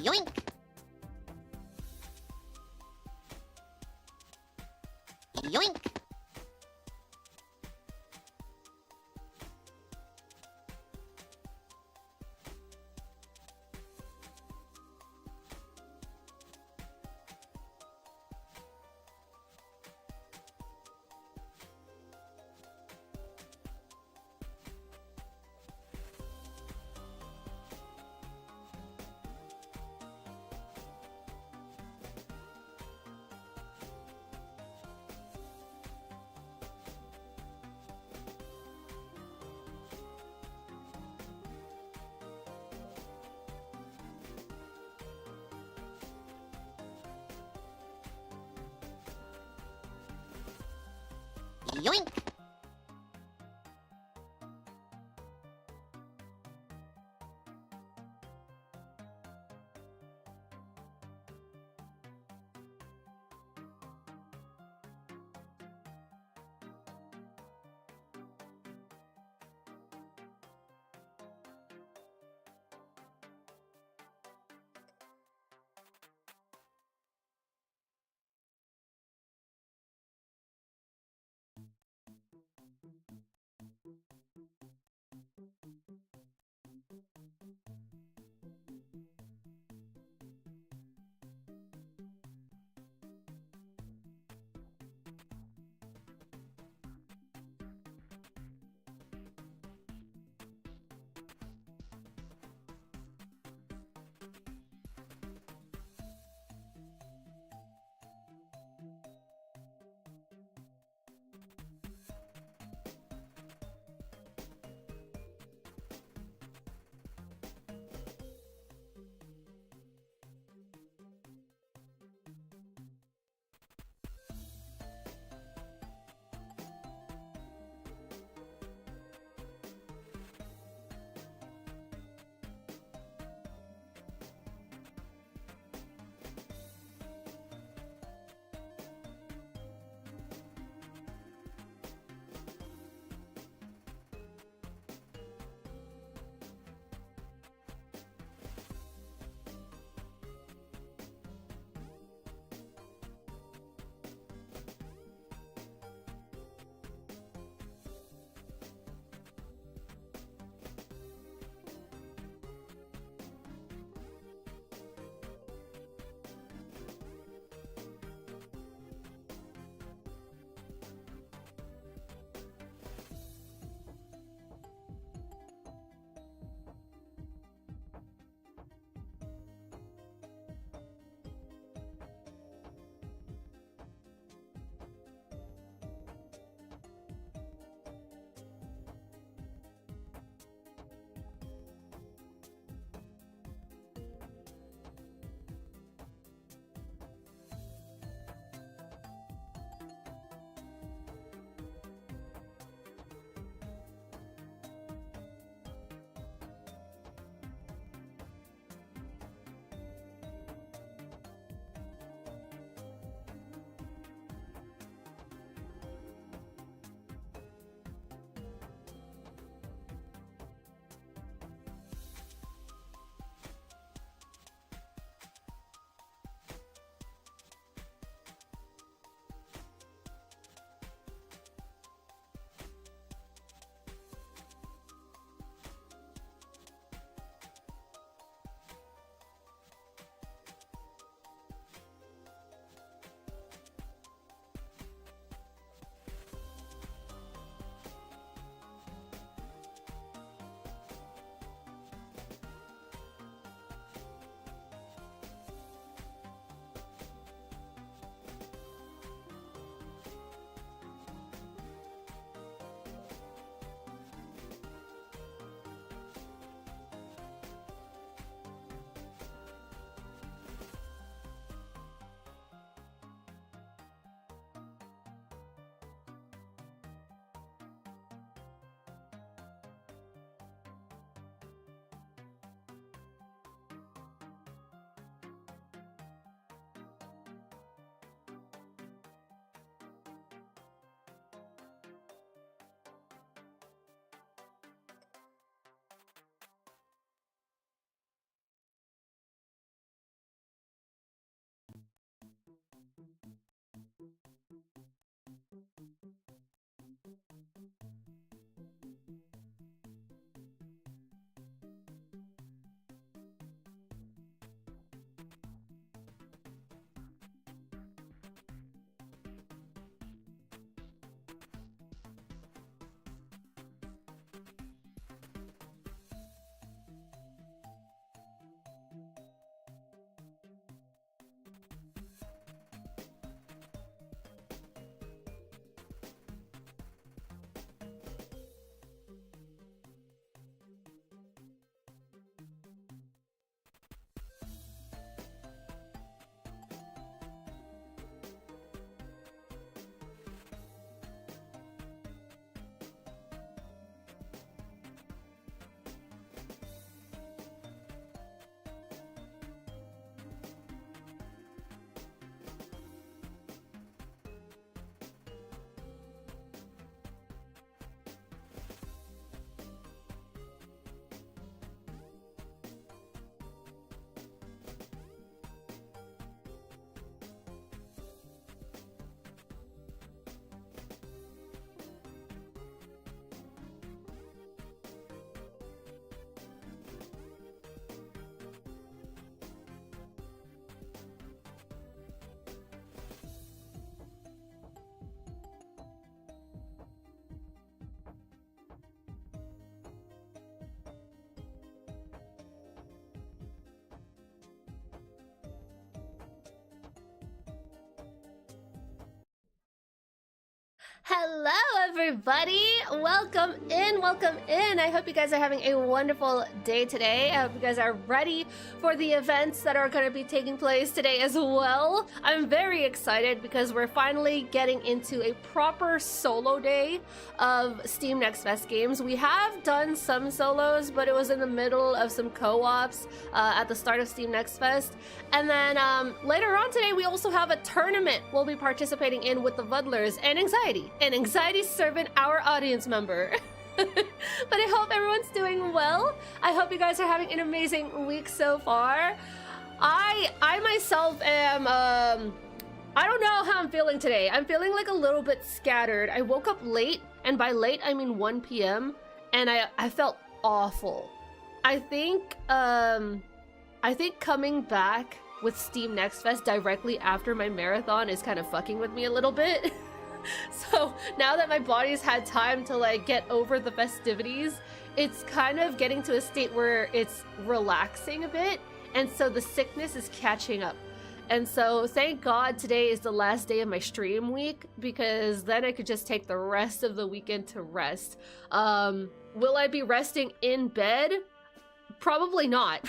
Yoink! Yoink! Yoink! Hello, everybody. Welcome in, welcome in. I hope you guys are having a wonderful day today. I hope you guys are ready for the events that are going to be taking place today as well. I'm very excited because we're finally getting into a proper solo day of Steam Next Fest games. We have done some solos, but it was in the middle of some co-ops at the start of Steam Next Fest. And then later on today, we also have a tournament we'll be participating in with the Vudlers and Anxiety. An Anxiety Servant, our audience member. But I hope everyone's doing well. I hope you guys are having an amazing week so far. I myself am, I don't know how I'm feeling today. I'm feeling like a little bit scattered. I woke up late, and by late, I mean 1 p.m., and I felt awful. I think coming back with Steam Next Fest directly after my marathon is kind of fucking with me a little bit. So now that my body's had time to like get over the festivities, it's kind of getting to a state where it's relaxing a bit, and so the sickness is catching up. And so thank God today is the last day of my stream week, because then I could just take the rest of the weekend to rest. Will I be resting in bed? Probably not.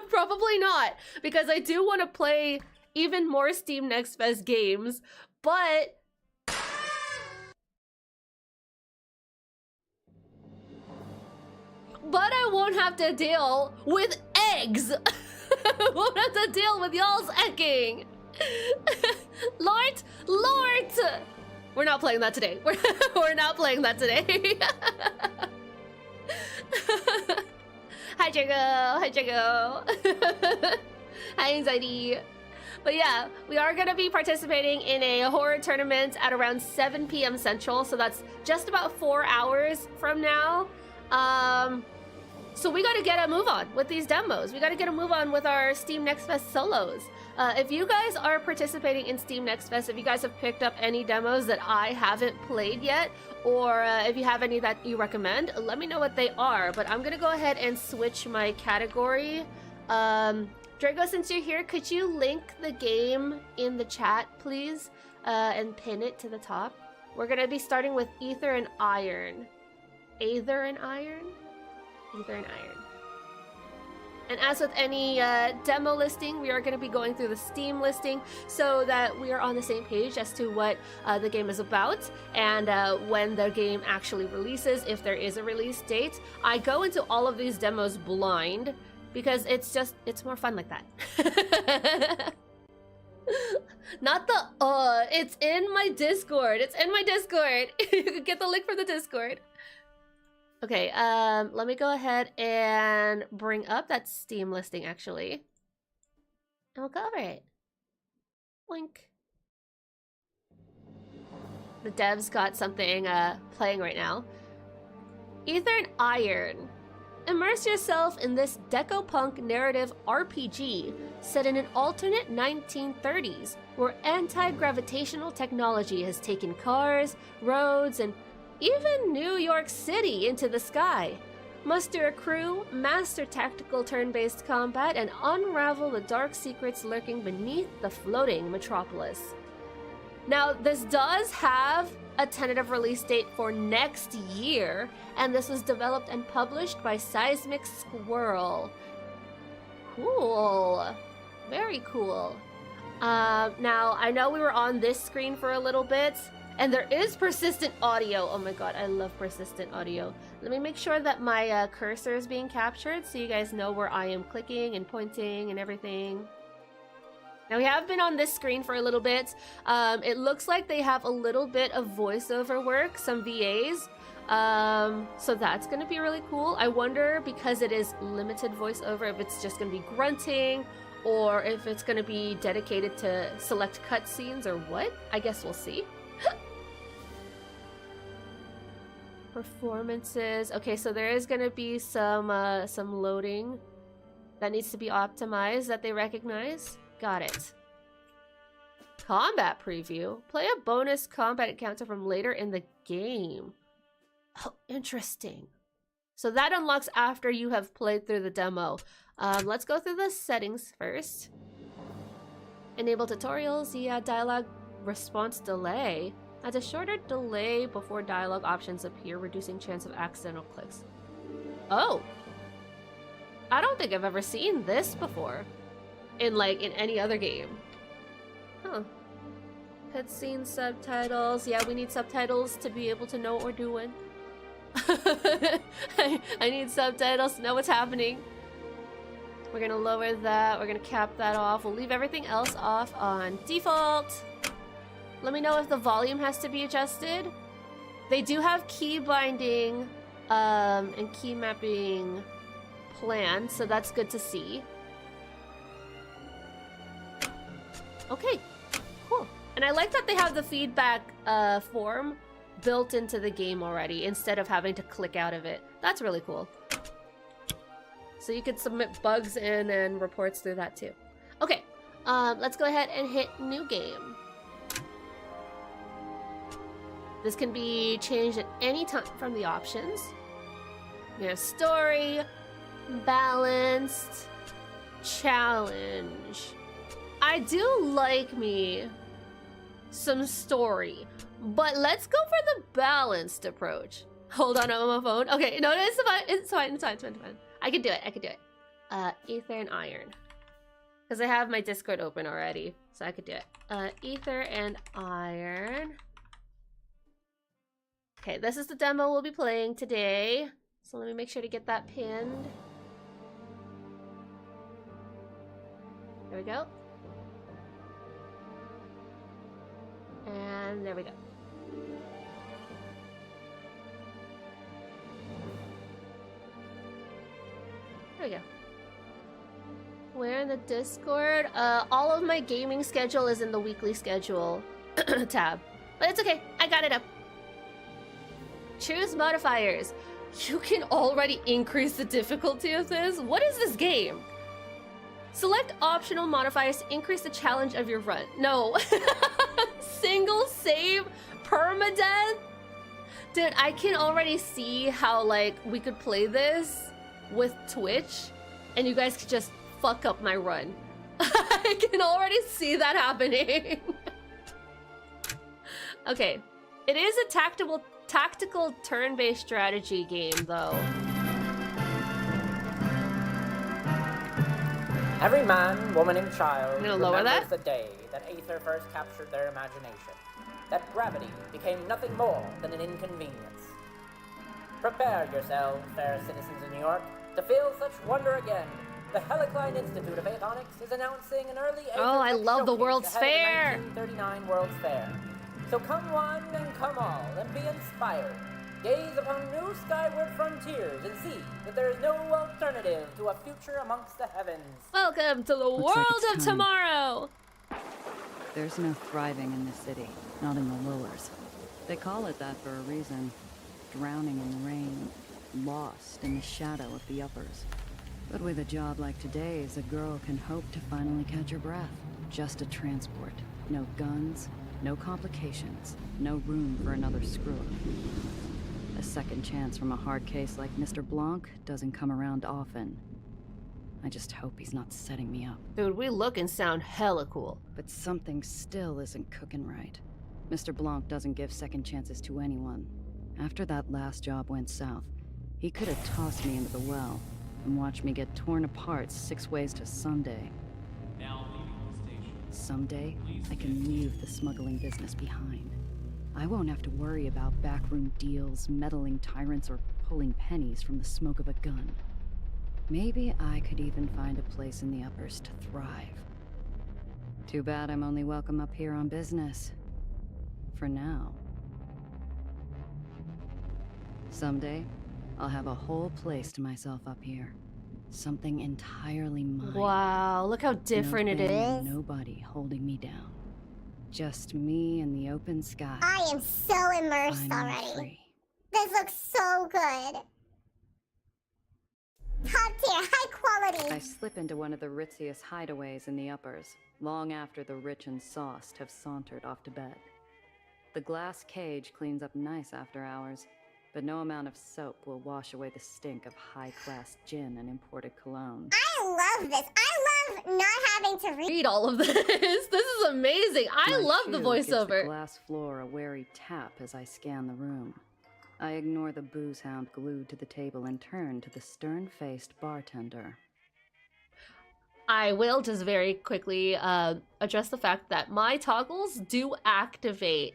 Probably not, because I do want to play even more Steam Next Fest games, but I won't have to deal with eggs. I won't have to deal with y'all's egging. Lord! We're not playing that today. We're not playing that today. Hi, Draco. Hi, Draco. Hi, Anxiety. But yeah, we are going to be participating in a horror tournament at around 7 p.m. Central, so that's just about 4 hours from now. So we got to get a move on with these demos. We got to get a move on with our Steam Next Fest solos. If you guys are participating in Steam Next Fest, if you guys have picked up any demos that I haven't played yet, or if you have any that you recommend, let me know what they are. But I'm gonna go ahead and switch my category. Draco, since you're here, could you link the game in the chat, please? And pin it to the top. We're gonna be starting with Aether and Iron. Aether and Iron? Aether and Iron. And as with any demo listing, we are going to be going through the Steam listing so that we are on the same page as to what the game is about and when the game actually releases, if there is a release date. I go into all of these demos blind because it's more fun like that. Not the it's in my Discord. It's in my Discord. You can get the link from the Discord. Okay, let me go ahead and bring up that Steam listing, actually. And we'll go over it. Link. The devs got something playing right now. Aether and Iron. Immerse yourself in this deco-punk narrative RPG set in an alternate 1930s, where anti-gravitational technology has taken cars, roads, and even New York City into the sky. Muster a crew, master tactical turn-based combat, and unravel the dark secrets lurking beneath the floating metropolis. Now, this does have a tentative release date for next year, and this was developed and published by Seismic Squirrel. Cool. Very cool. Now, I know we were on this screen for a little bit, and there is persistent audio. Oh my god, I love persistent audio. Let me make sure that my cursor is being captured so you guys know where I am clicking and pointing and everything. Now, we have been on this screen for a little bit. It looks like they have a little bit of voiceover work, some VAs. So that's going to be really cool. I wonder, because it is limited voiceover, if it's just going to be grunting or if it's going to be dedicated to select cutscenes or what. I guess we'll see. Performances. Okay, so there is going to be some loading that needs to be optimized that they recognize. Got it. Combat preview. Play a bonus combat encounter from later in the game. Oh, interesting. So that unlocks after you have played through the demo. Let's go through the settings first. Enable tutorials. Yeah, dialogue response delay. Adds a shorter delay before dialogue options appear, reducing chance of accidental clicks. Oh! I don't think I've ever seen this before. In any other game. Huh. Cutscene subtitles. Yeah, we need subtitles to be able to know what we're doing. I need subtitles to know what's happening. We're gonna lower that. We're gonna cap that off. We'll leave everything else off on default. Let me know if the volume has to be adjusted. They do have key binding and key mapping planned, so that's good to see. Okay, cool. And I like that they have the feedback form built into the game already instead of having to click out of it. That's really cool. So you could submit bugs in and reports through that too. Okay, let's go ahead and hit new game. This can be changed at any time from the options. We have story, balanced, challenge. I do like me some story, but let's go for the balanced approach. Hold on, I'm on my phone. Okay, no, it's fine. It's fine. It's fine. It's fine. It's fine. I can do it. I can do it. Aether Iron. Because I have my Discord open already, so I could do it. Aether and Iron. Okay, this is the demo we'll be playing today. So let me make sure to get that pinned. There we go. And there we go. There we go. Where in the Discord? All of my gaming schedule is in the weekly schedule tab. But it's okay, I got it up. Choose modifiers. You can already increase the difficulty of this? What is this game? Select optional modifiers to increase the challenge of your run. No. Single save permadeath? Dude, I can already see how we could play this with Twitch and you guys could just fuck up my run. I can already see that happening. Okay. It is a tactical turn-based strategy game, though. Every man, woman, and child remembers the day that Aether first captured their imagination. That gravity became nothing more than an inconvenience. Prepare yourselves, fair citizens of New York, to feel such wonder again. The Helicline Institute of Aethonics is announcing an early Aether I love the World's Fair! Of the 1939 World's Fair. So come one and come all, and be inspired. Gaze upon new skyward frontiers and see that there is no alternative to a future amongst the heavens. Welcome to the world of tomorrow! There's no thriving in this city, not in the lowers. They call it that for a reason. Drowning in rain, lost in the shadow of the uppers. But with a job like today's, a girl can hope to finally catch her breath. Just a transport. No guns, no complications, no room for another screw-up. A second chance from a hard case like Mr. Blanc doesn't come around often. I just hope he's not setting me up. Dude, we look and sound hella cool. But something still isn't cooking right. Mr. Blanc doesn't give second chances to anyone. After that last job went south, he could have tossed me into the well and watched me get torn apart 6 ways to Sunday. Now leaving the station. Someday, I can leave the smuggling business behind. I won't have to worry about backroom deals, meddling tyrants, or pulling pennies from the smoke of a gun. Maybe I could even find a place in the uppers to thrive. Too bad I'm only welcome up here on business. For now. Someday, I'll have a whole place to myself up here. Something entirely mine. Wow, look how different it is. Nobody holding me down. Just me and the open sky. I am so immersed already. Free. This looks so good. Top tier, high quality. I slip into one of the ritziest hideaways in the uppers, long after the rich and sauced have sauntered off to bed. The glass cage cleans up nice after hours, but no amount of soap will wash away the stink of high-class gin and imported cologne. I love this. I love love not having to read. Read all of this. This is amazing. I My love the shoe gives the voiceover. glass floor a wary tap as I scan the room. I ignore the booze hound glued to the table and turn to the stern-faced bartender. I will just very quickly address the fact that my toggles do activate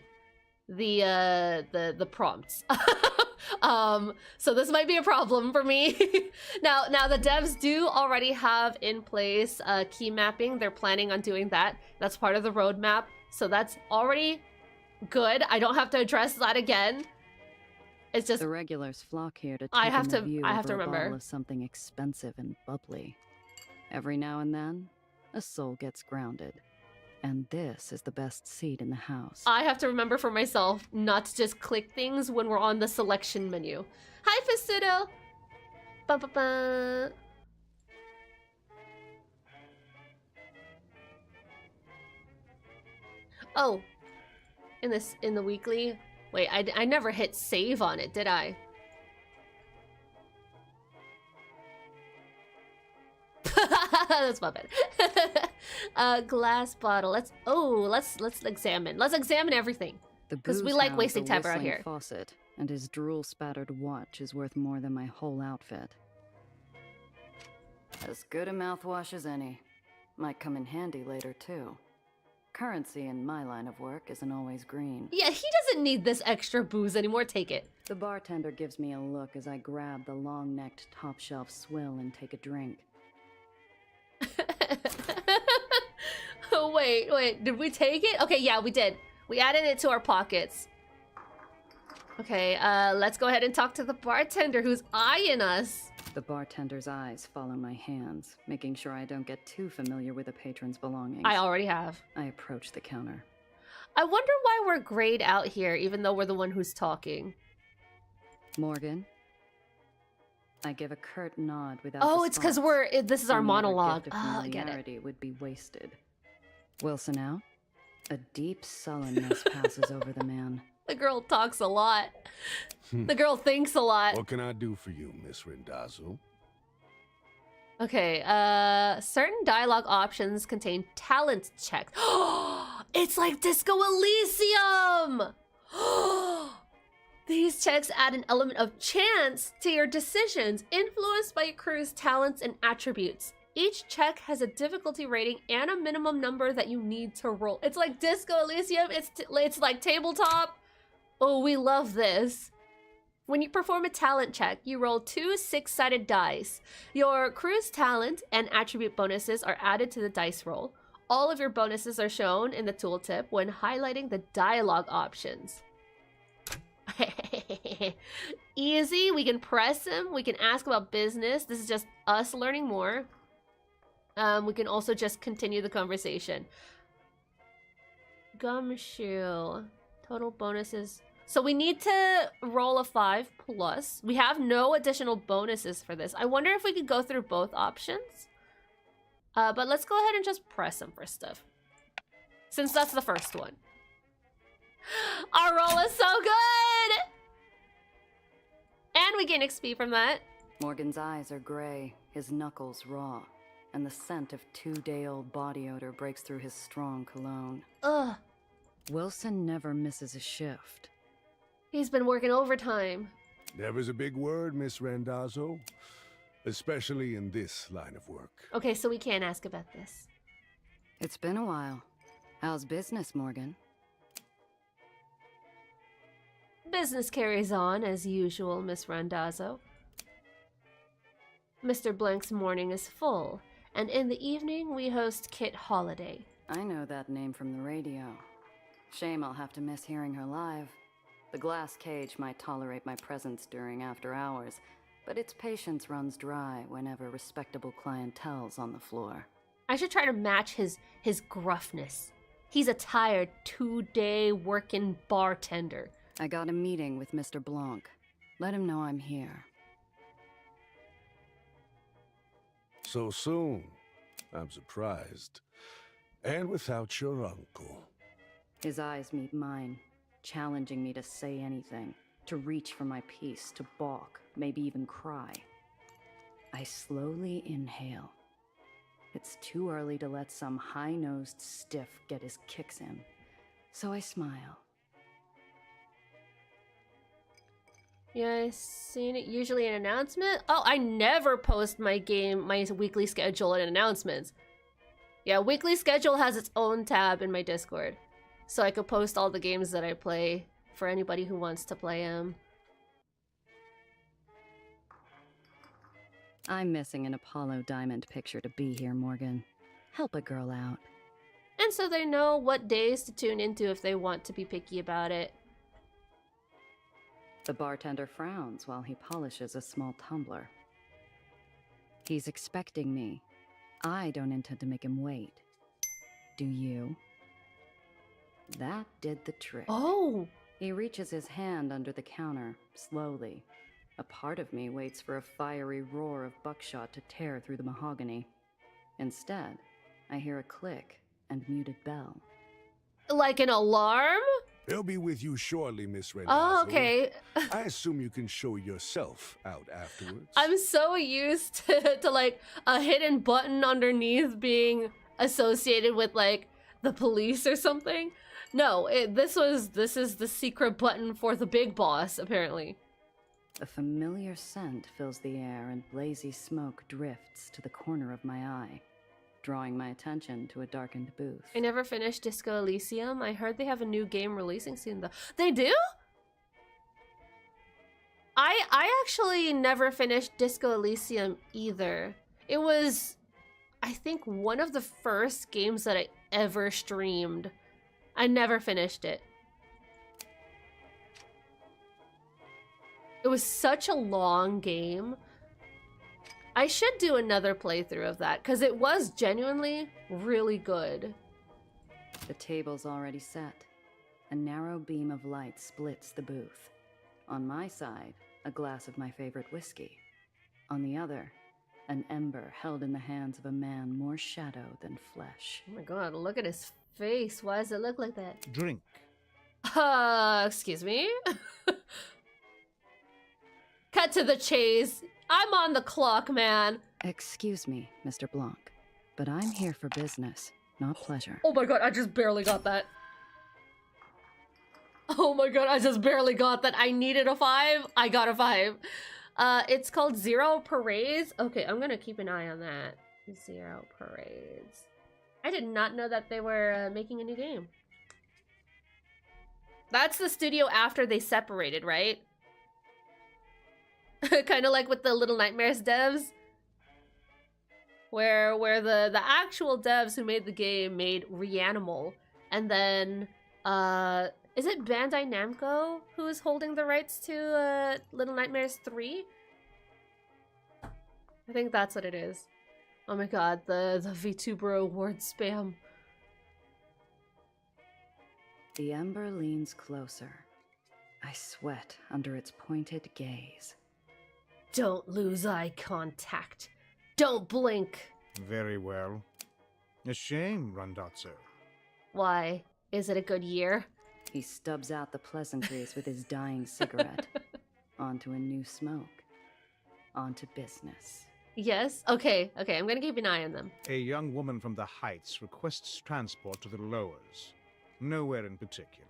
the prompts. So this might be a problem for me. Now the devs do already have in place key mapping. They're planning on doing that. That's part of the roadmap. So that's already good. I don't have to address that again. It's just The regulars flock here to take I have in the to- view I have over to a remember. bottle of something expensive and bubbly. Every now and then, a soul gets grounded. And this is the best seat in the house. I have to remember for myself not to just click things when we're on the selection menu. Hi, Fastudo! Ba-ba-ba. Oh, in the weekly. Wait, I never hit save on it, did I? That's my bad. Glass bottle. Let's examine. Let's examine everything. The 'Cause we booze like hound's wasting a time around whistling here. faucet, and his drool-spattered watch is worth more than my whole outfit. As good a mouthwash as any. Might come in handy later, too. Currency in my line of work isn't always green. Yeah, he doesn't need this extra booze anymore. Take it. The bartender gives me a look as I grab the long-necked top-shelf swill and take a drink. Oh, wait, did we take it? Okay, yeah, we did. We added it to our pockets. Okay, let's go ahead and talk to the bartender who's eyeing us. The bartender's eyes follow my hands, making sure I don't get too familiar with a patron's belongings. I already have. I approach the counter. I wonder why we're grayed out here, even though we're the one who's talking. Morgan? I give a curt nod without Oh, it's because response. this is our Any other monologue. gift of Ah, I get it. familiarity would be wasted. Wilson out? A deep sullenness passes over the man. The girl talks a lot. The girl thinks a lot. What can I do for you, Miss Rendazzo? Okay, certain dialogue options contain talent checks. It's like Disco Elysium! These checks add an element of chance to your decisions, influenced by your crew's talents and attributes. Each check has a difficulty rating and a minimum number that you need to roll. It's like Disco Elysium, it's like tabletop. Oh, we love this. When you perform a talent check, you roll 2 6-sided dice. Your crew's talent and attribute bonuses are added to the dice roll. All of your bonuses are shown in the tooltip when highlighting the dialogue options. Easy, we can press him, we can ask about business. This is just us learning more. We can also just continue the conversation. Gumshoe. Total bonuses. So we need to roll a 5 plus. We have no additional bonuses for this. I wonder if we could go through both options. But let's go ahead and just press him for stuff. Since that's the first one. Our roll is so good! And we gain XP from that. Morgan's eyes are gray, his knuckles raw, and the scent of 2-day-old body odor breaks through his strong cologne. Ugh. Wilson never misses a shift. He's been working overtime. Never's a big word, Miss Rendazzo. Especially in this line of work. Okay, so we can't ask about this. It's been a while. How's business, Morgan? Business carries on as usual, Miss Randazzo. Mr. Blank's morning is full, and in the evening we host Kit Holiday. I know that name from the radio. Shame I'll have to miss hearing her live. The glass cage might tolerate my presence during after hours, but its patience runs dry whenever respectable clientele's on the floor. I should try to match his gruffness. He's a tired 2-day working bartender. I got a meeting with Mr. Blanc. Let him know I'm here. So soon. I'm surprised. And without your uncle. His eyes meet mine, challenging me to say anything, to reach for my piece, to balk, maybe even cry. I slowly inhale. It's too early to let some high-nosed stiff get his kicks in. So I smile. Yeah, I've seen it. Usually an announcement. Oh, I never post my weekly schedule and announcements. Yeah, weekly schedule has its own tab in my Discord. So I could post all the games that I play for anybody who wants to play them. I'm missing an Apollo Diamond picture to be here, Morgan. Help a girl out. And so they know what days to tune into if they want to be picky about it. The bartender frowns while he polishes a small tumbler. He's expecting me. I don't intend to make him wait. Do you? That did the trick. Oh! He reaches his hand under the counter, slowly. A part of me waits for a fiery roar of buckshot to tear through the mahogany. Instead, I hear a click and muted bell. Like an alarm? They'll be with you shortly, Miss Randazzo. Oh, okay. I assume you can show yourself out afterwards. I'm so used to like a hidden button underneath being associated with like the police or something. No, this is the secret button for the big boss, apparently. A familiar scent fills the air and blazy smoke drifts to the corner of my eye, drawing my attention to a darkened booth. I never finished Disco Elysium. I heard they have a new game releasing soon though. They do? I actually never finished Disco Elysium either. It was, I think, one of the first games that I ever streamed. I never finished it. It was such a long game. I should do another playthrough of that, because it was genuinely really good. The table's already set. A narrow beam of light splits the booth. On my side, a glass of my favorite whiskey. On the other, an ember held in the hands of a man more shadow than flesh. Oh my god, look at his face. Why does it look like that? Drink. Excuse me? Cut to the chase. I'm on the clock, man. Excuse me, Mr. Blanc, but I'm here for business, not pleasure. Oh my god, I just barely got that. Oh my god, I just barely got that. I needed a 5. I got a 5. It's called Zero Parades. Okay, I'm gonna keep an eye on that. Zero Parades. I did not know that they were making a new game. That's the studio after they separated, right? Kind of like with the Little Nightmares devs. Where the actual devs who made the game made Reanimal. And then, is it Bandai Namco who is holding the rights to Little Nightmares 3? I think that's what it is. Oh my god, the VTuber award spam. The ember leans closer. I sweat under its pointed gaze. Don't lose eye contact. Don't blink. Very well. A shame, Randazzo. Why? Is it a good year? He stubs out the pleasantries with his dying cigarette. Onto a new smoke. Onto business. Yes? Okay, I'm gonna keep an eye on them. A young woman from the Heights requests transport to the Lowers. Nowhere in particular.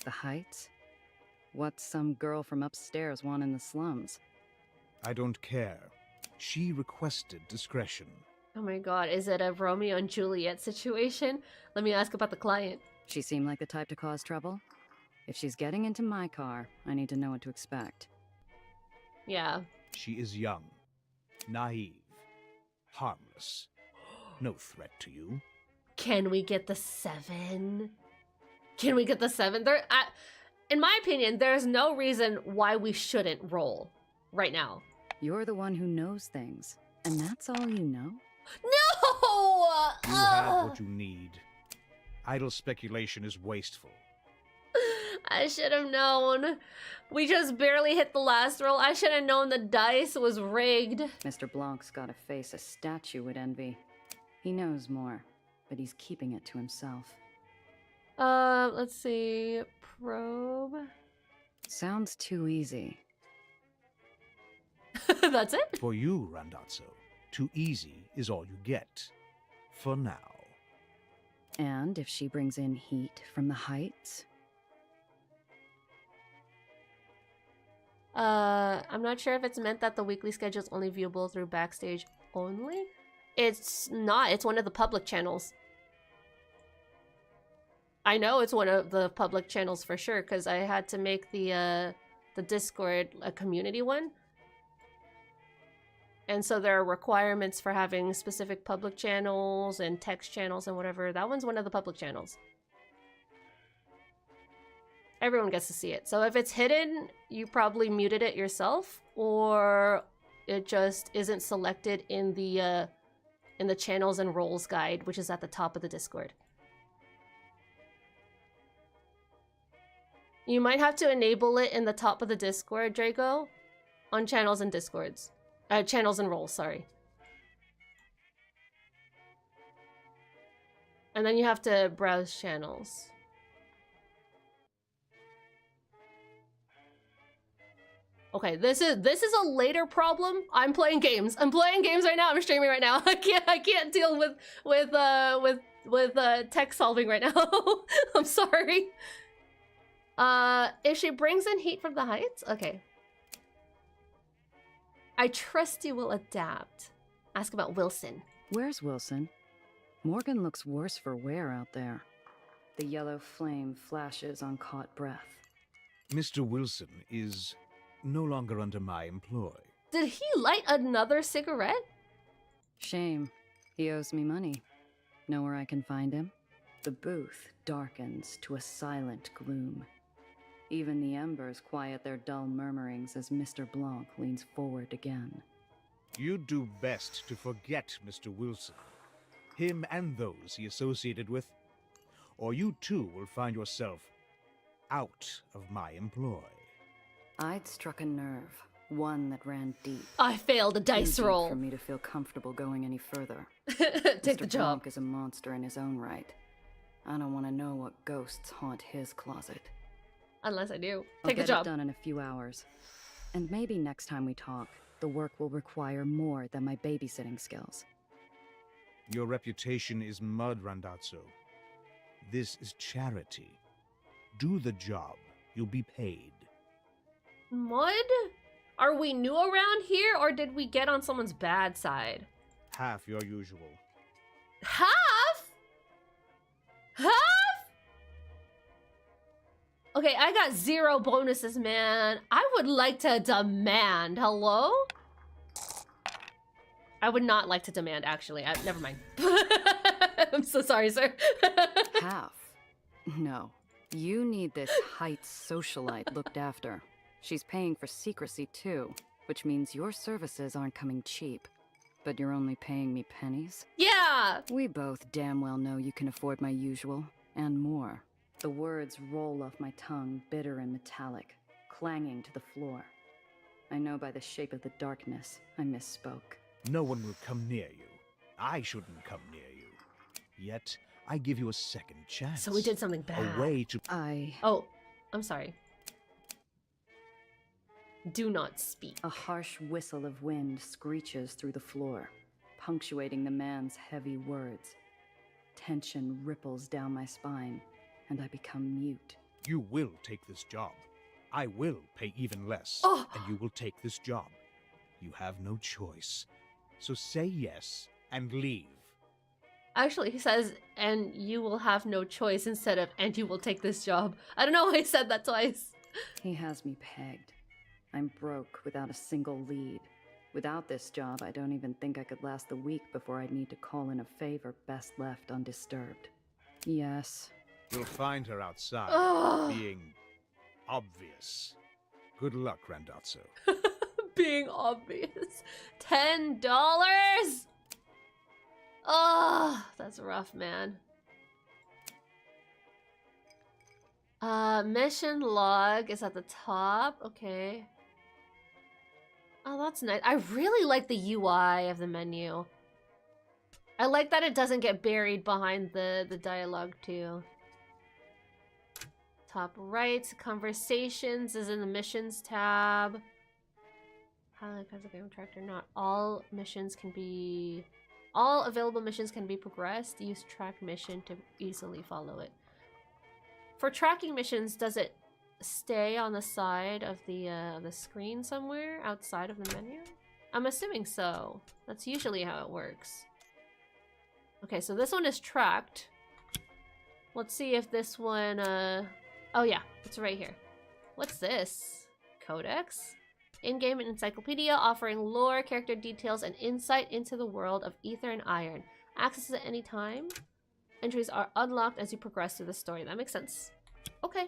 The Heights? What's some girl from upstairs want in the slums? I don't care. She requested discretion. Oh my god, is it a Romeo and Juliet situation? Let me ask about the client. She seemed like the type to cause trouble? If she's getting into my car, I need to know what to expect. Yeah. She is young, naive, harmless. No threat to you. Can we get the 7? Can we get the 7? In my opinion, there's no reason why we shouldn't roll right now. You're the one who knows things, and that's all you know? No! You have what you need. Idle speculation is wasteful. I should have known. We just barely hit the last roll. I should have known the dice was rigged. Mr. Blanc's got a face a statue would envy. He knows more, but he's keeping it to himself. Let's see. Probe. Sounds too easy. That's it? For you, Randazzo, too easy is all you get. for now. And if she brings in heat from the heights? I'm not sure if it's meant that the weekly schedule is only viewable through Backstage only. It's not. It's one of the public channels. I know it's one of the public channels for sure, because I had to make the Discord a community one. And so there are requirements for having specific public channels and text channels and whatever. That one's one of the public channels. Everyone gets to see it. So if it's hidden, you probably muted it yourself, or it just isn't selected in the channels and roles guide, which is at the top of the Discord. You might have to enable it in the top of the Discord, Draco, on channels and Discords. Channels and roles, sorry. And then you have to browse channels. Okay, this is a later problem. I'm playing games. I'm playing games right now. I'm streaming right now. I can't deal with tech solving right now. I'm sorry. If she brings in heat from the heights, okay. I trust you will adapt. Ask about Wilson. Where's Wilson? Morgan looks worse for wear out there. The yellow flame flashes on caught breath. Mr. Wilson is no longer under my employ. Did he light another cigarette? Shame. He owes me money. Know where I can find him? The booth darkens to a silent gloom. Even the embers quiet their dull murmurings as Mr. Blanc leans forward again. You'd do best to forget Mr. Wilson. Him and those he associated with. Or you too will find yourself out of my employ. I'd struck a nerve, one that ran deep. I failed a dice Too deep roll. for me to feel comfortable going any further. Take the Mr. job. Blanc is a monster in his own right. I don't want to know what ghosts haunt his closet. Unless I do. I'll Take the get job. it done in a few hours. And maybe next time we talk, the work will require more than my babysitting skills. Your reputation is mud, Randazzo. This is charity. Do the job. You'll be paid. Mud? Are we new around here, or did we get on someone's bad side? Half your usual. Half? Half? Okay, I got 0 bonuses, man. I would like to demand. Hello? I would not like to demand, actually. Never mind. I'm so sorry, sir. Half? No. You need this Heights socialite looked after. She's paying for secrecy, too, which means your services aren't coming cheap. But you're only paying me pennies? Yeah! We both damn well know you can afford my usual, and more. The words roll off my tongue, bitter and metallic, clanging to the floor. I know by the shape of the darkness, I misspoke. No one will come near you. I shouldn't come near you. Yet, I give you a second chance. So we did something bad. A way to... Oh, I'm sorry. Do not speak. A harsh whistle of wind screeches through the floor, punctuating the man's heavy words. Tension ripples down my spine, and I become mute. You will take this job. I will pay even less, Oh. and you will take this job. You have no choice. So say yes and leave. Actually, he says, and you will have no choice instead of, and you will take this job. I don't know why he said that twice. He has me pegged. I'm broke without a single lead. Without this job, I don't even think I could last the week before I'd need to call in a favor best left undisturbed. Yes. You'll find her outside, Ugh. being obvious. Good luck, Randazzo. Being obvious. $10? Oh, that's rough, man. Mission log is at the top. Okay. Oh, that's nice. I really like the UI of the menu. I like that it doesn't get buried behind the dialogue, too. Top right, conversations is in the missions tab. Highlight kinds of game tractor. Not all missions can be All available missions can be progressed. Use track mission to easily follow it. For tracking missions, does it stay on the side of the screen somewhere outside of the menu? I'm assuming so. That's usually how it works. Okay, so this one is tracked. Let's see if this one, oh yeah, it's right here. What's this? Codex? In-game encyclopedia offering lore, character details, and insight into the world of Aether and Iron. Access at any time. Entries are unlocked as you progress through the story. That makes sense. Okay.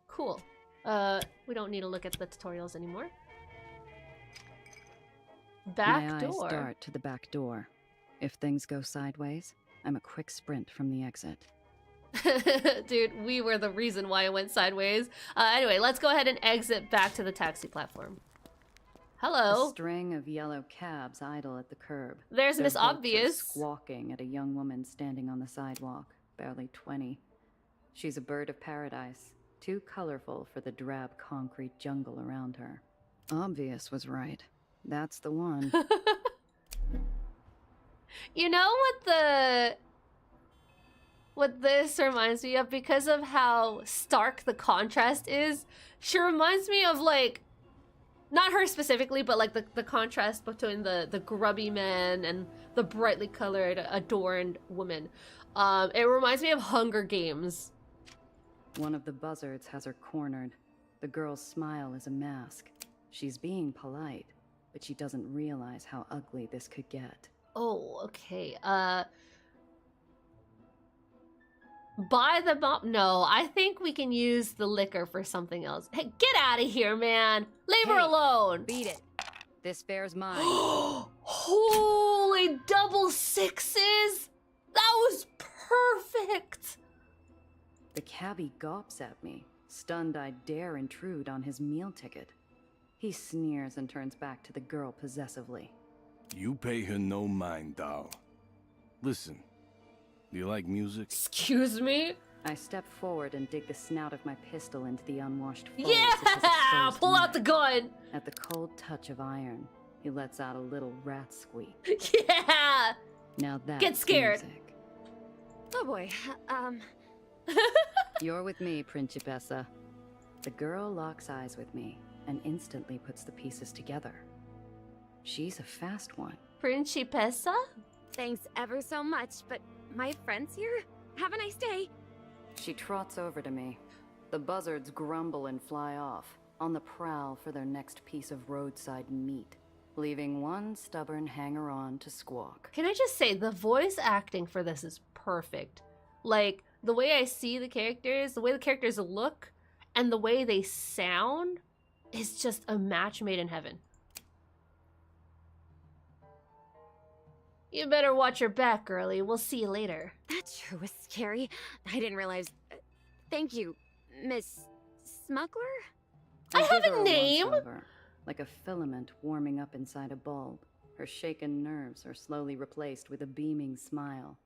Cool. We don't need to look at the tutorials anymore. Back My door. eyes dart to the back door. If things go sideways, I'm a quick sprint from the exit. Dude, we were the reason why it went sideways. Anyway, let's go ahead and exit back to the taxi platform. Hello. A string of yellow cabs idle at the curb. There's Their Miss vultures Obvious. squawking at a young woman standing on the sidewalk, barely 20. She's a bird of paradise, too colorful for the drab concrete jungle around her. Obvious was right. That's the one. You know what this reminds me of? Because of how stark the contrast is, she reminds me of, like, not her specifically, but like the contrast between the grubby man and the brightly colored, adorned woman. It reminds me of Hunger Games. One of the buzzards has her cornered. The girl's smile is a mask. She's being polite, but she doesn't realize how ugly this could get. Oh, okay. Buy the bomb. No, I think we can use the liquor for something else. Hey, get out of here, man. Leave her Hey, alone. Beat it. This fare's mine. Holy double sixes. That was perfect. The cabbie gawps at me, stunned I dare intrude on his meal ticket. He sneers and turns back to the girl possessively. You pay her no mind, doll. Listen, do you like music? Excuse me? I step forward and dig the snout of my pistol into the unwashed folds Yeah! of his exposed Pull out the neck. gun. At the cold touch of iron, he lets out a little rat squeak. Yeah! Now that's Get scared. music. Oh boy, You're with me, Principessa. The girl locks eyes with me and instantly puts the pieces together. She's a fast one. Principessa? thanks ever so much, but my friend's here? Have a nice day. She trots over to me. The buzzards grumble and fly off, on the prowl for their next piece of roadside meat, leaving one stubborn hanger-on to squawk. Can I just say, the voice acting for this is perfect. Like, the way I see the characters, the way the characters look, and the way they sound is just a match made in heaven. You better watch your back, girlie. We'll see you later. That sure was scary. I didn't realize. Thank you, Miss Smuggler? I have give a her name! once-over, like a filament warming up inside a bulb. Her shaken nerves are slowly replaced with a beaming smile.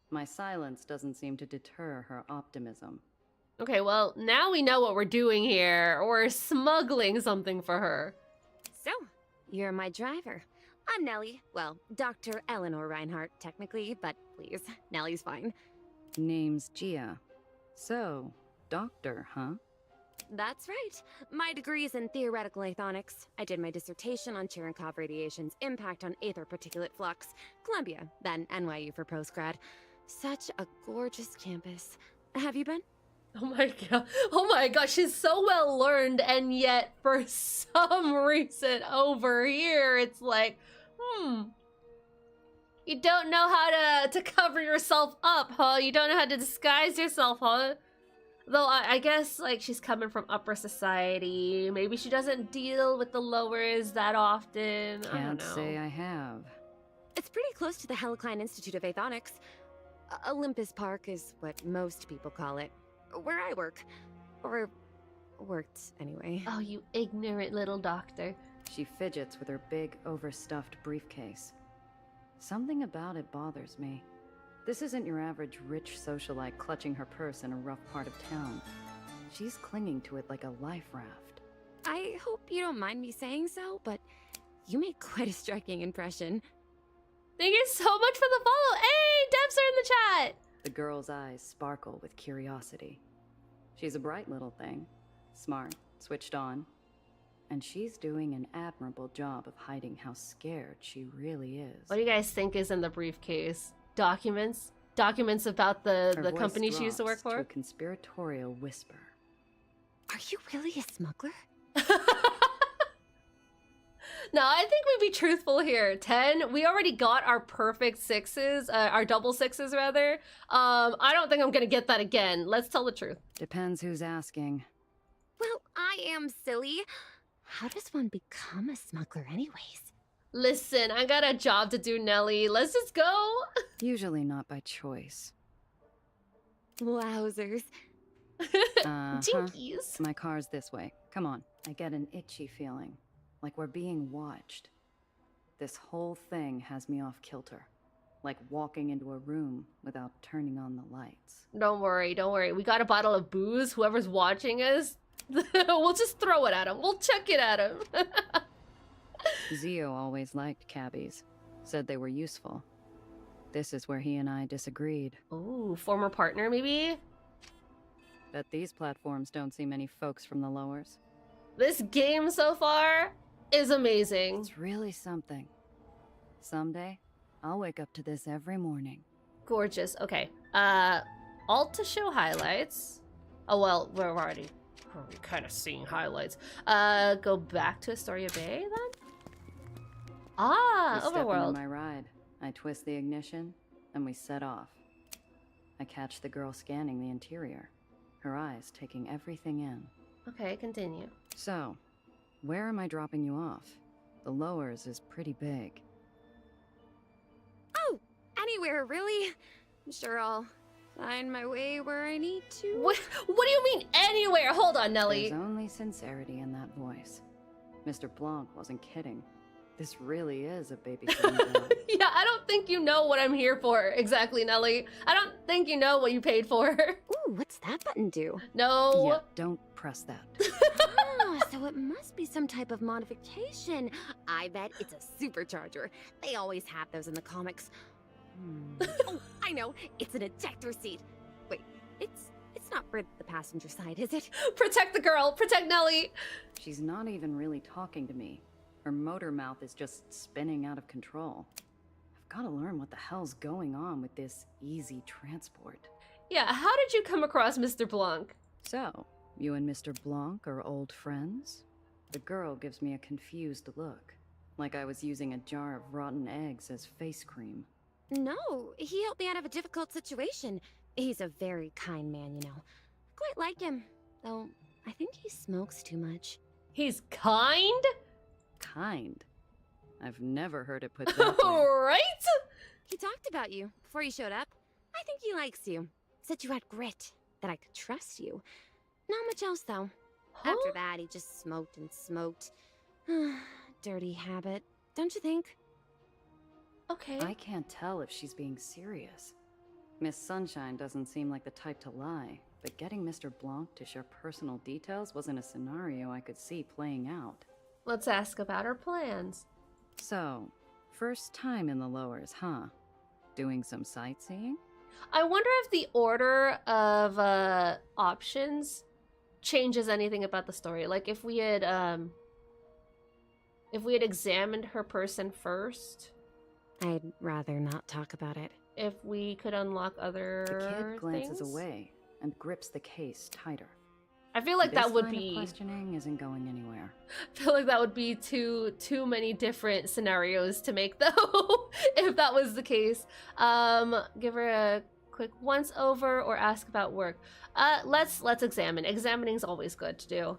My silence doesn't seem to deter her optimism. Okay, well, now we know what we're doing here. We're smuggling something for her. So, you're my driver. I'm Nellie. Well, Dr. Eleanor Reinhardt, technically, but please, Nellie's fine. Name's Gia. So, doctor, huh? That's right. My degree is in theoretical aethonics. I did my dissertation on Cherenkov radiation's impact on aether particulate flux. Columbia, then NYU for postgrad. Such a gorgeous campus. Have you been? Oh my god, she's so well learned, and yet for some reason over here, it's like, you don't know how to cover yourself up, huh? You don't know how to disguise yourself, huh? Though I guess, like, she's coming from upper society. Maybe she doesn't deal with the lowers that often. I don't Can't know. say I have. It's pretty close to the Helicline Institute of Aethonics. Olympus Park is what most people call it. Where I work. Or worked, anyway. Oh, you ignorant little doctor. She fidgets with her big, overstuffed briefcase. Something about it bothers me. This isn't your average rich socialite clutching her purse in a rough part of town. She's clinging to it like a life raft. I hope you don't mind me saying so, but You make quite a striking impression. Thank you so much for the follow. Hey, Debs are in the chat. The girl's eyes sparkle with curiosity. She's a bright little thing. Smart, switched on. And she's doing an admirable job of hiding how scared she really is. What do you guys think is in the briefcase? Documents? Documents about the Her voice company she used to work drops for? to a conspiratorial whisper. Are you really a smuggler? No, I think we'd be truthful here. 10, we already got our perfect sixes, our double sixes rather. I don't think I'm gonna get that again. Let's tell the truth. Depends who's asking. Well, I am silly. How does one become a smuggler anyways? Listen, I got a job to do, Nelly. Let's just go. Usually not by choice. Wowzers. Jinkies. My car's this way. Come on. I get an itchy feeling. Like we're being watched. This whole thing has me off kilter. Like walking into a room without turning on the lights. Don't worry, don't worry. We got a bottle of booze. Whoever's watching us, we'll just throw it at him. We'll chuck it at him. Zio always liked cabbies. Said they were useful. This is where he and I disagreed. Ooh, former partner maybe? Bet these platforms don't see many folks from the lowers. This game so far is amazing. It's really something. Someday, I'll wake up to this every morning. Gorgeous. Okay. Alt to show highlights. Oh, well, we're already kind of seeing highlights. Go back to Astoria Bay then? Ah, You step into Overworld. my ride. I twist the ignition, and we set off. I catch the girl scanning the interior, her eyes taking everything in. Okay, continue. So, where am I dropping you off? The lowers is pretty big. Oh, anywhere, really? I'm sure I'll find my way where I need to. What do you mean anywhere? Hold on, Nelly. There's only sincerity in that voice. Mr. Blanc wasn't kidding. This really is a babysitting job. Yeah, I don't think you know what I'm here for exactly, Nelly. I don't think you know what you paid for. Ooh, what's that button do? No. Yeah, don't press that. Ah, so it must be some type of modification. I bet it's a supercharger. They always have those in the comics. Oh, I know. It's an ejector seat. Wait, it's not for the passenger side, is it? Protect the girl. Protect Nelly. She's not even really talking to me. Her motor mouth is just spinning out of control. I've got to learn what the hell's going on with this easy transport. Yeah, how did you come across Mr. Blanc? So, you and Mr. Blanc are old friends? The girl gives me a confused look, like I was using a jar of rotten eggs as face cream. No, he helped me out of a difficult situation. He's a very kind man, you know. Quite like him, though I think he smokes too much. He's kind? Kind? I've never heard it put that way. Right? He talked about you before you showed up. I think he likes you. Said you had grit, that I could trust you. Not much else, though. Huh? After that, he just smoked and smoked. Dirty habit, don't you think? Okay. I can't tell if she's being serious. Miss Sunshine doesn't seem like the type to lie, but getting Mr. Blanc to share personal details wasn't a scenario I could see playing out. Let's ask about her plans. So, first time in the lowers, huh? Doing some sightseeing? I wonder if the order of options changes anything about the story. Like if we had examined her person first, I'd rather not talk about it. if we could unlock other The kid glances things? away and grips the case tighter. I feel like This that would line of be questioning isn't going anywhere. I feel like that would be too many different scenarios to make though if that was the case. Give her a quick once over or ask about work. Let's examine. Examining's always good to do.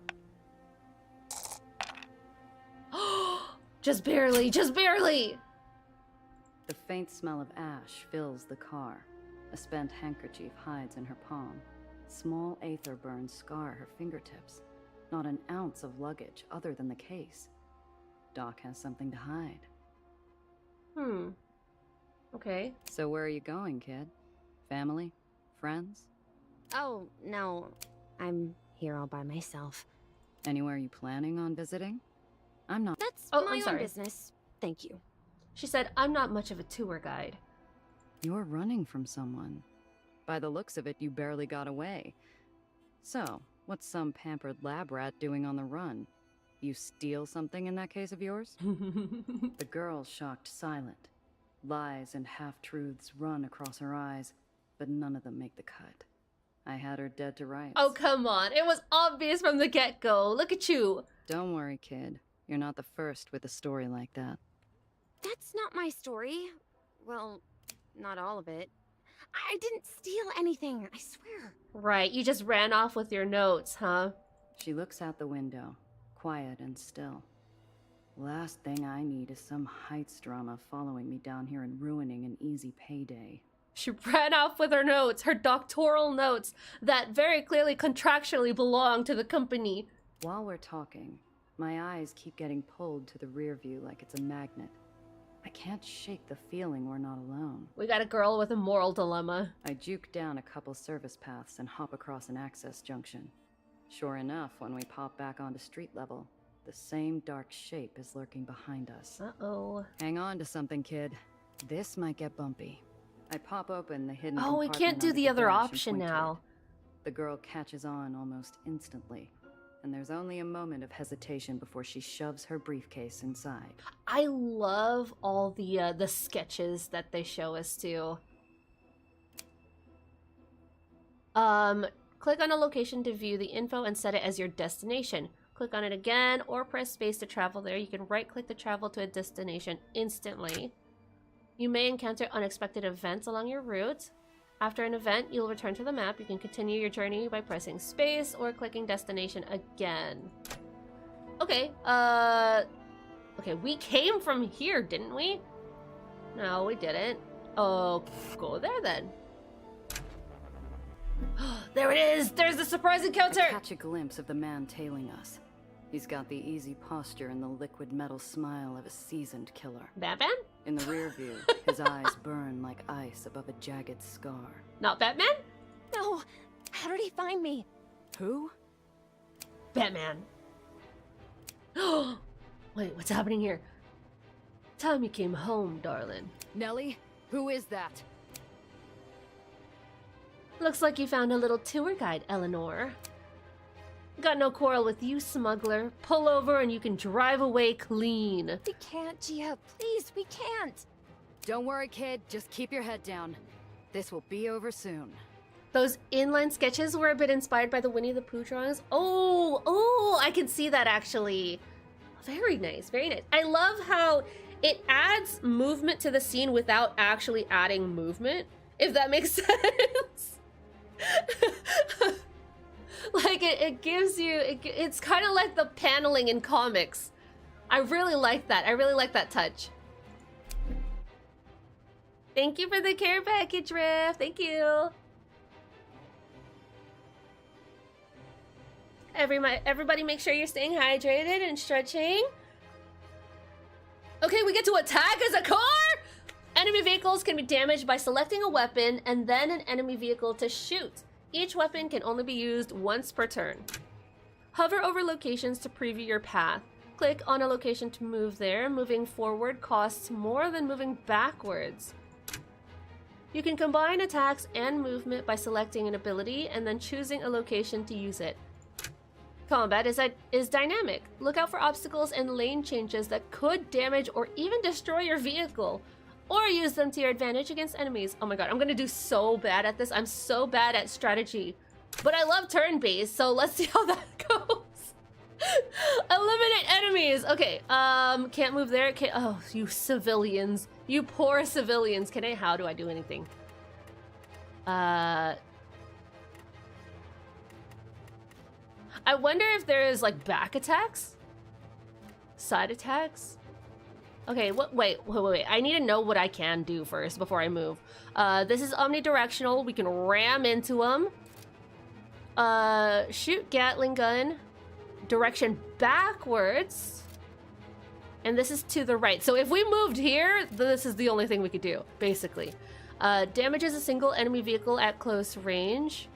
Just barely, just barely. The faint smell of ash fills the car. A spent handkerchief hides in her palm. Small aether burns scar her fingertips. Not an ounce of luggage other than the case. Doc has something to hide. Okay. So where are you going, kid? Family? Friends? Oh, no. I'm here all by myself. Anywhere you planning on visiting? I'm not. That's Oh, my I'm own sorry. business. Thank you. She said, I'm not much of a tour guide. You're running from someone. By the looks of it, you barely got away. So, what's some pampered lab rat doing on the run? You steal something in that case of yours? The girl shocked silent. Lies and half-truths run across her eyes, but none of them make the cut. I had her dead to rights. Oh, come on. It was obvious from the get-go. Look at you. Don't worry, kid. You're not the first with a story like that. That's not my story. Well, not all of it. I didn't steal anything, I swear. Right, you just ran off with your notes, huh? She looks out the window, quiet and still. Last thing I need is some Heights drama following me down here and ruining an easy payday. She ran off with her notes, her doctoral notes, that very clearly contractually belong to the company. While we're talking, my eyes keep getting pulled to the rear view like it's a magnet. I can't shake the feeling we're not alone. We got a girl with a moral dilemma. I juke down a couple service paths and hop across an access junction. Sure enough, when we pop back onto street level, the same dark shape is lurking behind us. Uh-oh. Hang on to something, kid. This might get bumpy. I pop open the hidden Oh, we compartment can't do under the other dash and option point to now. it. The girl catches on almost instantly, and there's only a moment of hesitation before she shoves her briefcase inside. I love all the sketches that they show us too. Click on a location to view the info and set it as your destination. Click on it again or press space to travel there. You can right-click to travel to a destination instantly. You may encounter unexpected events along your route. After an event, you'll return to the map. You can continue your journey by pressing space or clicking destination again. Okay, okay, we came from here, didn't we? No, we didn't. Oh, go there then. There it is! There's the surprise encounter! I catch a glimpse of the man tailing us. He's got the easy posture and the liquid metal smile of a seasoned killer. Batman? In the rear view, his eyes burn like ice above a jagged scar. Not Batman? No! How did he find me? Who? Batman. Wait, what's happening here? Time you came home, darling. Nellie? Who is that? Looks like you found a little tour guide, Eleanor. Got no quarrel with you, smuggler. Pull over and you can drive away clean. We can't, Gia. Please, we can't. Don't worry, kid. Just keep your head down. This will be over soon. Those inline sketches were a bit inspired by the Winnie the Pooh drawings. Oh, I can see that actually. Very nice, very nice. I love how it adds movement to the scene without actually adding movement, if that makes sense. Like it gives you, it's kind of like the paneling in comics. I really like that. I really like that touch. Thank you for the care package, Riff. Thank you. Everybody make sure you're staying hydrated and stretching. Okay, we get to attack as a car! Enemy vehicles can be damaged by selecting a weapon and then an enemy vehicle to shoot. Each weapon can only be used once per turn. Hover over locations to preview your path. Click on a location to move there. Moving forward costs more than moving backwards. You can combine attacks and movement by selecting an ability and then choosing a location to use it. Combat is dynamic. Look out for obstacles and lane changes that could damage or even destroy your vehicle, or use them to your advantage against enemies. Oh my god, I'm gonna do so bad at this. I'm so bad at strategy. But I love turn-based, so let's see how that goes. Eliminate enemies. Okay, can't move there. Can't, oh, you civilians. You poor civilians. How do I do anything? I wonder if there's like back attacks? Side attacks? Okay, wait. I need to know what I can do first before I move. This is omnidirectional. We can ram into them. Shoot Gatling gun. Direction backwards. And this is to the right. So if we moved here, this is the only thing we could do, basically. Damages a single enemy vehicle at close range.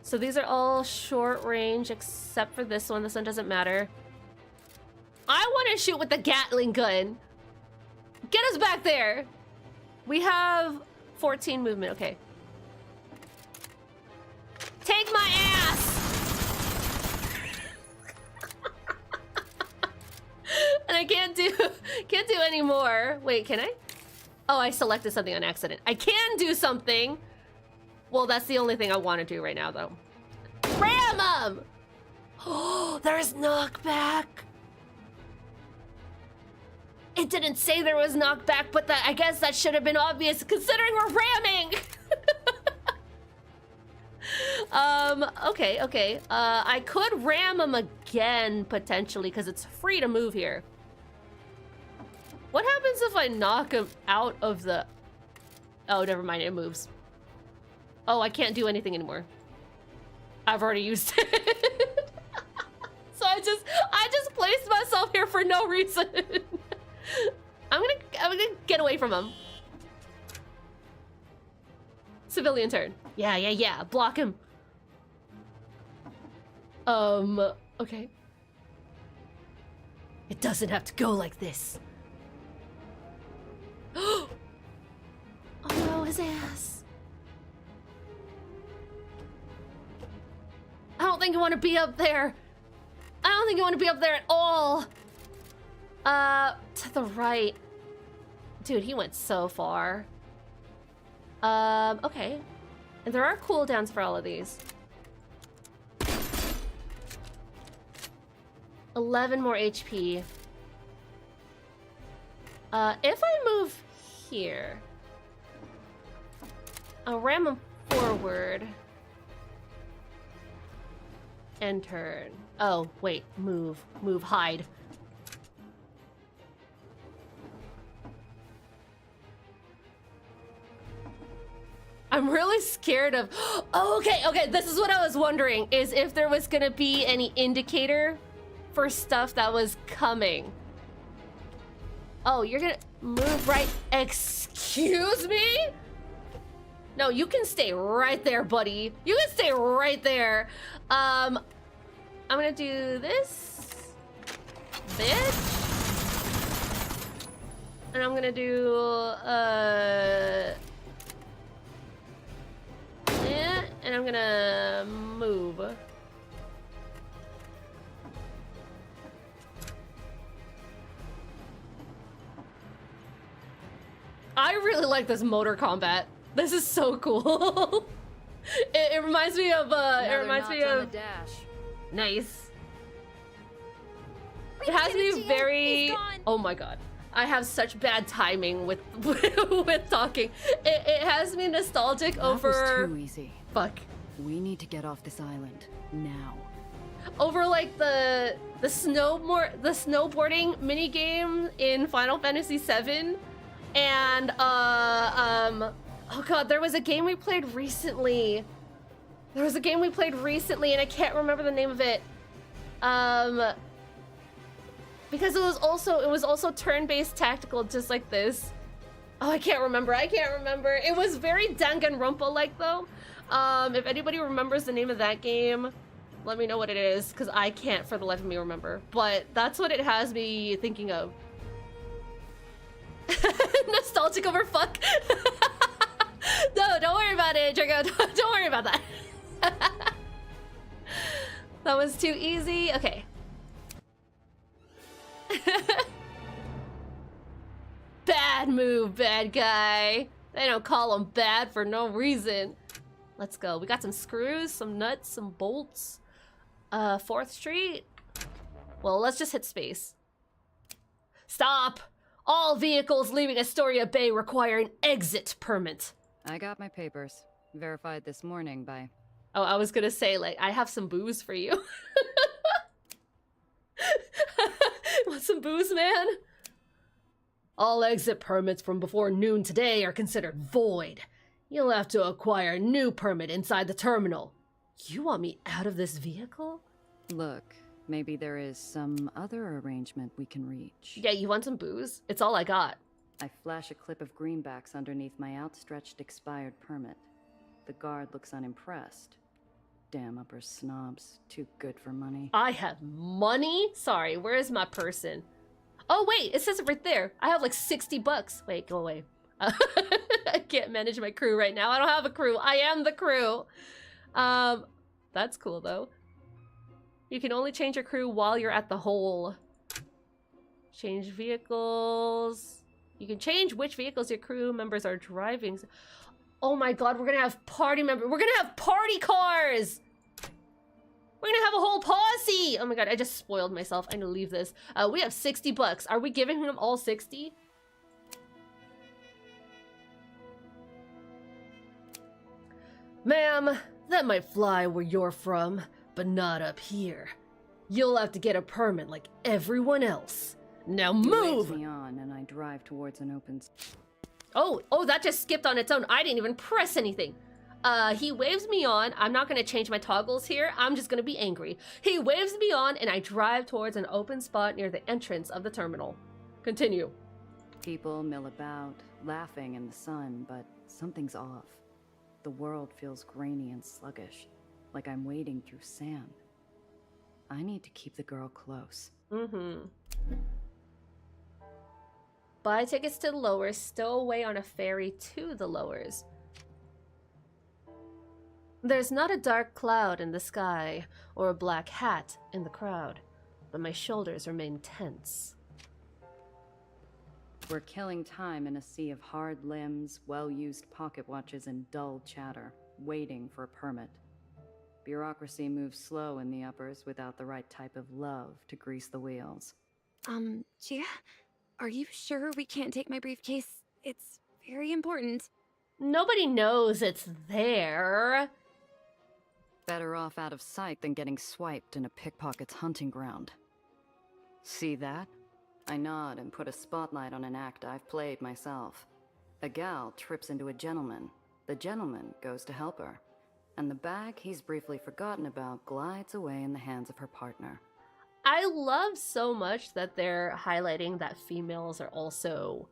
So these are all short range except for this one. This one doesn't matter. I want to shoot with the Gatling gun. Get us back there. We have 14 movement. Okay. Take my ass. And I can't do any more. Wait, can I? Oh, I selected something on accident. I can do something. Well, that's the only thing I want to do right now, though. Ram 'em! Oh, there's knockback. It didn't say there was knockback, but I guess that should have been obvious considering we're ramming. Okay. I could ram him again, potentially, because it's free to move here. What happens if I knock him out of the... Oh, never mind, it moves. Oh, I can't do anything anymore. I've already used it. So I just placed myself here for no reason. I'm gonna get away from him. Civilian turn. Yeah. Block him. Okay. It doesn't have to go like this. Oh no, his ass. I don't think you want to be up there. I don't think you want to be up there at all. To the right. Dude, he went so far. Okay. And there are cooldowns for all of these. 11 more HP. If I move here, I'll ram him forward. And turn. Oh, wait, move, hide. I'm really scared of... Oh, okay, this is what I was wondering, is if there was gonna be any indicator for stuff that was coming. Oh, you're gonna move right... Excuse me? No, you can stay right there, buddy. You can stay right there. I'm gonna do this, bitch. And I'm gonna do, yeah, and I'm gonna move. I really like this motor combat. This is so cool. It reminds me of Dash. Nice. It has me very... Oh my god. I have such bad timing with with talking. It has me nostalgic over... That was too easy. Fuck. We need to get off this island now. Over like the snowboarding mini game in Final Fantasy VII, and oh god, there was a game we played recently. And I can't remember the name of it. Because it was also turn-based tactical, just like this. Oh, I can't remember. It was very Danganronpa-like though. If anybody remembers the name of that game, let me know what it is, because I can't for the life of me remember. But that's what it has me thinking of. Nostalgic over fuck. No, don't worry about it, Draco. Don't worry about that. That was too easy. Okay. Bad move, bad guy. They don't call him bad for no reason. Let's go. We got some screws, some nuts, some bolts. 4th Street. Well, let's just hit space. Stop! All vehicles leaving Astoria Bay require an exit permit. I got my papers. Verified this morning by... Oh, I was gonna say, like, I have some booze for you. Want some booze, man? All exit permits from before noon today are considered void. You'll have to acquire a new permit inside the terminal. You want me out of this vehicle? Look, maybe there is some other arrangement we can reach. Yeah, you want some booze? It's all I got. I flash a clip of greenbacks underneath my outstretched expired permit. The guard looks unimpressed. Damn upper snobs. Too good for money. I have money? Sorry, where is my person? Oh, wait, it says it right there. I have like 60 bucks. Wait, go away. I can't manage my crew right now. I don't have a crew. I am the crew. That's cool, though. You can only change your crew while you're at the hole. Change vehicles. You can change which vehicles your crew members are driving. Oh my god, we're gonna have party members. We're gonna have party cars! We're gonna have a whole posse! Oh my god, I just spoiled myself. I need to leave this. We have 60 bucks. Are we giving him all 60? Ma'am, that might fly where you're from, but not up here. You'll have to get a permit like everyone else. Now He move! waves me on, and I drive towards an open. Oh, that just skipped on its own. I didn't even press anything. He waves me on. I'm not gonna change my toggles here. I'm just gonna be angry. He waves me on, and I drive towards an open spot near the entrance of the terminal. Continue. People mill about, laughing in the sun, but something's off. The world feels grainy and sluggish, like I'm wading through sand. I need to keep the girl close. Buy tickets to the lowers, stow away on a ferry to the lowers. There's not a dark cloud in the sky or a black hat in the crowd, but my shoulders remain tense. We're killing time in a sea of hard limbs, well-used pocket watches, and dull chatter, waiting for a permit. Bureaucracy moves slow in the uppers without the right type of love to grease the wheels. Gia? Are you sure we can't take my briefcase? It's very important. Nobody knows it's there. Better off out of sight than getting swiped in a pickpocket's hunting ground. See that? I nod and put a spotlight on an act I've played myself. A gal trips into a gentleman. The gentleman goes to help her. And the bag he's briefly forgotten about glides away in the hands of her partner. I love so much that they're highlighting that females are also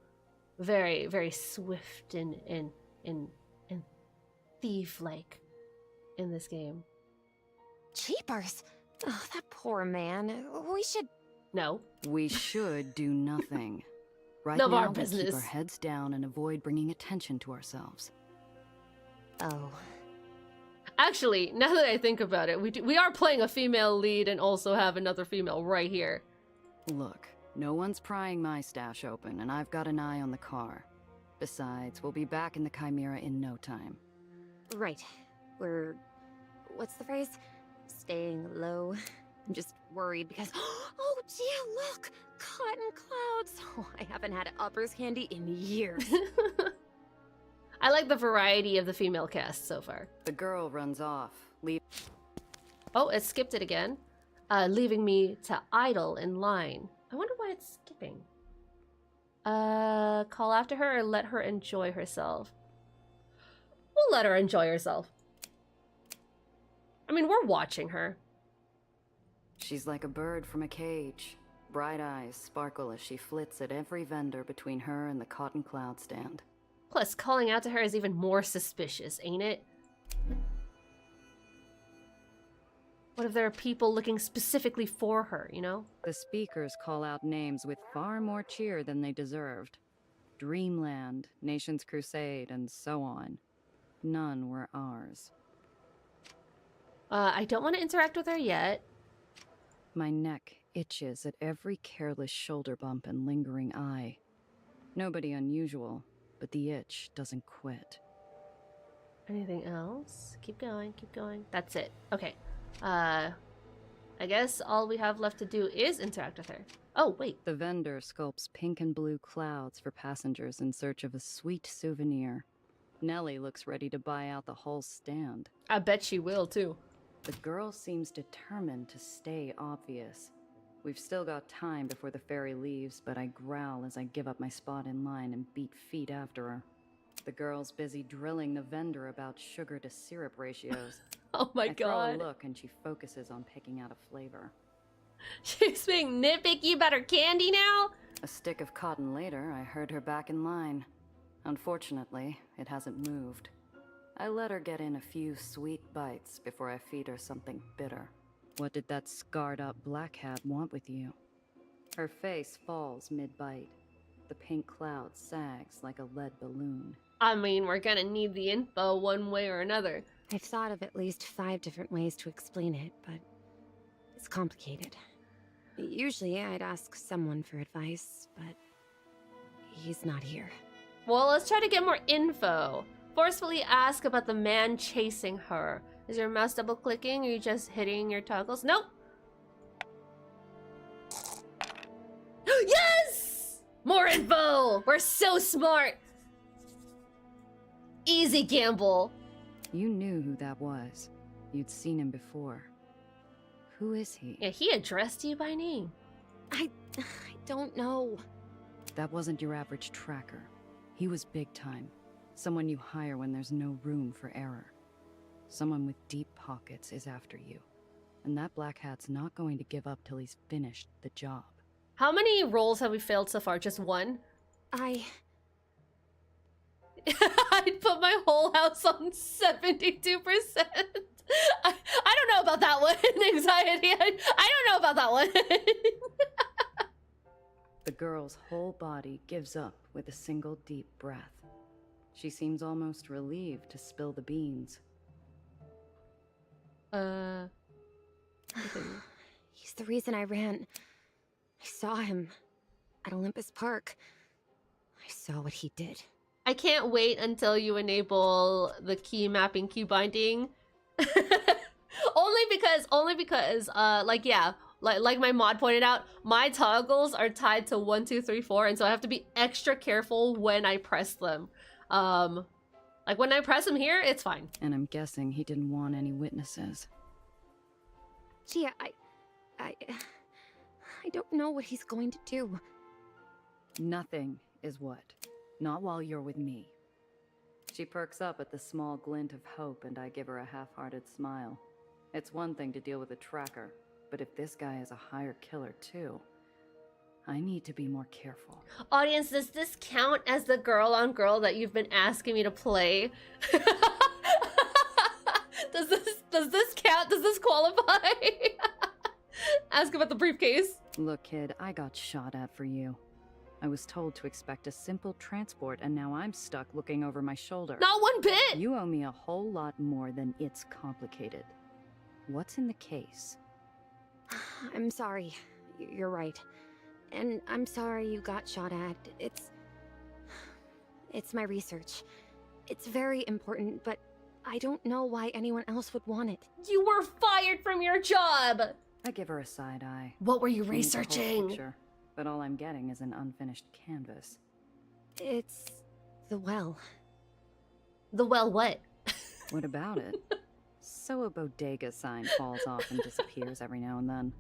very, very swift and thief-like in this game. Jeepers! Oh, that poor man. We should... No. We should do nothing. Right None of now, our we business. keep our heads down and avoid bringing attention to ourselves. Oh. Actually, now that I think about it, we are playing a female lead and also have another female right here. Look, no one's prying my stash open, and I've got an eye on the car. Besides, we'll be back in the Chimera in no time. Right. We're... what's the phrase? Staying low. I'm just worried because... Oh, Gia, look! Cotton clouds! Oh, I haven't had uppers candy in years. I like the variety of the female cast so far. The girl runs off, Oh, it skipped it again. Leaving me to idle in line. I wonder why it's skipping. Call after her or let her enjoy herself. We'll let her enjoy herself. I mean, we're watching her. She's like a bird from a cage. Bright eyes sparkle as she flits at every vendor between her and the cotton cloud stand. Plus, calling out to her is even more suspicious, ain't it? What if there are people looking specifically for her, you know? The speakers call out names with far more cheer than they deserved. Dreamland, Nation's Crusade, and so on. None were ours. I don't want to interact with her yet. My neck itches at every careless shoulder bump and lingering eye. Nobody unusual, but the itch doesn't quit. Anything else? Keep going, keep going. That's it. Okay. I guess all we have left to do is interact with her. Oh, wait. The vendor sculpts pink and blue clouds for passengers in search of a sweet souvenir. Nellie looks ready to buy out the whole stand. I bet she will, too. The girl seems determined to stay obvious. We've still got time before the ferry leaves, but I growl as I give up my spot in line and beat feet after her. The girl's busy drilling the vendor about sugar to syrup ratios. Oh my I god. throw a look and she focuses on picking out a flavor. She's being nitpicky about her candy now? A stick of cotton later, I heard her back in line. Unfortunately, it hasn't moved. I let her get in a few sweet bites before I feed her something bitter. What did that scarred-up black hat want with you? Her face falls mid-bite. The pink cloud sags like a lead balloon. I mean, we're gonna need the info one way or another. I've thought of at least 5 different ways to explain it, but it's complicated. Usually I'd ask someone for advice, but he's not here. Well, let's try to get more info. Forcefully ask about the man chasing her. Is your mouse double clicking? Or are you just hitting your toggles? Nope. Yes! More info! We're so smart! Easy gamble. You knew who that was. You'd seen him before. Who is he? Yeah, he addressed you by name. I don't know. That wasn't your average tracker. He was big time. Someone you hire when there's no room for error. Someone with deep pockets is after you. And that black hat's not going to give up till he's finished the job. How many rolls have we failed so far? Just one? I I'd put my whole house on 72%. I don't know about that one. Anxiety. I don't know about that one. The girl's whole body gives up with a single deep breath. She seems almost relieved to spill the beans. He's the reason I ran. I saw him at Olympus Park. I saw what he did. I can't wait until you enable the key mapping, key binding. only because, like my mod pointed out, my toggles are tied to 1, 2, 3, 4, and so I have to be extra careful when I press them. Like when I press them here, it's fine. And I'm guessing he didn't want any witnesses. Gia, I don't know what he's going to do. Nothing is what. Not while you're with me. She perks up at the small glint of hope, and I give her a half-hearted smile. It's one thing to deal with a tracker, but if this guy is a hired killer too, I need to be more careful. Audience, does this count as the girl-on-girl that you've been asking me to play? Does this count? Does this qualify? Ask about the briefcase. Look, kid, I got shot at for you. I was told to expect a simple transport, and now I'm stuck looking over my shoulder. Not one bit! You owe me a whole lot more than it's complicated. What's in the case? I'm sorry. You're right. And I'm sorry you got shot at. It's my research. It's very important, but I don't know why anyone else would want it. You were fired from your job! I give her a side eye. What were you She needs a whole researching? picture, but all I'm getting is an unfinished canvas. It's the well. The well what? What about it? So a bodega sign falls off and disappears every now and then.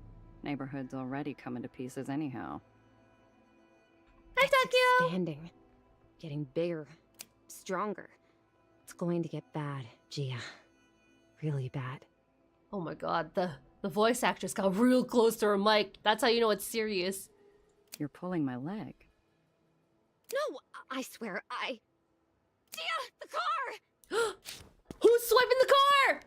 Neighborhood's already coming to pieces anyhow. Hi, Takio! Expanding. Getting bigger. Stronger. It's going to get bad, Gia. Really bad. Oh my god, the voice actress got real close to her mic. That's how you know it's serious. You're pulling my leg. No, I swear, Gia, the car! Who's swiping the car?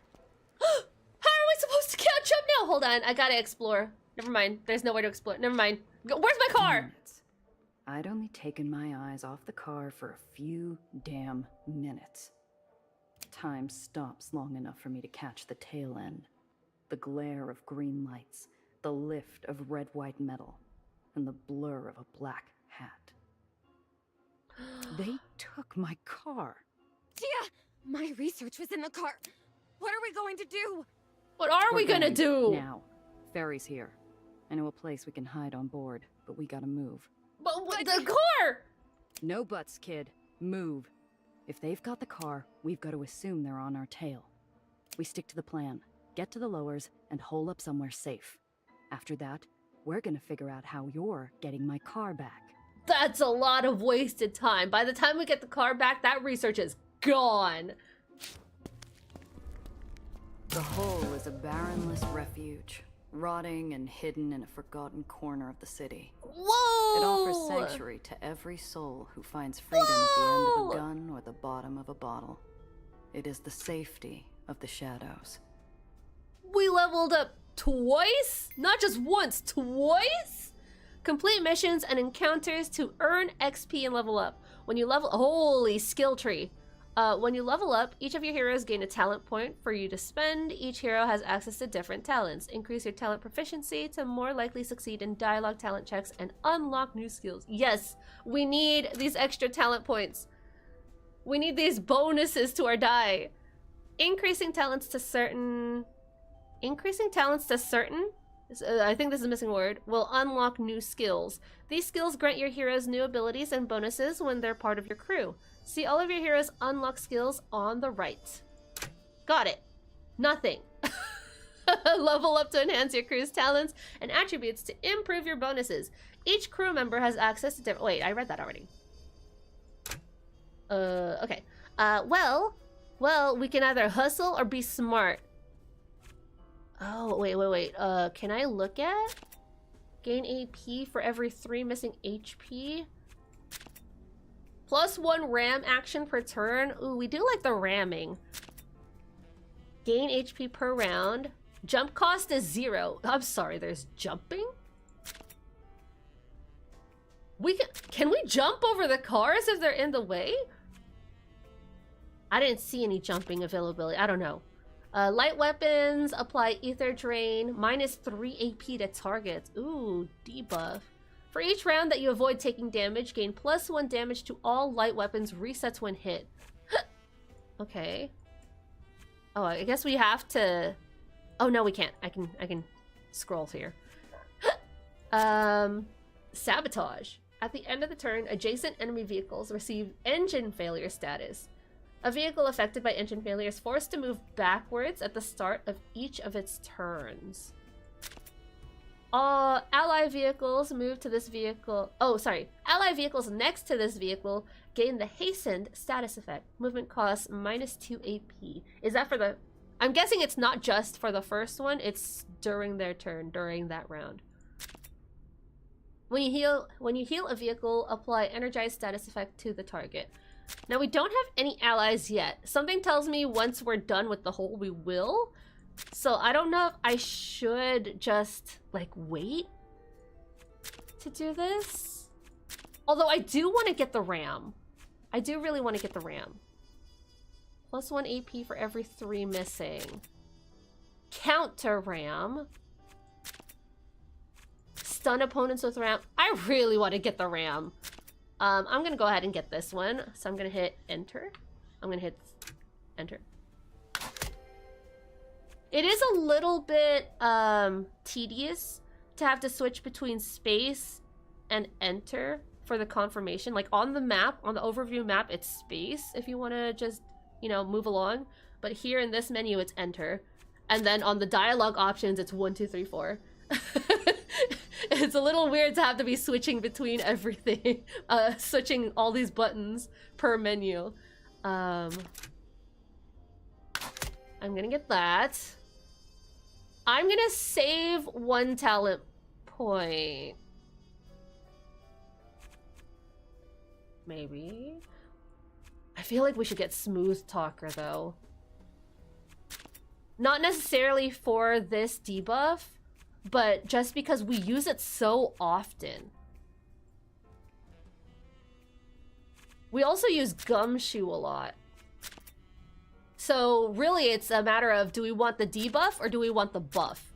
How are we supposed to catch up now? Hold on, I gotta explore. Never mind, there's nowhere to explore. Never mind. Where's my car? Minutes. I'd only taken my eyes off the car for a few damn minutes. Time stops long enough for me to catch the tail end. The glare of green lights, the lift of red-white metal, and the blur of a black hat. They took my car. Gia, my research was in the car. What are we going to do? What are we gonna going do? Now. Ferry's here. I know a place we can hide on board, but we gotta move. But the car! No buts, kid. Move. If they've got the car, we've got to assume they're on our tail. We stick to the plan. Get to the lowers and hole up somewhere safe. After that, we're gonna figure out how you're getting my car back. That's a lot of wasted time. By the time we get the car back, that research is gone. The hole is a barrenless refuge, rotting and hidden in a forgotten corner of the city. Whoa! It offers sanctuary to every soul who finds freedom at the end of a gun or the bottom of a bottle. It is the safety of the shadows. We leveled up twice? Not just once, twice? Complete missions and encounters to earn XP and level up. When you level, holy skill tree. When you level up, each of your heroes gain a talent point for you to spend. Each hero has access to different talents. Increase your talent proficiency to more likely succeed in dialogue talent checks and unlock new skills. Yes, we need these extra talent points. We need these bonuses to our die. Increasing talents to certain... I think this is a missing word. Will unlock new skills. These skills grant your heroes new abilities and bonuses when they're part of your crew. See all of your heroes' unlock skills on the right. Got it. Nothing. Level up to enhance your crew's talents and attributes to improve your bonuses. Each crew member has access to different... Wait, I read that already. Okay. Well, we can either hustle or be smart. Oh, wait. Can I look at? Gain AP for every 3 missing HP. +1 ram action per turn. Ooh, we do like the ramming. Gain HP per round. Jump cost is 0. I'm sorry, there's jumping? Can we jump over the cars if they're in the way? I didn't see any jumping availability. I don't know. Light weapons apply ether drain. -3 AP to targets. Ooh, debuff. For each round that you avoid taking damage, gain +1 damage to all light weapons, resets when hit. Okay. Oh, I guess we have to... Oh, no, we can't. I can scroll here. Sabotage. At the end of the turn, adjacent enemy vehicles receive engine failure status. A vehicle affected by engine failure is forced to move backwards at the start of each of its turns. Ally vehicles move to this vehicle. Oh, sorry. Ally vehicles next to this vehicle gain the hastened status effect. Movement costs -2 AP. Is that for the... I'm guessing it's not just for the first one. It's during their turn, during that round. When you heal a vehicle, apply energized status effect to the target. Now, we don't have any allies yet. Something tells me once we're done with the hole, we will. So I don't know if I should just, like, wait to do this. Although I do want to get the ram. I do really want to get the ram. +1 AP for every 3 missing. Counter ram. Stun opponents with ram. I really want to get the ram. I'm going to go ahead and get this one. So I'm going to hit enter. I'm going to hit enter. It is a little bit tedious to have to switch between space and enter for the confirmation. Like on the map, on the overview map, it's space if you want to just, you know, move along. But here in this menu, it's enter. And then on the dialogue options, it's 1, 2, 3, 4. It's a little weird to have to be switching between everything. Switching all these buttons per menu. I'm gonna get that. I'm gonna save 1 talent point. Maybe. I feel like we should get Smooth Talker though. Not necessarily for this debuff, but just because we use it so often. We also use Gumshoe a lot. So really it's a matter of, do we want the debuff or do we want the buff?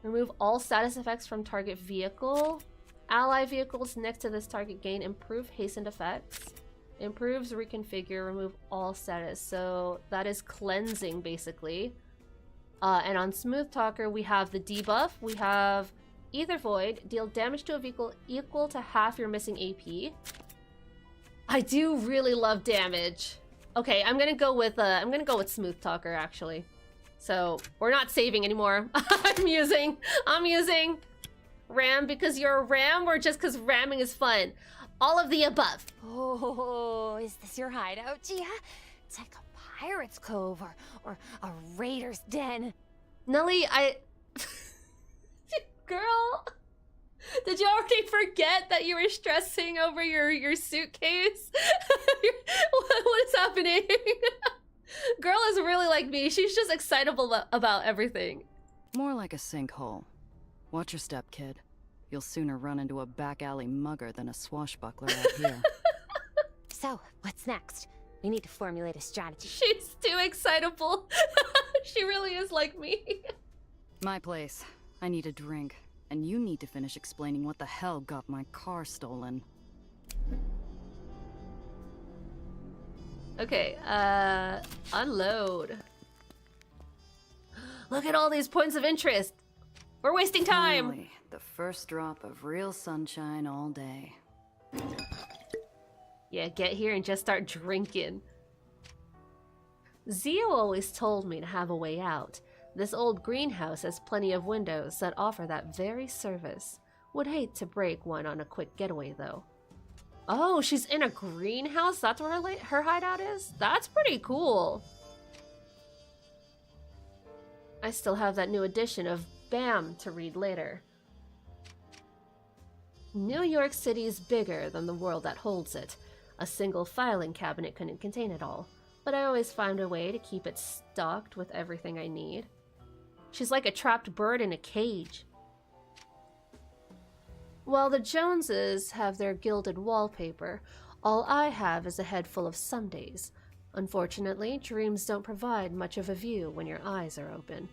Remove all status effects from target vehicle. Ally vehicles next to this target gain improved hastened effects. Improves reconfigure, remove all status. So that is cleansing basically. And on Smooth Talker, we have the debuff. We have Ether Void, deal damage to a vehicle equal to half your missing AP. I do really love damage. Okay, I'm gonna go with Smooth Talker actually. So we're not saving anymore. I'm using Ram because you're a Ram, or just because ramming is fun. All of the above. Oh, is this your hideout, Gia? It's like a pirate's cove or a raider's den. Nelly, Girl! Did you already forget that you were stressing over your suitcase? What is happening? Girl is really like me. She's just excitable about everything. More like a sinkhole. Watch your step, kid. You'll sooner run into a back alley mugger than a swashbuckler out here. So, what's next? We need to formulate a strategy. She's too excitable. She really is like me. My place. I need a drink. And you need to finish explaining what the hell got my car stolen. Okay, unload. Look at all these points of interest. We're wasting time. Finally, the first drop of real sunshine all day. Yeah, get here and just start drinking. Zio always told me to have a way out. This old greenhouse has plenty of windows that offer that very service. Would hate to break one on a quick getaway, though. Oh, she's in a greenhouse? That's where her hideout is? That's pretty cool. I still have that new edition of BAM to read later. New York City is bigger than the world that holds it. A single filing cabinet couldn't contain it all, but I always find a way to keep it stocked with everything I need. She's like a trapped bird in a cage. While the Joneses have their gilded wallpaper, all I have is a head full of Sundays. Unfortunately, dreams don't provide much of a view when your eyes are open.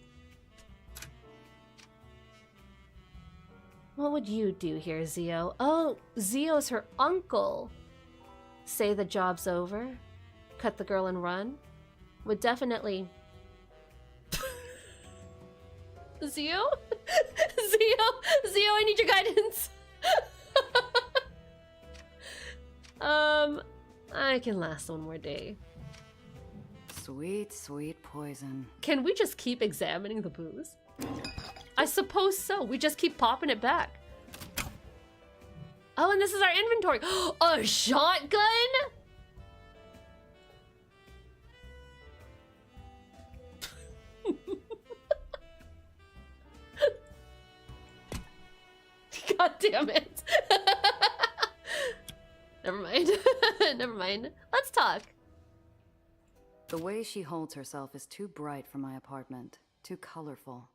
What would you do here, Zio? Oh, Zio's her uncle. Say the job's over? Cut the girl and run? Would definitely... Zio? Zio, I need your guidance. I can last one more day. Sweet, sweet poison. Can we just keep examining the booze? I suppose so. We just keep popping it back. Oh, and this is our inventory. A shotgun? God damn it. Never mind. Never mind. Let's talk. The way she holds herself is too bright for my apartment. Too colorful.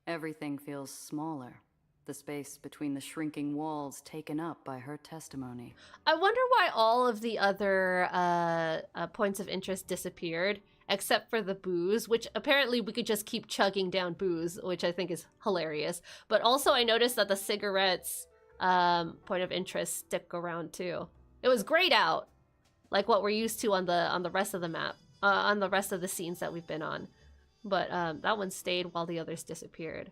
Everything feels smaller. The space between the shrinking walls taken up by her testimony. I wonder why all of the other points of interest disappeared, except for the booze, which apparently we could just keep chugging down booze, which I think is hilarious. But also I noticed that the cigarettes point of interest stick around too. It was grayed out, like what we're used to on the rest of the map, on the rest of the scenes that we've been on. But that one stayed while the others disappeared.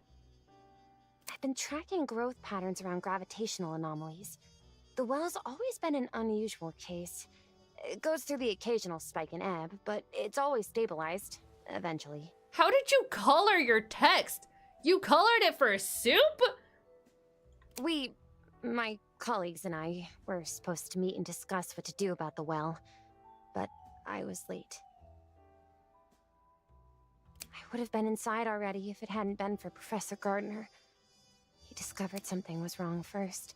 I've been tracking growth patterns around gravitational anomalies. The well's always been an unusual case. It goes through the occasional spike and ebb, but it's always stabilized, eventually. How did you color your text? You colored it for soup? My colleagues and I, were supposed to meet and discuss what to do about the well, but I was late. I would have been inside already if it hadn't been for Professor Gardner. He discovered something was wrong first.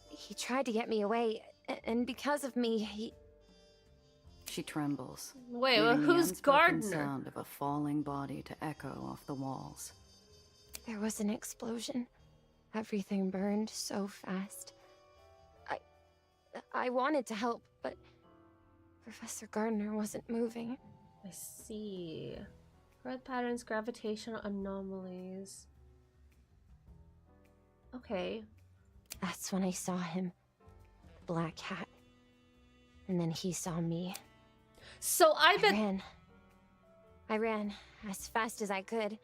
He tried to get me away, and because of me, he... She trembles. Wait, leaving the who's unspoken Gardner? sound of a falling body to echo off the walls. There was an explosion. Everything burned so fast. I wanted to help, but Professor Gardner wasn't moving. I see. Growth patterns, gravitational anomalies. Okay. That's when I saw him. The black hat. And then he saw me. So I bet... I ran as fast as I could.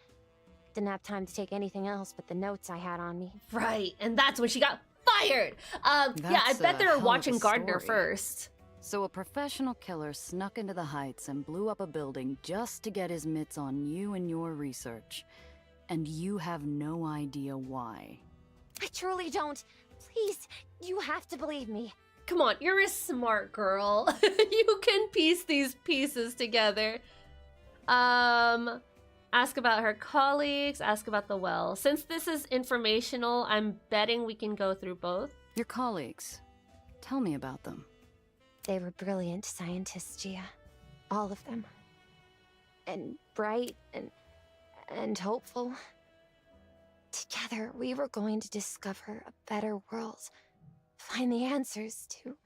Didn't have time to take anything else but the notes I had on me. Right, and that's when she got fired! Yeah, I bet they were watching Gardner first. So a professional killer snuck into the Heights and blew up a building just to get his mitts on you and your research. And you have no idea why. I truly don't. Please, you have to believe me. Come on, you're a smart girl. You can piece these pieces together. Ask about her colleagues, ask about the well. Since this is informational, I'm betting we can go through both. Your colleagues. Tell me about them. They were brilliant scientists, Gia. All of them. And bright and hopeful. Together, we were going to discover a better world. Find the answers to...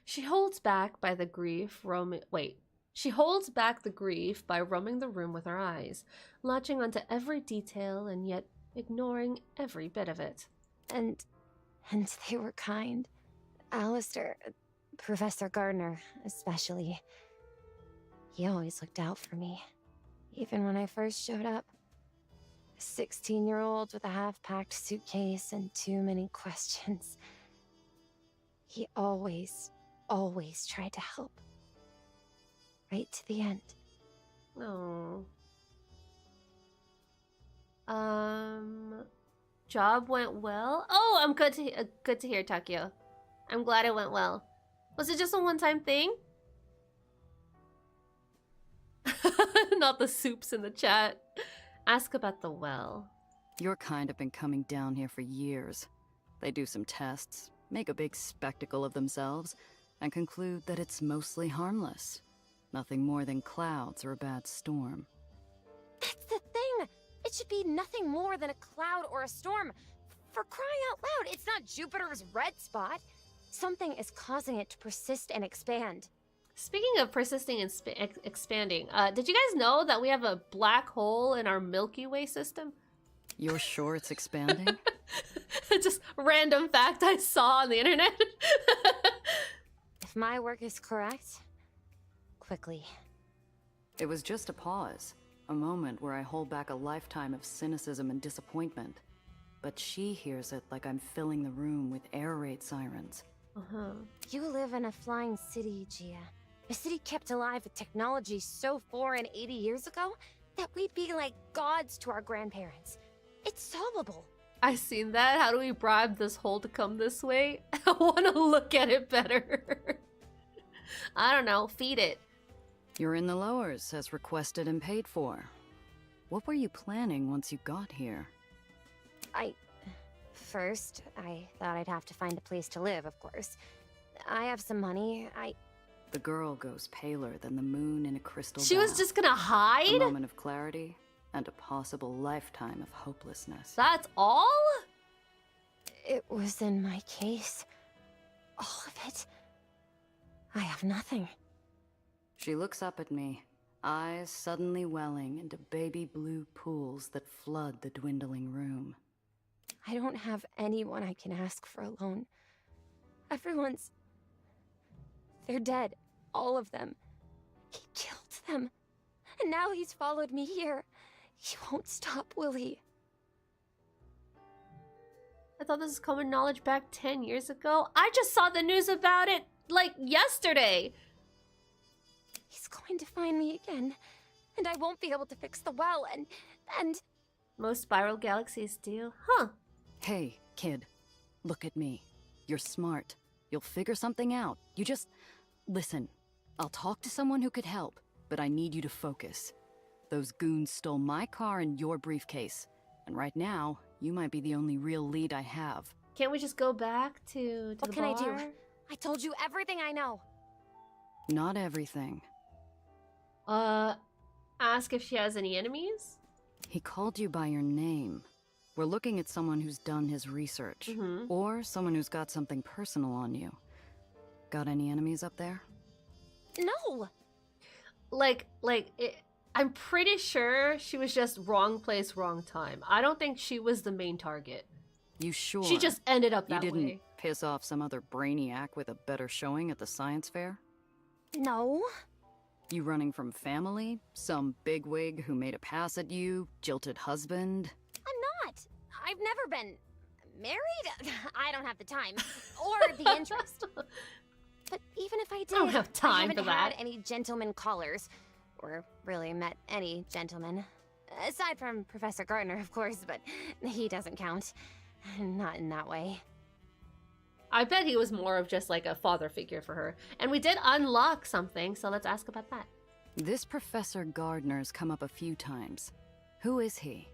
She holds back by the grief roaming... Wait. She holds back the grief by roaming the room with her eyes, latching onto every detail and yet ignoring every bit of it. And they were kind. Alistair, Professor Gardner, especially. He always looked out for me. Even when I first showed up. A 16-year-old with a half-packed suitcase and too many questions. He always tried to help. Right to the end. Oh. Job went well. Oh, I'm good to hear, Takio. I'm glad it went well. Was it just a one-time thing? Not the soups in the chat. Ask about the well. Your kind have been coming down here for years. They do some tests, make a big spectacle of themselves, and conclude that it's mostly harmless. Nothing more than clouds or a bad storm. That's the thing! It should be nothing more than a cloud or a storm. For crying out loud, it's not Jupiter's red spot. Something is causing it to persist and expand. Speaking of persisting and expanding, did you guys know that we have a black hole in our Milky Way system? You're sure it's expanding? Just random fact I saw on the internet. If my work is correct, quickly. It was just a pause, a moment where I hold back a lifetime of cynicism and disappointment. But she hears it like I'm filling the room with air raid sirens. You live in a flying city, Gia. A city kept alive with technology so foreign 80 years ago that we'd be like gods to our grandparents. It's solvable. I seen that. How do we bribe this hole to come this way? I want to look at it better. I don't know. Feed it. You're in the lowers, as requested and paid for. What were you planning once you got here? First, I thought I'd have to find a place to live, of course. I have some money. The girl goes paler than the moon in a crystal She was bath. just gonna hide? A moment of clarity and a possible lifetime of hopelessness. That's all? It was in my case. All of it. I have nothing. She looks up at me, eyes suddenly welling into baby blue pools that flood the dwindling room. I don't have anyone I can ask for a loan. Everyone's... They're dead. All of them. He killed them. And now he's followed me here. He won't stop, will he? I thought this was common knowledge back 10 years ago. I just saw the news about it, like, yesterday. He's going to find me again. And I won't be able to fix the well, and... Most spiral galaxies do. Huh. Hey, kid. Look at me. You're smart. You'll figure something out. You just... Listen. I'll talk to someone who could help, but I need you to focus. Those goons stole my car and your briefcase. And right now, you might be the only real lead I have. Can't we just go back to What the can I bar? do? I told you everything I know. Not everything. Ask if she has any enemies? He called you by your name. We're looking at someone who's done his research. Or someone who's got something personal on you. Got any enemies up there? No! I'm pretty sure she was just wrong place, wrong time. I don't think she was the main target. You sure? She just ended up that You didn't way. piss off some other brainiac with a better showing at the science fair? No. You running from family? Some bigwig who made a pass at you? Jilted husband? I'm not. I've never been... married? I don't have the time. Or the interest. But even if I did, don't have time I haven't for that. had any gentleman callers. Or really met any gentleman. Aside from Professor Gardner, of course, but he doesn't count. Not in that way. I bet he was more of just like a father figure for her. And we did unlock something, so let's ask about that. This Professor Gardner's come up a few times. Who is he?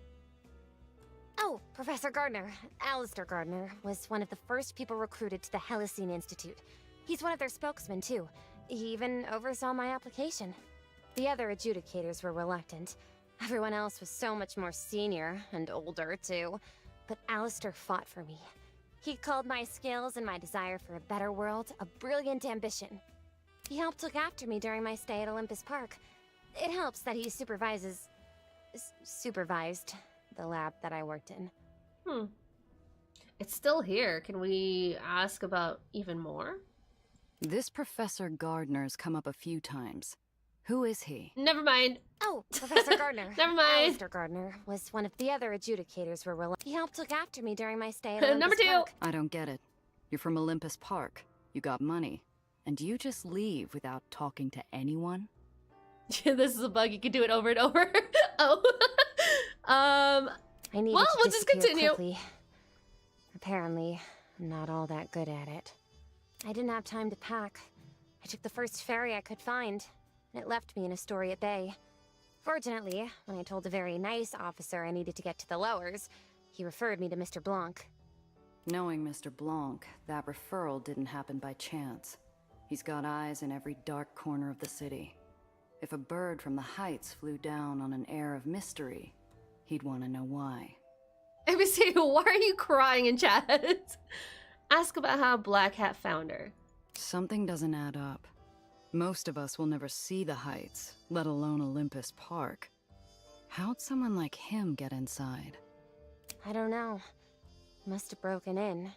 Oh, Professor Gardner, Alistair Gardner, was one of the first people recruited to the Helicene Institute. He's one of their spokesmen, too. He even oversaw my application. The other adjudicators were reluctant. Everyone else was so much more senior, and older, too. But Alistair fought for me. He called my skills and my desire for a better world a brilliant ambition. He helped look after me during my stay at Olympus Park. It helps that he supervised the lab that I worked in. It's still here. Can we ask about even more? This Professor Gardner's come up a few times. Who is he? Never mind. Oh, Professor Gardner. Never mind. Alistair Gardner was one of the other adjudicators were reluctant. He helped look after me during my stay at Olympus Number 2. Park. I don't get it. You're from Olympus Park. You got money. And you just leave without talking to anyone? This is a bug. You can do it over and over. Oh. I needed Well, to we'll just disappear continue. quickly. Apparently, I'm not all that good at it. I didn't have time to pack. I took the first ferry I could find, and it left me in Astoria Bay. Fortunately, when I told a very nice officer I needed to get to the lowers, he referred me to Mr. Blanc. Knowing Mr. Blanc, that referral didn't happen by chance. He's got eyes in every dark corner of the city. If a bird from the heights flew down on an air of mystery, he'd want to know why. ABC, why are you crying in chat? Ask about how Black Hat found her. Something doesn't add up. Most of us will never see the heights, let alone Olympus Park. How'd someone like him get inside? I don't know. Must have broken in.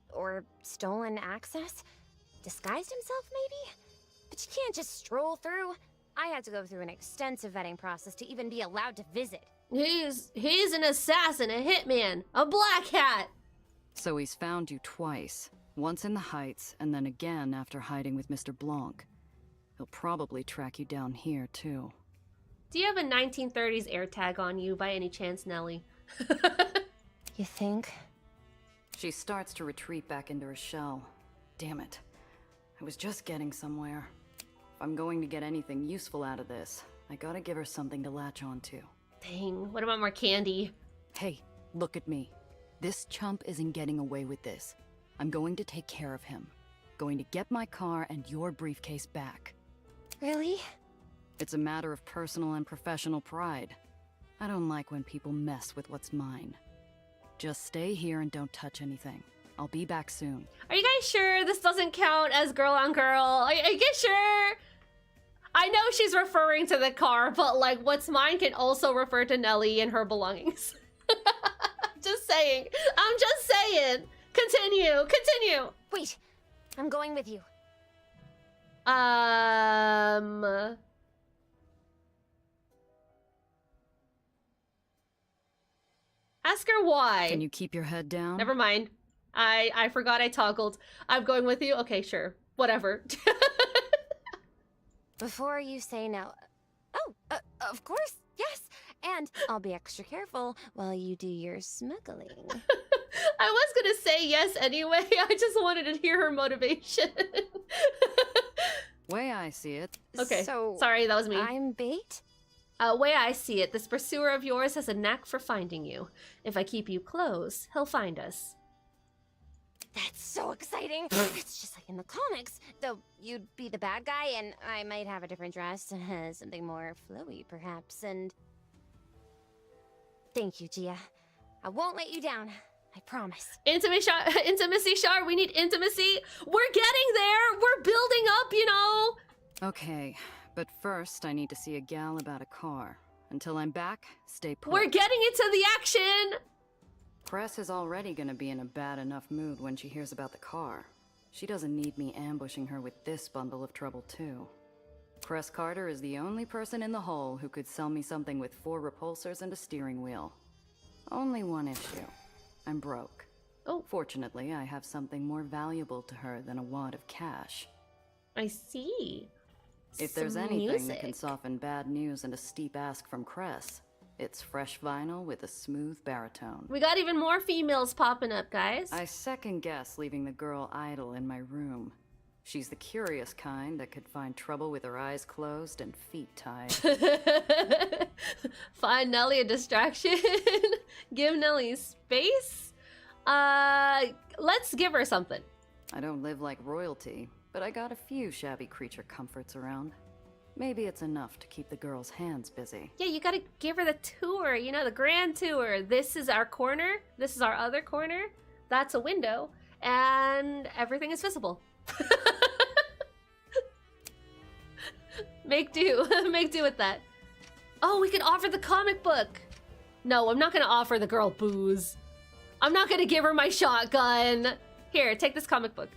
Or stolen access? Disguised himself, maybe? But you can't just stroll through. I had to go through an extensive vetting process to even be allowed to visit. He's an assassin, a hitman, a Black Hat. So he's found you twice. Once in the heights, and then again after hiding with Mr. Blanc. He'll probably track you down here, too. Do you have a 1930s air tag on you by any chance, Nellie? You think? She starts to retreat back into her shell. Damn it. I was just getting somewhere. If I'm going to get anything useful out of this, I gotta give her something to latch onto. Dang, what about more candy? Hey, look at me. This chump isn't getting away with this. I'm going to take care of him. Going to get my car and your briefcase back. Really? It's a matter of personal and professional pride. I don't like when people mess with what's mine. Just stay here and don't touch anything. I'll be back soon. Are you guys sure this doesn't count as girl on girl? Are you guys sure? I know she's referring to the car, but like what's mine can also refer to Nellie and her belongings. Just saying. I'm just saying. Continue. Wait, I'm going with you. Ask her why. Can you keep your head down? Never mind. I forgot I toggled. I'm going with you. Okay, sure. Whatever. Before you say no... Oh, of course, yes. And I'll be extra careful while you do your smuggling. I was gonna say yes anyway. I just wanted to hear her motivation. Way I see it. Okay, So, sorry, that was me. I'm bait? Way I see it, this pursuer of yours has a knack for finding you. If I keep you close, he'll find us. That's so exciting. It's just like in the comics. Though you'd be the bad guy and I might have a different dress. Something more flowy, perhaps, and... Thank you, Gia. I won't let you down. I promise. Intimacy, Shar. We need intimacy. We're getting there. We're building up, you know. Okay, but first I need to see a gal about a car. Until I'm back, stay put. We're getting into the action. Cress is already gonna be in a bad enough mood when she hears about the car. She doesn't need me ambushing her with this bundle of trouble, too. Cress Carter is the only person in the hole who could sell me something with 4 repulsors and a steering wheel. Only one issue. I'm broke. Oh. Fortunately, I have something more valuable to her than a wad of cash. I see. If there's Some anything music. that can soften bad news and a steep ask from Cress, it's fresh vinyl with a smooth baritone. We got even more females popping up, guys. I second guess leaving the girl idle in my room. She's the curious kind that could find trouble with her eyes closed and feet tied. Find Nelly a distraction. Give Nelly space. Let's give her something. I don't live like royalty, but I got a few shabby creature comforts around. Maybe it's enough to keep the girl's hands busy. Yeah, you gotta give her the tour, you know, the grand tour. This is our corner. This is our other corner. That's a window. And everything is visible. Make do. Make do with that. Oh, we can offer the comic book. No, I'm not gonna offer the girl booze. I'm not gonna give her my shotgun. Here, take this comic book.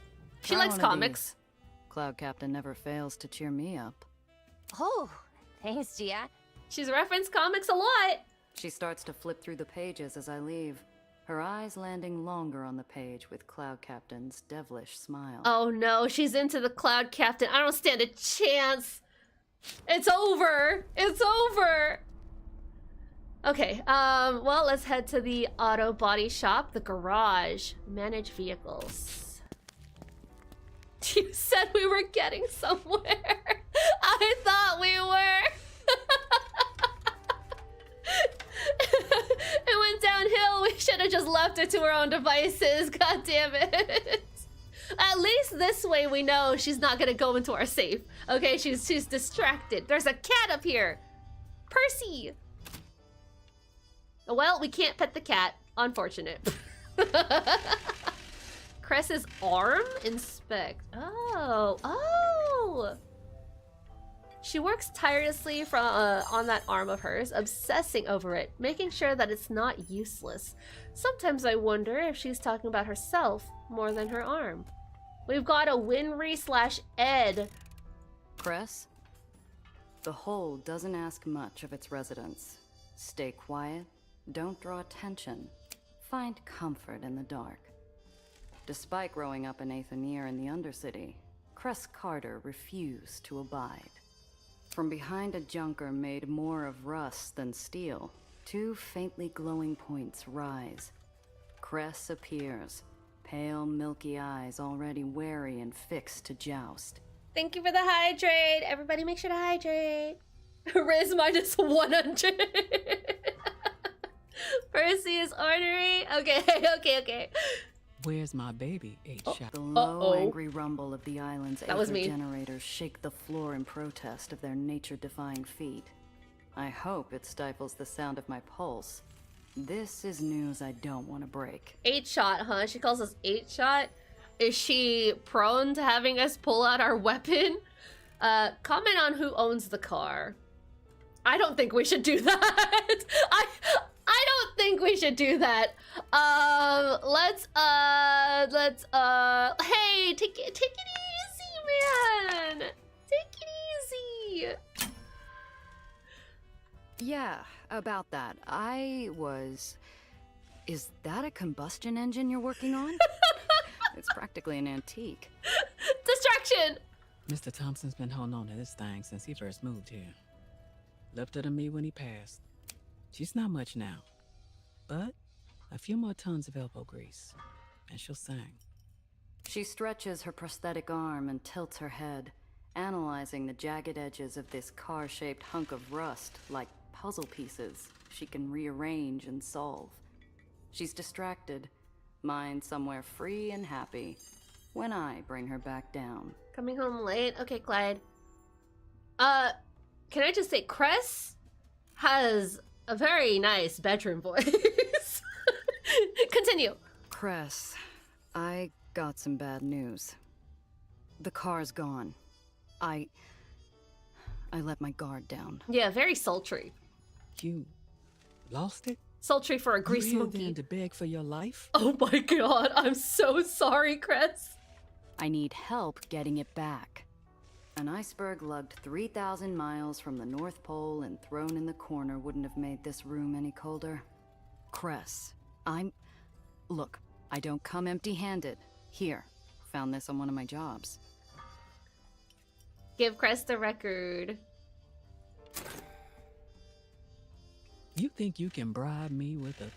She Try likes one of comics. these. Cloud Captain never fails to cheer me up. Oh, thanks, Gia. She's referenced comics a lot. She starts to flip through the pages as I leave, her eyes landing longer on the page with Cloud Captain's devilish smile. Oh no, she's into the Cloud Captain. I don't stand a chance. It's over. It's over. Okay, well, let's head to the auto body shop, the garage. Manage vehicles. You said we were getting somewhere. I thought we were. It went downhill. We should have just left her to her own devices. God damn it. At least this way we know she's not gonna go into our safe. Okay, she's distracted. There's a cat up here. Percy. Well, we can't pet the cat. Unfortunate. Cress's arm? Inspect. Oh. She works tirelessly on that arm of hers, obsessing over it, making sure that it's not useless. Sometimes I wonder if she's talking about herself more than her arm. We've got a Winry/Ed. Cress? The hole doesn't ask much of its residents. Stay quiet, don't draw attention, find comfort in the dark. Despite growing up in Aether in the Undercity, Cress Carter refused to abide. From behind a junker made more of rust than steel, two faintly glowing points rise. Cress appears, pale, milky eyes already wary and fixed to joust. Thank you for the hydrate. Everybody make sure to hydrate. Riz minus 100. Percy is ornery. Okay. Where's my baby? H-shot. The low, angry rumble of the island's That was Aether me. generators shake the floor in protest of their nature-defying feat. I hope it stifles the sound of my pulse. This is news I don't want to break. 8-shot, huh? She calls us 8-shot. Is she prone to having us pull out our weapon? Comment on who owns the car. I don't think we should do that. I don't think we should do that. Hey, take it easy, man. Take it easy. Yeah, about that. Is that a combustion engine you're working on? It's practically an antique. Distraction. Mr. Thompson's been holding on to this thing since he first moved here. Left her to me when he passed. She's not much now, but a few more tons of elbow grease, and she'll sing. She stretches her prosthetic arm and tilts her head, analyzing the jagged edges of this car-shaped hunk of rust like puzzle pieces she can rearrange and solve. She's distracted, mind somewhere free and happy, when I bring her back down. Coming home late. Okay, Clyde. Can I just say, Cress has a very nice bedroom voice. Continue. Cress, I got some bad news. The car's gone. I let my guard down. Yeah, very sultry. You lost it? Sultry for a grease You here monkey. then to beg for your life? Oh my god, I'm so sorry, Cress. I need help getting it back. An iceberg lugged 3,000 miles from the North Pole and thrown in the corner wouldn't have made this room any colder. Cress, Look, I don't come empty-handed. Here, found this on one of my jobs. Give Cress the record. You think you can bribe me with a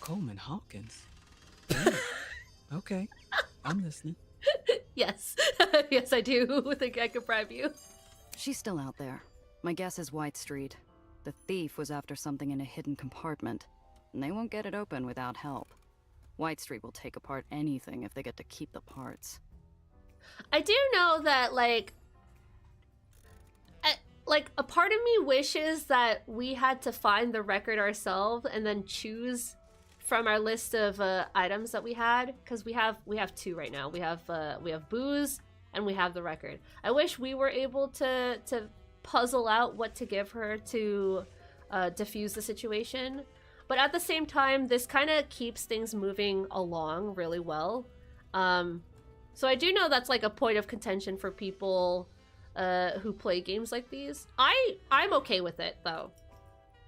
Coleman Hawkins? Damn. Okay, I'm listening. Yes. Yes, I do think I could bribe you. She's still out there. My guess is White Street. The thief was after something in a hidden compartment, and they won't get it open without help. White Street will take apart anything if they get to keep the parts. I do know that, like a part of me wishes that we had to find the record ourselves and then choose from our list of items that we had, because we have two right now. We have booze and we have the record. I wish we were able to puzzle out what to give her to diffuse the situation, but at the same time, this kind of keeps things moving along really well. So I do know that's like a point of contention for people who play games like these. I'm okay with it though.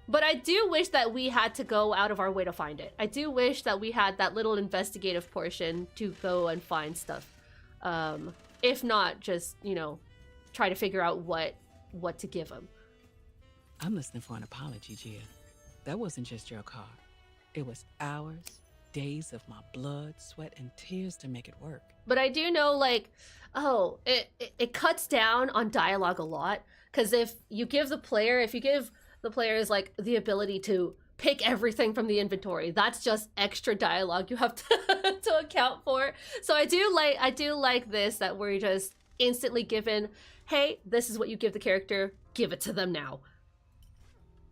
But I do wish that we had to go out of our way to find it. I do wish that we had that little investigative portion to go and find stuff. If not, just, you know, try to figure out what to give him. I'm listening for an apology, Gia. That wasn't just your car. It was hours, days of my blood, sweat, and tears to make it work. But I do know, like, it cuts down on dialogue a lot. Because if you give the players like the ability to pick everything from the inventory, that's just extra dialogue you have to account for. So I do like this, that we're just instantly given, hey, this is what you give the character, give it to them now.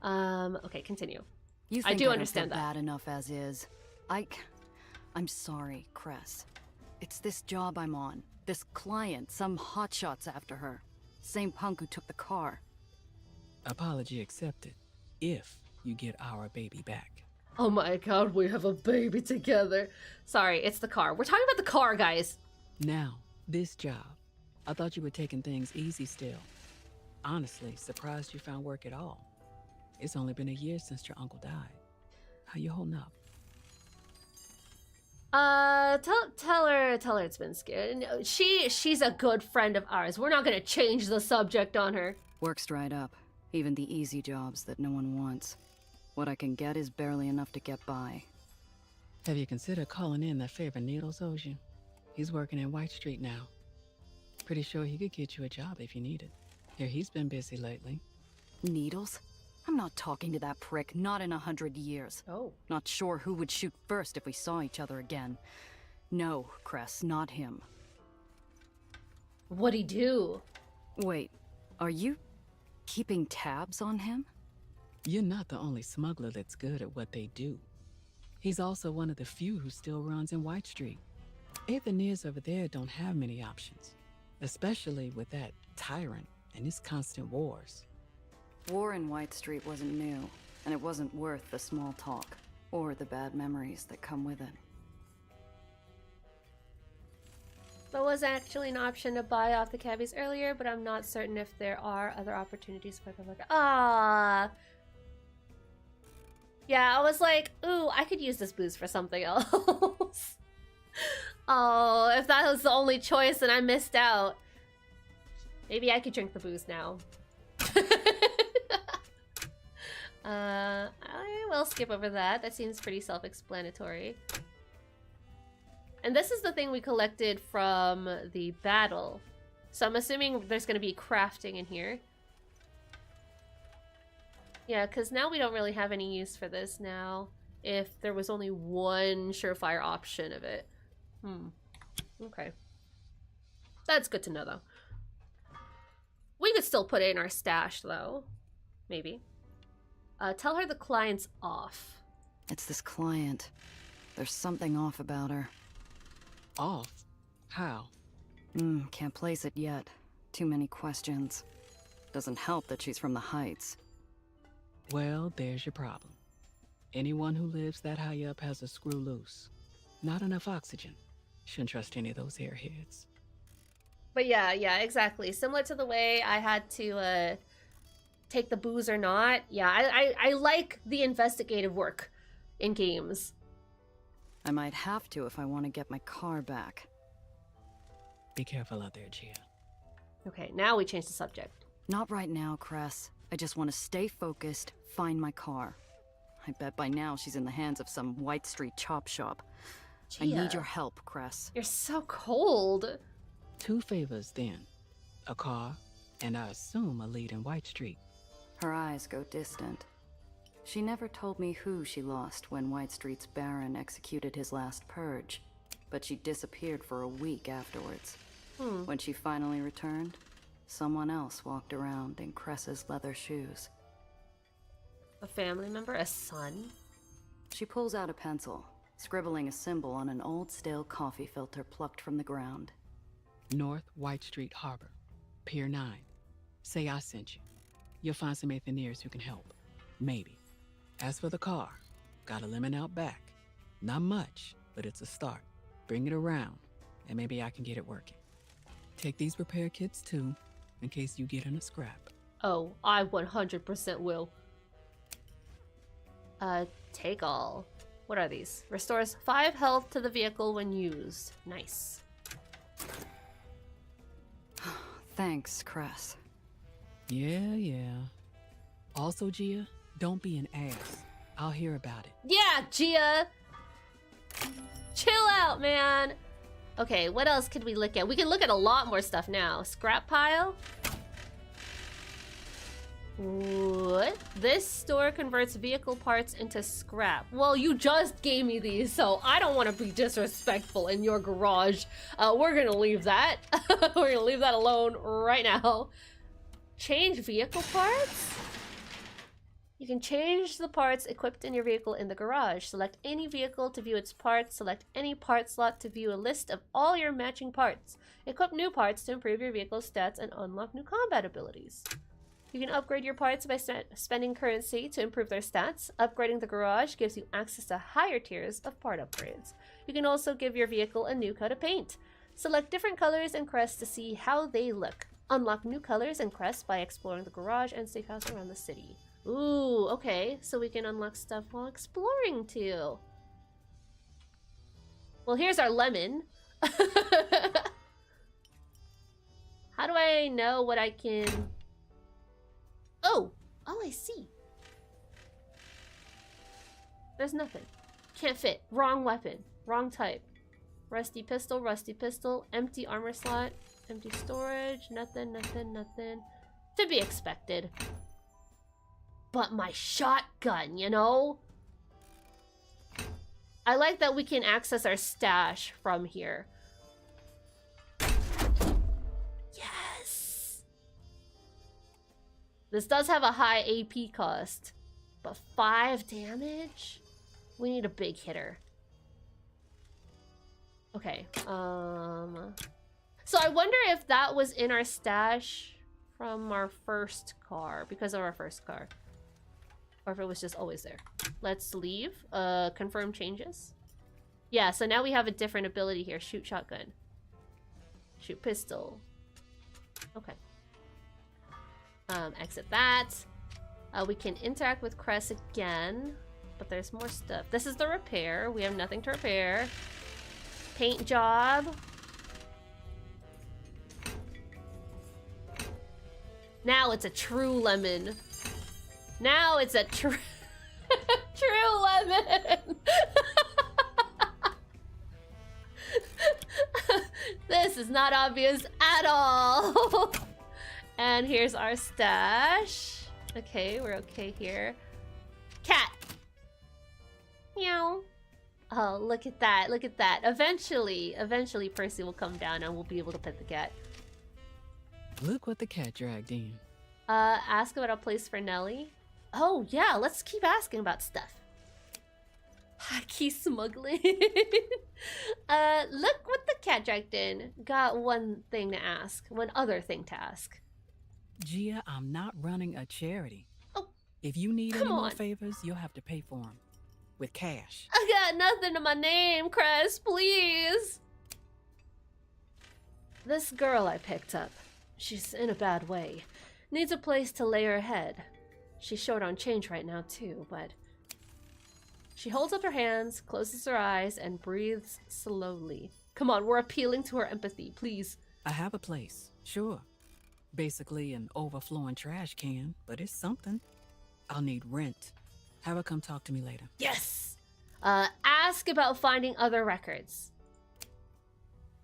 Okay, continue. You think I do understand feel that. bad enough as is. I'm sorry, Cress. It's this job I'm on. This client, some hotshot's after her. Same punk who took the car. Apology accepted, if you get our baby back. Oh my god, we have a baby together. Sorry, it's the car. We're talking about the car, guys. Now, this job. I thought you were taking things easy still. Honestly, surprised you found work at all. It's only been a year since your uncle died. How you holding up? Tell her it's been scared. She's a good friend of ours. We're not gonna change the subject on her. Work's dried up. Even the easy jobs that no one wants. What I can get is barely enough to get by. Have you considered calling in that favor Needles owes you? He's working in White Street now. Pretty sure he could get you a job if you need it. Here, he's been busy lately. Needles? I'm not talking to that prick, not in 100 years. Oh. Not sure who would shoot first if we saw each other again. No, Cress, not him. What'd he do? Wait, are you keeping tabs on him? You're not the only smuggler that's good at what they do. He's also one of the few who still runs in White Street. Aetherneers over there don't have many options, especially with that tyrant and his constant wars. War in White Street wasn't new, and it wasn't worth the small talk, or the bad memories that come with it. There was actually an option to buy off the cabbies earlier, but I'm not certain if there are other opportunities for the look. Ah. Yeah, I was like, ooh, I could use this booze for something else. Oh, if that was the only choice, then I missed out. Maybe I could drink the booze now. I will skip over that. That seems pretty self-explanatory. And this is the thing we collected from the battle. So I'm assuming there's going to be crafting in here. Yeah, because now we don't really have any use for this now. If there was only one surefire option of it. Okay. That's good to know, though. We could still put it in our stash, though. Maybe. Tell her the client's off. It's this client. There's something off about her. Off? How? Can't place it yet. Too many questions. Doesn't help that she's from the Heights. Well, there's your problem. Anyone who lives that high up has a screw loose. Not enough oxygen. Shouldn't trust any of those airheads. But yeah, exactly. Similar to the way I had to take the booze or not. Yeah, I like the investigative work in games. I might have to if I want to get my car back. Be careful out there, Gia. Okay, now we change the subject. Not right now, Cress. I just want to stay focused, find my car. I bet by now she's in the hands of some White Street chop shop. Gia, I need your help, Cress. You're so cold. 2 favors then. A car, and I assume a lead in White Street. Her eyes go distant. She never told me who she lost when White Street's Baron executed his last purge, but she disappeared for a week afterwards. When she finally returned, someone else walked around in Cress's leather shoes. A family member? A son? She pulls out a pencil, scribbling a symbol on an old stale coffee filter plucked from the ground. North White Street Harbor, Pier 9. Say I sent you. You'll find some Aetherians who can help. Maybe. As for the car, got a lemon out back. Not much, but it's a start. Bring it around, and maybe I can get it working. Take these repair kits too, in case you get in a scrap. Oh, I 100% will. Take all. What are these? Restores 5 health to the vehicle when used. Nice. Thanks, Cress. Yeah. Also, Gia, don't be an ass. I'll hear about it. Yeah, Gia! Chill out, man! Okay, what else could we look at? We can look at a lot more stuff now. Scrap pile? What? This store converts vehicle parts into scrap. Well, you just gave me these, so I don't want to be disrespectful in your garage. We're gonna leave that. We're gonna leave that alone right now. Change vehicle parts? You can change the parts equipped in your vehicle in the garage. Select any vehicle to view its parts. Select any part slot to view a list of all your matching parts. Equip new parts to improve your vehicle's stats and unlock new combat abilities. You can upgrade your parts by spending currency to improve their stats. Upgrading the garage gives you access to higher tiers of part upgrades. You can also give your vehicle a new coat of paint. Select different colors and crests to see how they look. Unlock new colors and crests by exploring the garage and safe house around the city. Ooh, okay, so we can unlock stuff while exploring too. Well, here's our lemon. How do I know what I can... Oh, I see. There's nothing. Can't fit. Wrong weapon. Wrong type. Rusty pistol, empty armor slot, empty storage, nothing. To be expected. But my shotgun, you know? I like that we can access our stash from here. Yes! This does have a high AP cost, but 5 damage? We need a big hitter. Okay, so I wonder if that was in our stash from our first car, because of our first car. Or if it was just always there. Let's leave. Confirm changes. Yeah, so now we have a different ability here. Shoot shotgun. Shoot pistol. Okay. Exit that. We can interact with Cress again, but there's more stuff. This is the repair. We have nothing to repair. Paint job. Now it's a true lemon. Now it's a true lemon. This is not obvious at all. And here's our stash. Okay, we're okay here. Cat. Meow. Oh, look at that. Look at that. Eventually Percy will come down and we'll be able to pet the cat. Look what the cat dragged in. Ask about a place for Nellie. Oh, yeah, let's keep asking about stuff. Hockey smuggling. Look what the cat dragged in. Got one thing to ask. One other thing to ask. Gia, I'm not running a charity. Oh, if you need any come more on. favors, you'll have to pay for them. With cash. I got nothing to my name, Cress, please. This girl I picked up. She's in a bad way. Needs a place to lay her head. She's short on change right now too, but... She holds up her hands, closes her eyes, and breathes slowly. Come on, we're appealing to her empathy, please. I have a place, sure. Basically an overflowing trash can, but it's something. I'll need rent. Have her come talk to me later. Yes! Ask about finding other records.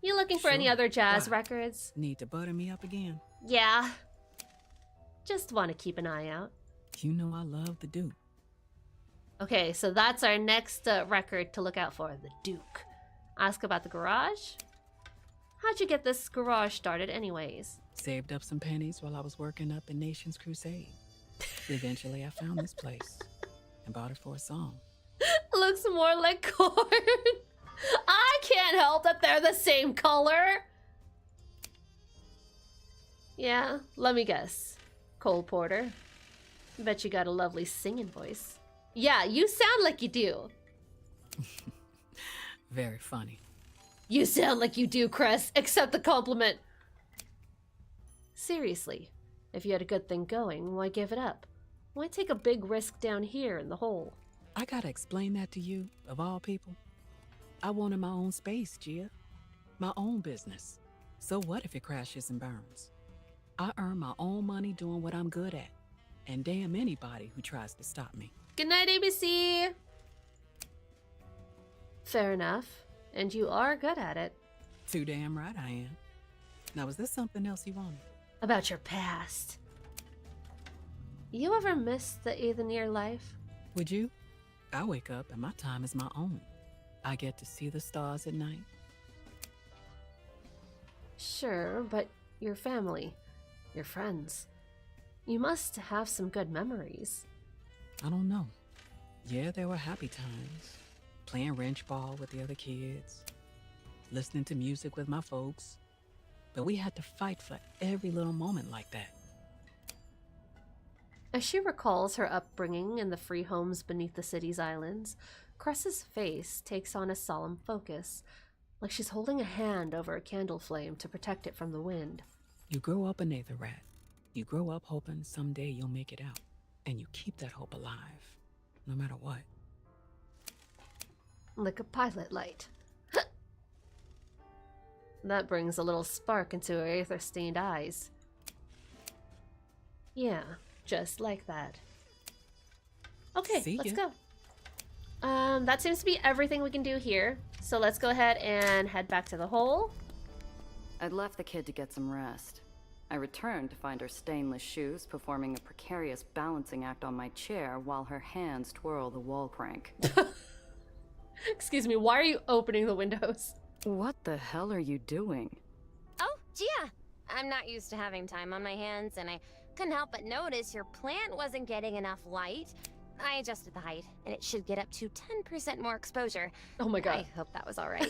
You looking for any Sure. other jazz Why? records? Need to butter me up again? Yeah. Just want to keep an eye out. You know I love the Duke. Okay, so that's our next record to look out for, the Duke. Ask about the garage. How'd you get this garage started anyways? Saved up some pennies while I was working up in Nation's Crusade. Eventually I found this place and bought it for a song. Looks more like corn. I can't help that they're the same color. Yeah, let me guess. Cole Porter. Bet you got a lovely singing voice. Yeah, you sound like you do. Very funny. You sound like you do, Cress. Accept the compliment. Seriously, if you had a good thing going, why give it up? Why take a big risk down here in the hole? I gotta explain that to you, of all people. I wanted my own space, Gia. My own business. So what if it crashes and burns? I earn my own money doing what I'm good at. And damn anybody who tries to stop me. Good night, ABC. Fair enough. And you are good at it. Too damn right I am. Now, was there something else you wanted? About your past. You ever miss the Aether life? Would you? I wake up and my time is my own. I get to see the stars at night. Sure, but your family, your friends. You must have some good memories. I don't know. Yeah, there were happy times. Playing wrench ball with the other kids. Listening to music with my folks. But we had to fight for every little moment like that. As she recalls her upbringing in the free homes beneath the city's islands, Cress's face takes on a solemn focus, like she's holding a hand over a candle flame to protect it from the wind. You grow up an Aether rat. You grow up hoping someday you'll make it out. And you keep that hope alive, no matter what. Like a pilot light. That brings a little spark into her aether-stained eyes. Yeah, just like that. Okay, See let's ya. go. That seems to be everything we can do here. So let's go ahead and head back to the hole. I'd left the kid to get some rest. I returned to find her stainless shoes performing a precarious balancing act on my chair while her hands twirl the wall crank. Excuse me, why are you opening the windows? What the hell are you doing? Oh, Gia! I'm not used to having time on my hands, and I couldn't help but notice your plant wasn't getting enough light. I adjusted the height, and it should get up to 10% more exposure. Oh my god. I hope that was alright.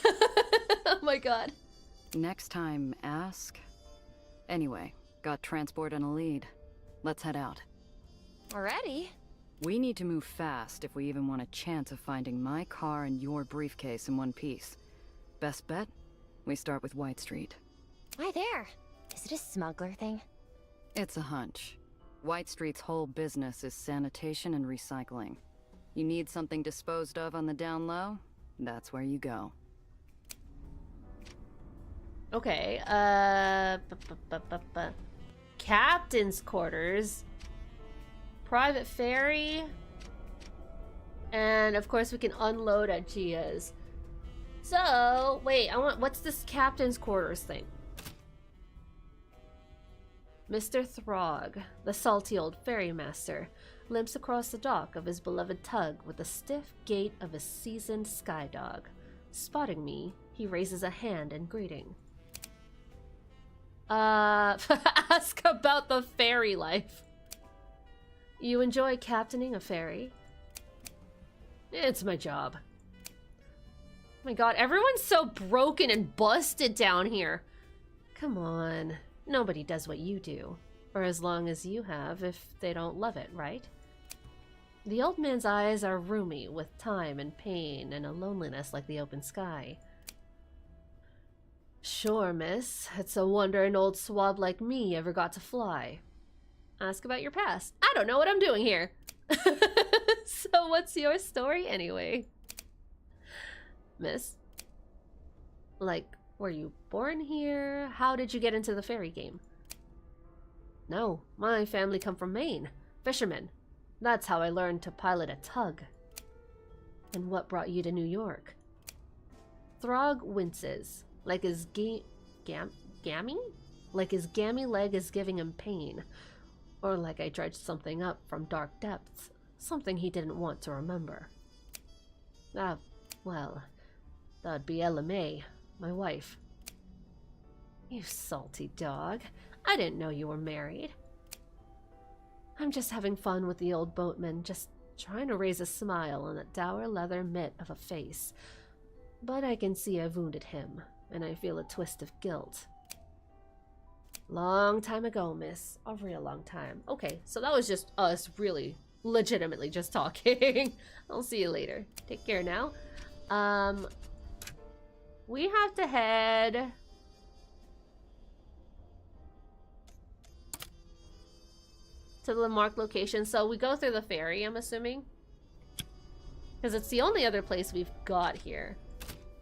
Oh my god. Next time, ask. Anyway, got transport and a lead. Let's head out. Already? We need to move fast if we even want a chance of finding my car and your briefcase in one piece. Best bet? We start with White Street. Why there? Is it a smuggler thing? It's a hunch. White Street's whole business is sanitation and recycling. You need something disposed of on the down low? That's where you go. Okay, Captain's quarters. Private ferry. And of course we can unload at Gia's. So, wait, what's this captain's quarters thing? Mr. Throg, the salty old ferrymaster, limps across the dock of his beloved tug with the stiff gait of a seasoned skydog. Spotting me, he raises a hand in greeting. Ask about the ferry life. You enjoy captaining a ferry? It's my job. Oh my god, everyone's so broken and busted down here. Come on. Nobody does what you do. Or as long as you have, if they don't love it, right? The old man's eyes are roomy with time and pain and a loneliness like the open sky. Sure, miss. It's a wonder an old swab like me ever got to fly. Ask about your past. I don't know what I'm doing here. So what's your story anyway? Miss? Like, were you born here? How did you get into the ferry game? No, my family come from Maine. Fishermen. That's how I learned to pilot a tug. And what brought you to New York? Throg winces. Like his gammy? Like his gammy leg is giving him pain. Or like I dredged something up from dark depths. Something he didn't want to remember. Ah, well, that'd be Ella May, my wife. You salty dog. I didn't know you were married. I'm just having fun with the old boatman, just trying to raise a smile on that dour leather mitt of a face. But I can see I've wounded him, and I feel a twist of guilt. Long time ago, miss. A real long time. Okay, so that was just us really legitimately just talking. I'll see you later. Take care now. We have to head... to the marked location. So we go through the ferry, I'm assuming. Because it's the only other place we've got here.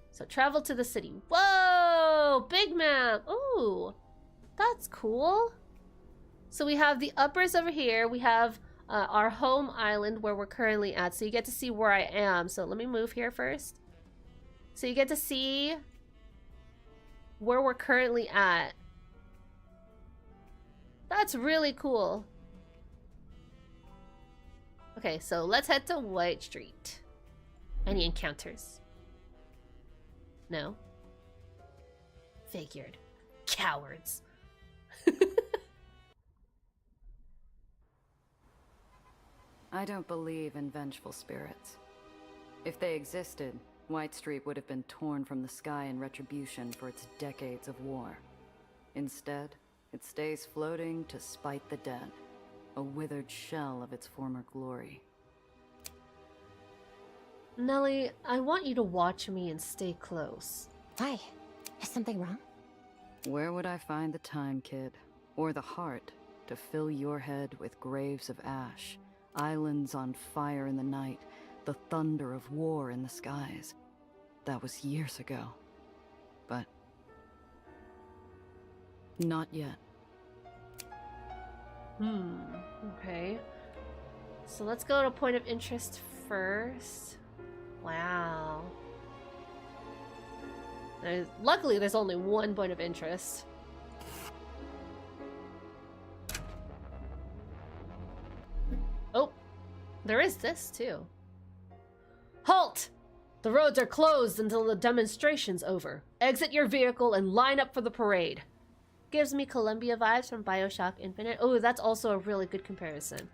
So travel to the city. Whoa! Big map! Ooh! That's cool. So we have the uppers over here. We have our home island where we're currently at. So you get to see where I am. So let me move here first. So you get to see where we're currently at. That's really cool. Okay, so let's head to White Street. Any encounters? No? Figured. Cowards. I don't believe in vengeful spirits. If they existed, White Street would have been torn from the sky in retribution for its decades of war. Instead, it stays floating to spite the dead, a withered shell of its former glory. Nelly, I want you to watch me and stay close. Why? Is something wrong? Where would I find the time, kid? Or the heart to fill your head with graves of ash, islands on fire in the night, the thunder of war in the skies? That was years ago. But... not yet. Okay. So let's go to point of interest first. Wow. Luckily, there's only one point of interest. Oh, there is this too. Halt! The roads are closed until the demonstration's over. Exit your vehicle and line up for the parade. Gives me Columbia vibes from BioShock Infinite. Oh, that's also a really good comparison.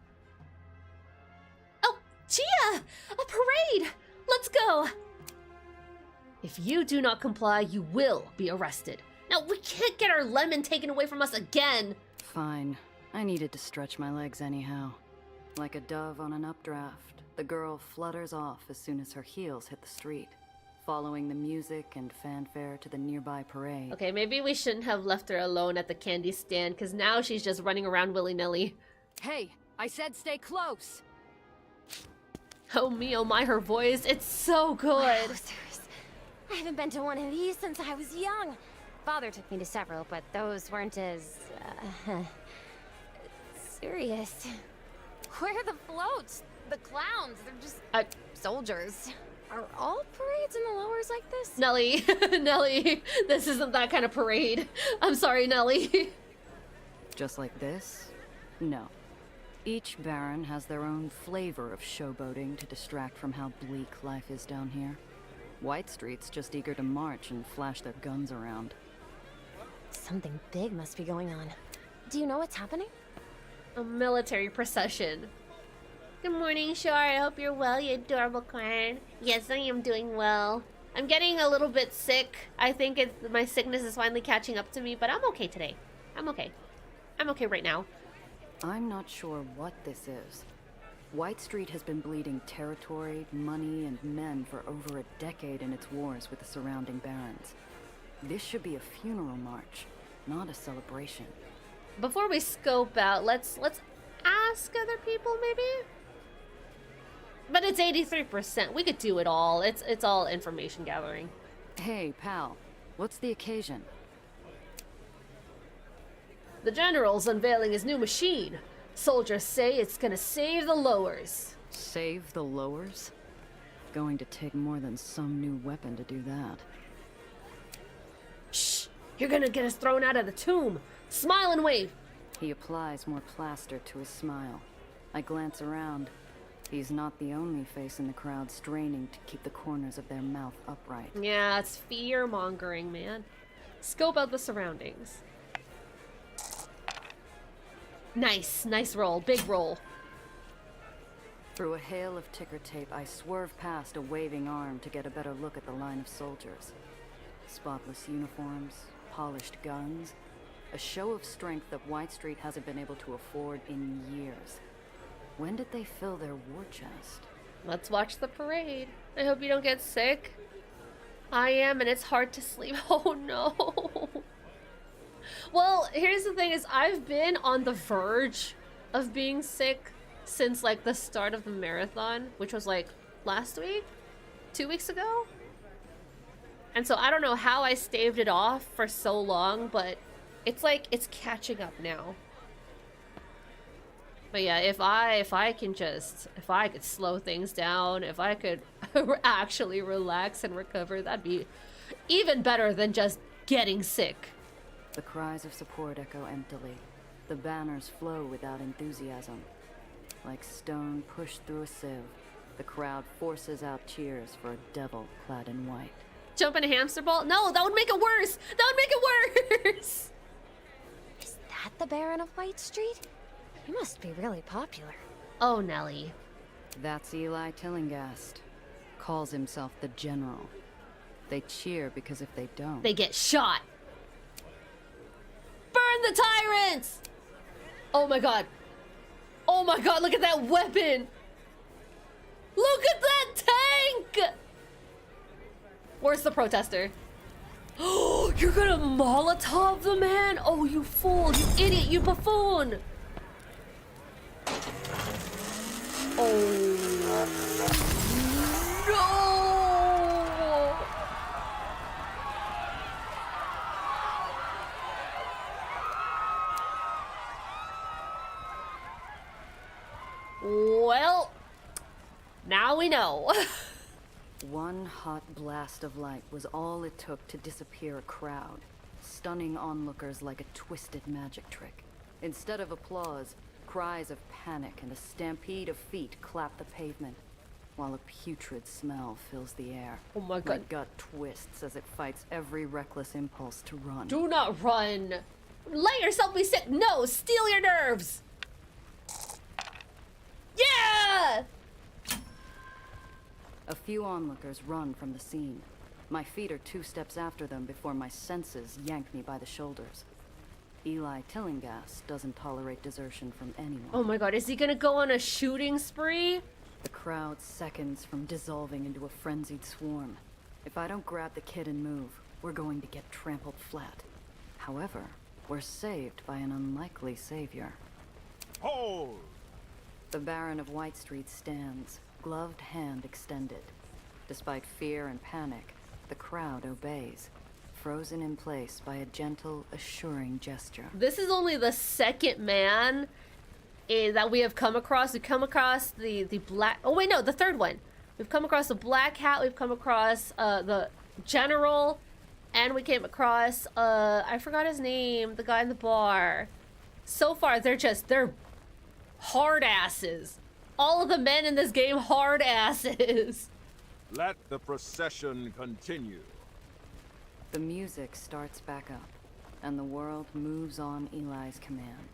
Oh, Gia! A parade! Let's go! If you do not comply, you will be arrested. Now, we can't get our lemon taken away from us again! Fine. I needed to stretch my legs anyhow. Like a dove on an updraft, the girl flutters off as soon as her heels hit the street, following the music and fanfare to the nearby parade. Okay, maybe we shouldn't have left her alone at the candy stand, because now she's just running around willy-nilly. Hey, I said stay close! Oh me, oh my, her voice, it's so good! Wowzers. I haven't been to one of these since I was young. Father took me to several, but those weren't as... serious. Where are the floats? The clowns? They're just soldiers. Are all parades in the lowers like this? Nelly, Nelly, this isn't that kind of parade. I'm sorry, Nelly. Just like this? No. Each baron has their own flavor of showboating to distract from how bleak life is down here. White Street's just eager to march and flash their guns around. Something big must be going on. Do you know what's happening? A military procession. Good morning, Shar. I hope you're well, you adorable clown. Yes, I am doing well. I'm getting a little bit sick. I think my sickness is finally catching up to me, but I'm okay today. I'm okay. I'm okay right now. I'm not sure what this is. White Street has been bleeding territory, money, and men for over a decade in its wars with the surrounding barons. This should be a funeral march, not a celebration. Before we scope out, let's ask other people maybe? But it's 83%. We could do it all. It's all information gathering. Hey, pal. What's the occasion? The general's unveiling his new machine. Soldiers say it's gonna save the lowers. Save the lowers? Going to take more than some new weapon to do that. You're gonna get us thrown out of the tomb. Smile and wave. He applies more plaster to his smile. I glance around. He's not the only face in the crowd straining to keep the corners of their mouth upright. Yeah, it's fear-mongering, man. Scope out the surroundings. Nice, nice roll, big roll. Through a hail of ticker tape, I swerve past a waving arm to get a better look at the line of soldiers. Spotless uniforms, polished guns, a show of strength that White Street hasn't been able to afford in years. When did they fill their war chest? Let's watch the parade. I hope you don't get sick. I am, and it's hard to sleep. Oh no. Well, here's the thing is I've been on the verge of being sick since like the start of the marathon, which was like last week? 2 weeks ago? And so I don't know how I staved it off for so long, but it's like it's catching up now. But yeah, if I could slow things down, if I could actually relax and recover, that'd be even better than just getting sick. The cries of support echo emptily. The banners flow without enthusiasm. Like stone pushed through a sieve, the crowd forces out cheers for a devil clad in white. Jump in a hamster ball? No, that would make it worse! That would make it worse! Is that the Baron of White Street? He must be really popular. Oh, Nelly. That's Eli Tillinghast. Calls himself the General. They cheer because if they don't... They get shot! Burn the tyrants! Oh my god. Oh my god, look at that weapon! Look at that tank! Where's the protester? Oh, you're gonna Molotov the man? Oh, you fool, you idiot, you buffoon! Oh no! Well, now we know. One hot blast of light was all it took to disappear a crowd, stunning onlookers like a twisted magic trick. Instead of applause, cries of panic and a stampede of feet clap the pavement, while a putrid smell fills the air. Oh my god. My gut twists as it fights every reckless impulse to run. Do not run. Let yourself be sick. No, steal your nerves. Yeah! A few onlookers run from the scene. My feet are 2 steps after them before my senses yank me by the shoulders. Eli Tillinghast doesn't tolerate desertion from anyone. Oh my god, is he gonna go on a shooting spree? The crowd seconds from dissolving into a frenzied swarm. If I don't grab the kid and move, we're going to get trampled flat. However, we're saved by an unlikely savior. Hold! The Baron of White Street stands, gloved hand extended. Despite fear and panic, the crowd obeys, frozen in place by a gentle, assuring gesture. This is only the second man that we have come across. We've come across the black... Oh, wait, no, the third one. We've come across the Black Hat. We've come across the General. And we came across... I forgot his name. The guy in the bar. So far, they're hard asses. All of the men in this game, hard asses. Let the procession continue. The music starts back up, and the world moves on Eli's command.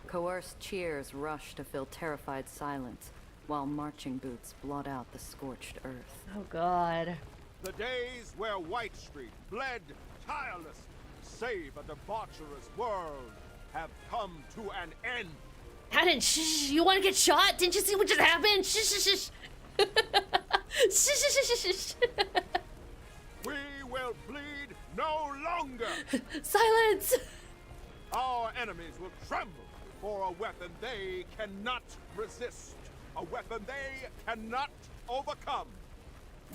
Coerced cheers rush to fill terrified silence, while marching boots blot out the scorched earth. Oh god. The days where White Street bled tirelessly to save a debaucherous world have come to an end. Shh, you want to get shot? Didn't you see what just happened? Shh, shh, shh. Shh, shh, shh, shh, shh. We will bleed no longer. Silence. Our enemies will tremble before a weapon they cannot resist, a weapon they cannot overcome.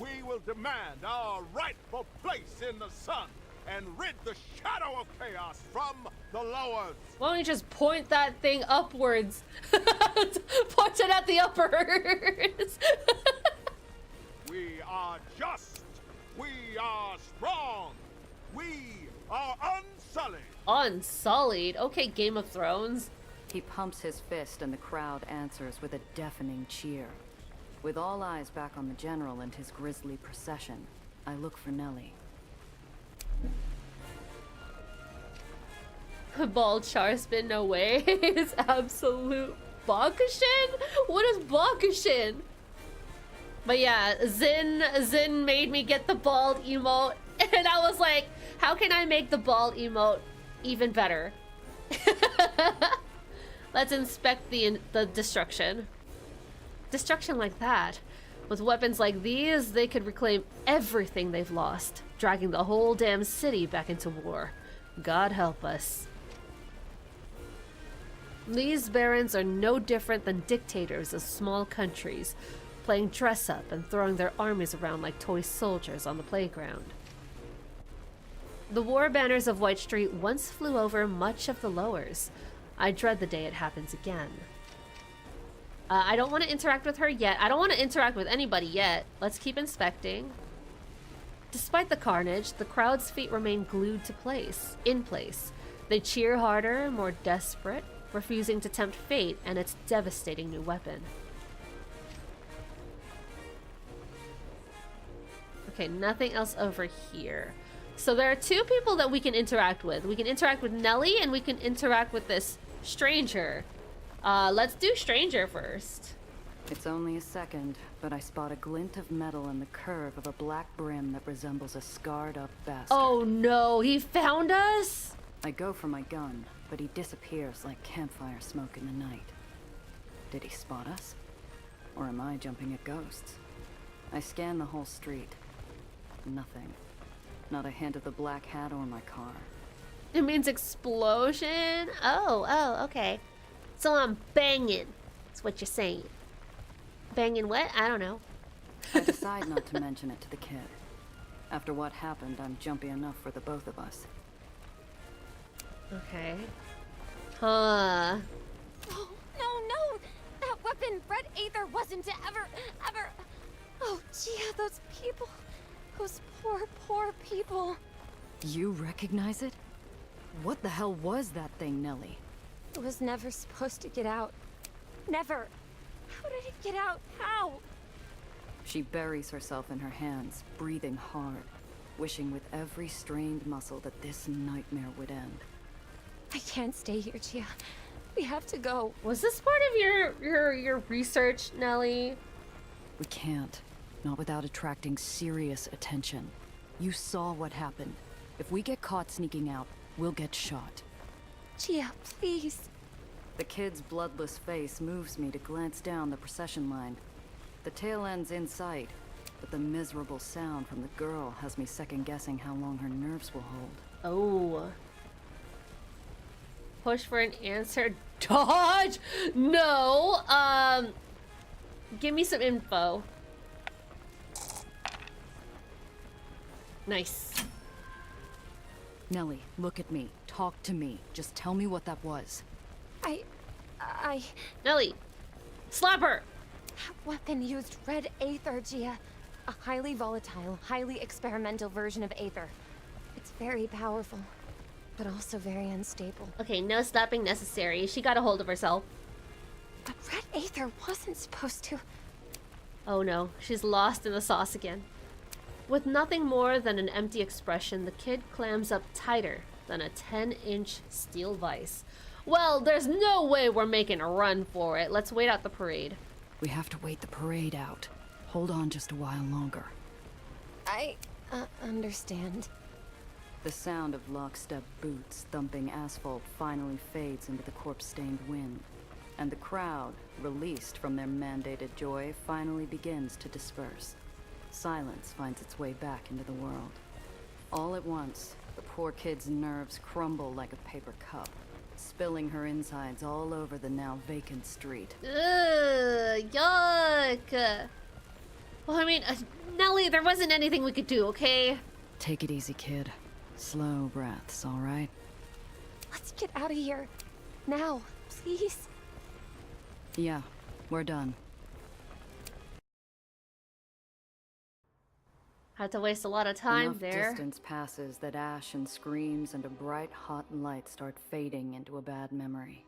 We will demand our rightful place in the sun and rid the shadow of chaos from the lowers. Why don't you just point that thing upwards? Point it at the uppers. We are just. We are strong. We are unsullied. Unsullied? Okay, Game of Thrones. He pumps his fist and the crowd answers with a deafening cheer. With all eyes back on the general and his grisly procession, I look for Nellie. Bald Charspin, no way. It's absolute Bakushin? What is Bakushin? But yeah, Zin made me get the bald emote, and I was like, how can I make the bald emote even better? Let's inspect the destruction. Destruction like that. With weapons like these, they could reclaim everything they've lost, dragging the whole damn city back into war. God help us. These barons are no different than dictators of small countries, playing dress-up and throwing their armies around like toy soldiers on the playground. The war banners of White Street once flew over much of the lowers. I dread the day it happens again. I don't want to interact with her yet. I don't want to interact with anybody yet. Let's keep inspecting. Despite the carnage, the crowd's feet remain glued to in place. They cheer harder, more desperate, refusing to tempt fate and its devastating new weapon. Okay, nothing else over here. So there are two people that we can interact with. We can interact with Nellie and we can interact with this stranger. Let's do stranger first. It's only a second, but I spot a glint of metal in the curve of a black brim that resembles a scarred-up bastard. Oh no, he found us? I go for my gun, but he disappears like campfire smoke in the night. Did he spot us? Or am I jumping at ghosts? I scan the whole street. Nothing. Not a hint of the black hat or my car. It means explosion? Oh, okay. So I'm banging. That's what you're saying. Banging what? I don't know. I decide not to mention it to the kid. After what happened, I'm jumpy enough for the both of us. Okay. Huh. Oh, no! That weapon, Red Aether, wasn't to ever... Oh, Gia, those people. Those poor people. You recognize it? What the hell was that thing, Nellie? It was never supposed to get out. Never. How did it get out? How? She buries herself in her hands, breathing hard, wishing with every strained muscle that this nightmare would end. I can't stay here, Gia. We have to go. Was this part of your research, Nellie? We can't. Not without attracting serious attention. You saw what happened. If we get caught sneaking out, we'll get shot. Gia, please. The kid's bloodless face moves me to glance down the procession line. The tail end's in sight, but the miserable sound from the girl has me second-guessing how long her nerves will hold. Oh. Push for an answer. Dodge? No. Give me some info. Nice. Nellie, look at me. Talk to me. Just tell me what that was. Nellie, slap her. That weapon used Red Aether, Gia. A highly volatile, highly experimental version of Aether. It's very powerful, but also very unstable. Okay, no slapping necessary. She got a hold of herself. But Red Aether wasn't supposed to... Oh no, she's lost in the sauce again. With nothing more than an empty expression, the kid clams up tighter than a 10-inch steel vise. Well, there's no way we're making a run for it. Let's wait out the parade. We have to wait the parade out. Hold on just a while longer. I understand. The sound of lockstep boots thumping asphalt finally fades into the corpse-stained wind, and the crowd, released from their mandated joy, finally begins to disperse. Silence finds its way back into the world. All at once, the poor kid's nerves crumble like a paper cup, spilling her insides all over the now vacant street. Ugh, yuck. Well, I mean, Nellie, there wasn't anything we could do, okay? Take it easy, kid. Slow breaths, all right? Let's get out of here. Now, please. Yeah, we're done. Had to waste a lot of time Enough there. distance passes that ash and screams and a bright hot light start fading into a bad memory.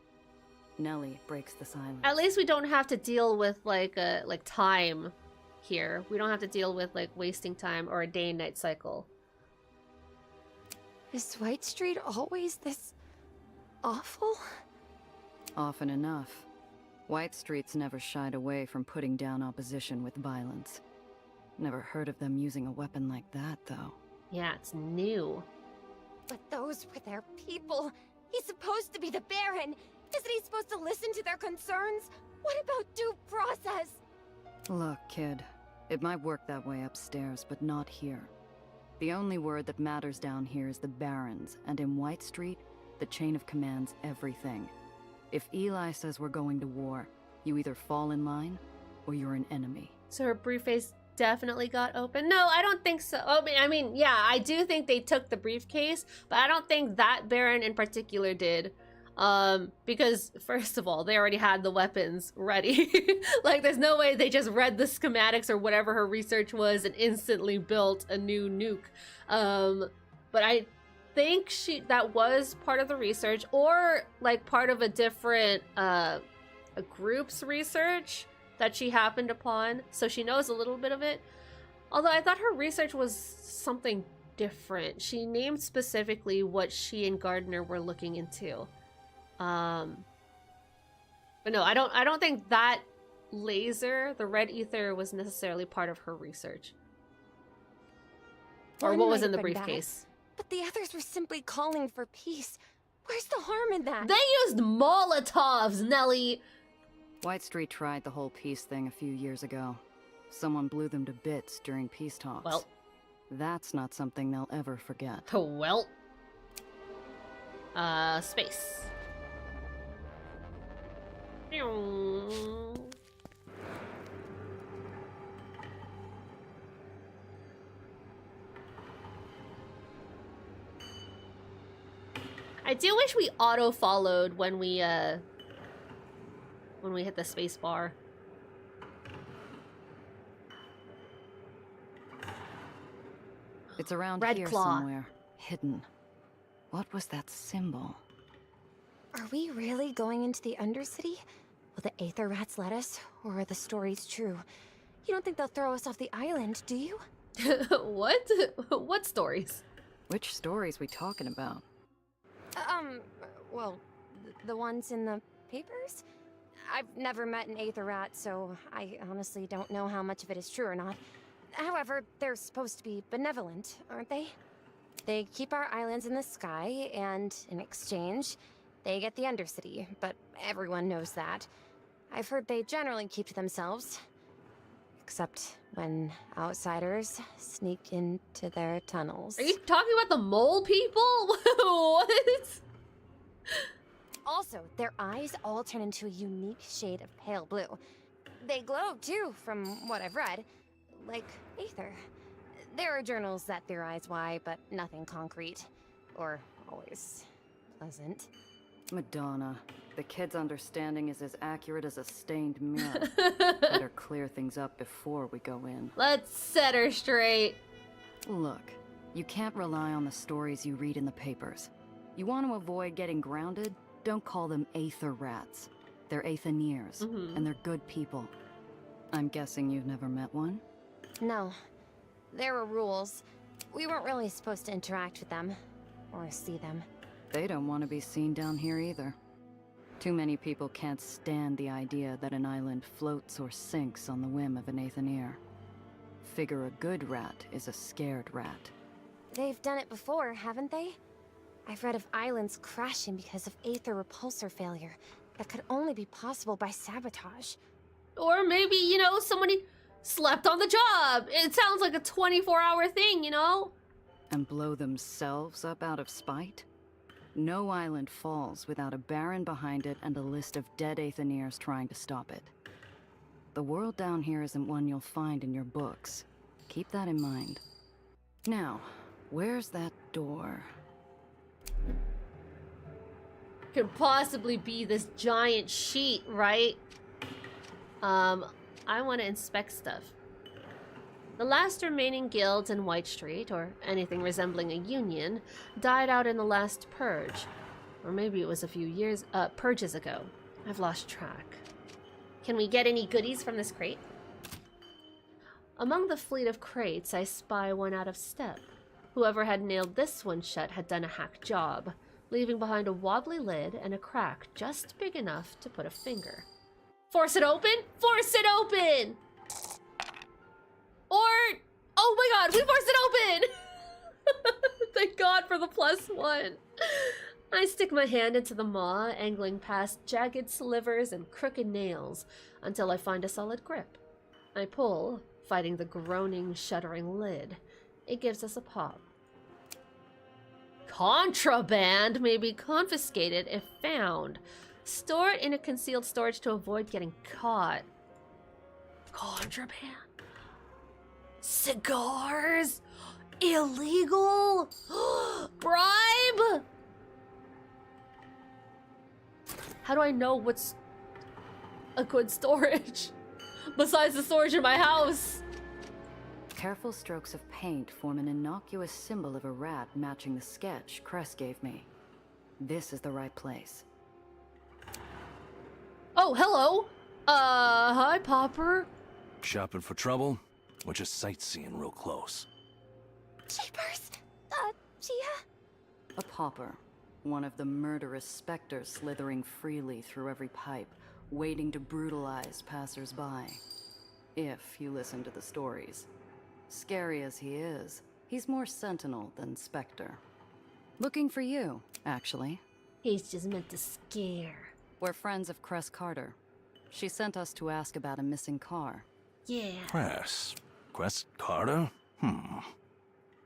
Nellie breaks the silence. At least we don't have to deal with like time here. We don't have to deal with like wasting time or a day and night cycle. Is White Street always this awful? Often enough. White Street's never shied away from putting down opposition with violence. Never heard of them using a weapon like that, though. Yeah, it's new. But those were their people. He's supposed to be the Baron. Isn't he supposed to listen to their concerns? What about due process? Look, kid. It might work that way upstairs, but not here. The only word that matters down here is the Barons, and in White Street, the chain of command's everything. If Eli says we're going to war, you either fall in line, or you're an enemy. So her briefcase definitely got open? No, I don't think so. I mean, yeah, I do think they took the briefcase, but I don't think that Baron in particular did. Because first of all, they already had the weapons ready. Like, there's no way they just read the schematics or whatever her research was and instantly built a new nuke. But I think that was part of the research, or like part of a different a group's research that she happened upon, so she knows a little bit of it. Although I thought her research was something different. She named specifically what she and Gardner were looking into. But no, I don't think that laser, the red ether, was necessarily part of her research. Or One what was might in the have been bad, briefcase. but the others were simply calling for peace. Where's the harm in that? They used Molotovs, Nelly! White Street tried the whole peace thing a few years ago. Someone blew them to bits during peace talks. Well. That's not something they'll ever forget. Well. Space. I do wish we auto-followed when we hit the space bar. It's around Red here Claw. somewhere, hidden. What was that symbol? Are we really going into the Undercity? Will the Aether Rats let us, or are the stories true? You don't think they'll throw us off the island, do you? What? What stories? Which stories we talking about? Well, the ones in the papers? I've never met an Aether Rat, so I honestly don't know how much of it is true or not. However, they're supposed to be benevolent, aren't they? They keep our islands in the sky, and in exchange, they get the Undercity, but everyone knows that. I've heard they generally keep to themselves. Except when outsiders sneak into their tunnels. Are you talking about the mole people? What? Also, their eyes all turn into a unique shade of pale blue. They glow, too, from what I've read. Like Aether. There are journals that theorize why, but nothing concrete. Or always pleasant. Madonna. The kid's understanding is as accurate as a stained mirror. Better clear things up before we go in. Let's set her straight. Look, you can't rely on the stories you read in the papers. You want to avoid getting grounded? Don't call them Aether Rats. They're Aetheniers, and they're good people. I'm guessing you've never met one? No. There were rules. We weren't really supposed to interact with them. Or see them. They don't want to be seen down here either. Too many people can't stand the idea that an island floats or sinks on the whim of an Aethenier. Figure a good rat is a scared rat. They've done it before, haven't they? I've read of islands crashing because of Aether repulsor failure. That could only be possible by sabotage. Or maybe, you know, somebody slept on the job. It sounds like a 24-hour thing, you know? And blow themselves up out of spite? No island falls without a Baron behind it and a list of dead Aetheniers trying to stop it. The world down here isn't one you'll find in your books. Keep that in mind. Now, where's that door? Could possibly be this giant sheet, right? I want to inspect stuff. The last remaining guilds in White Street, or anything resembling a union, died out in the last purge. Or maybe it was a few purges ago. I've lost track. Can we get any goodies from this crate? Among the fleet of crates, I spy one out of step. Whoever had nailed this one shut had done a hack job, leaving behind a wobbly lid and a crack just big enough to put a finger. Force it open? Force it open! Or, oh my god, we forced it open! Thank God for the +1. I stick my hand into the maw, angling past jagged slivers and crooked nails until I find a solid grip. I pull, fighting the groaning, shuddering lid. It gives us a pop. Contraband may be confiscated if found. Store it in a concealed storage to avoid getting caught. Contraband? Cigars? Illegal? Bribe? How do I know what's a good storage? Besides the storage in my house. Careful strokes of paint form an innocuous symbol of a rat matching the sketch Cress gave me. This is the right place. Oh, hello. Hi, Popper. Shopping for trouble? Or just sightseeing real close? Jeepers! Gia? A pauper. One of the murderous specters slithering freely through every pipe, waiting to brutalize passers-by. If you listen to the stories. Scary as he is, he's more sentinel than specter. Looking for you, actually. He's just meant to scare. We're friends of Cress Carter. She sent us to ask about a missing car. Yeah. Cress Carter?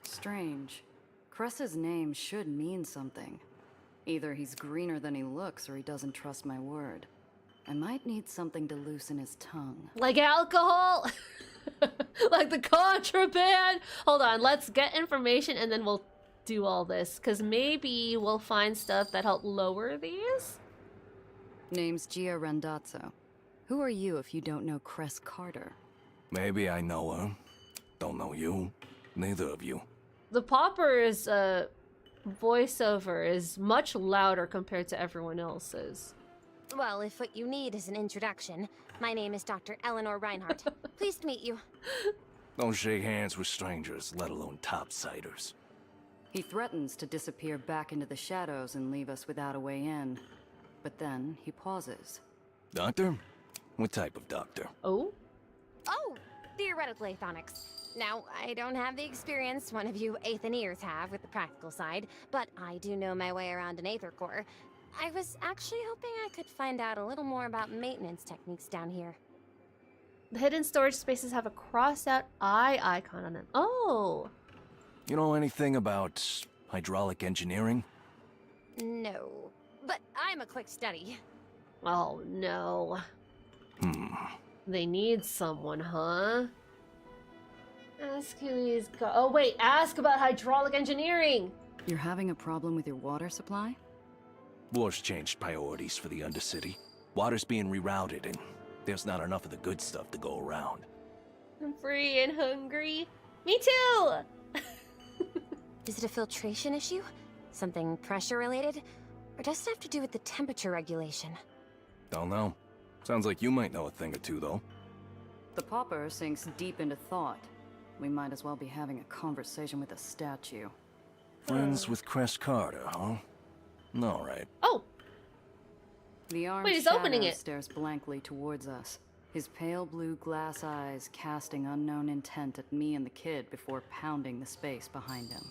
Strange. Cress's name should mean something. Either he's greener than he looks or he doesn't trust my word. I might need something to loosen his tongue. Like alcohol? Like the contraband? Hold on, let's get information and then we'll do all this. Because maybe we'll find stuff that help lower these? Name's Gia Randazzo. Who are you if you don't know Cress Carter? Maybe I know her. Don't know you. Neither of you. The Popper's voiceover is much louder compared to everyone else's. Well, if what you need is an introduction, my name is Dr. Eleanor Reinhardt. Pleased to meet you. Don't shake hands with strangers, let alone topsiders. He threatens to disappear back into the shadows and leave us without a way in. But then he pauses. Doctor? What type of doctor? Oh? Oh, theoretical aethonics. Now, I don't have the experience one of you Aethoniers have with the practical side, but I do know my way around an Aether core. I was actually hoping I could find out a little more about maintenance techniques down here. The hidden storage spaces have a crossed-out eye icon on them. Oh! You know anything about hydraulic engineering? No, but I'm a quick study. Oh, no. They need someone, huh? Ask who he's got. Oh, wait, ask about hydraulic engineering! You're having a problem with your water supply? War's changed priorities for the Undercity. Water's being rerouted, and there's not enough of the good stuff to go around. I'm free and hungry. Me too! Is it a filtration issue? Something pressure related? Or does it have to do with the temperature regulation? Don't know. Sounds like you might know a thing or two, though. The Pauper sinks deep into thought. We might as well be having a conversation with a statue. Friends with Cress Carter, huh? All right. Oh! The armed Wait, he's shadow opening it. stares blankly towards us, his pale blue glass eyes casting unknown intent at me and the kid before pounding the space behind him.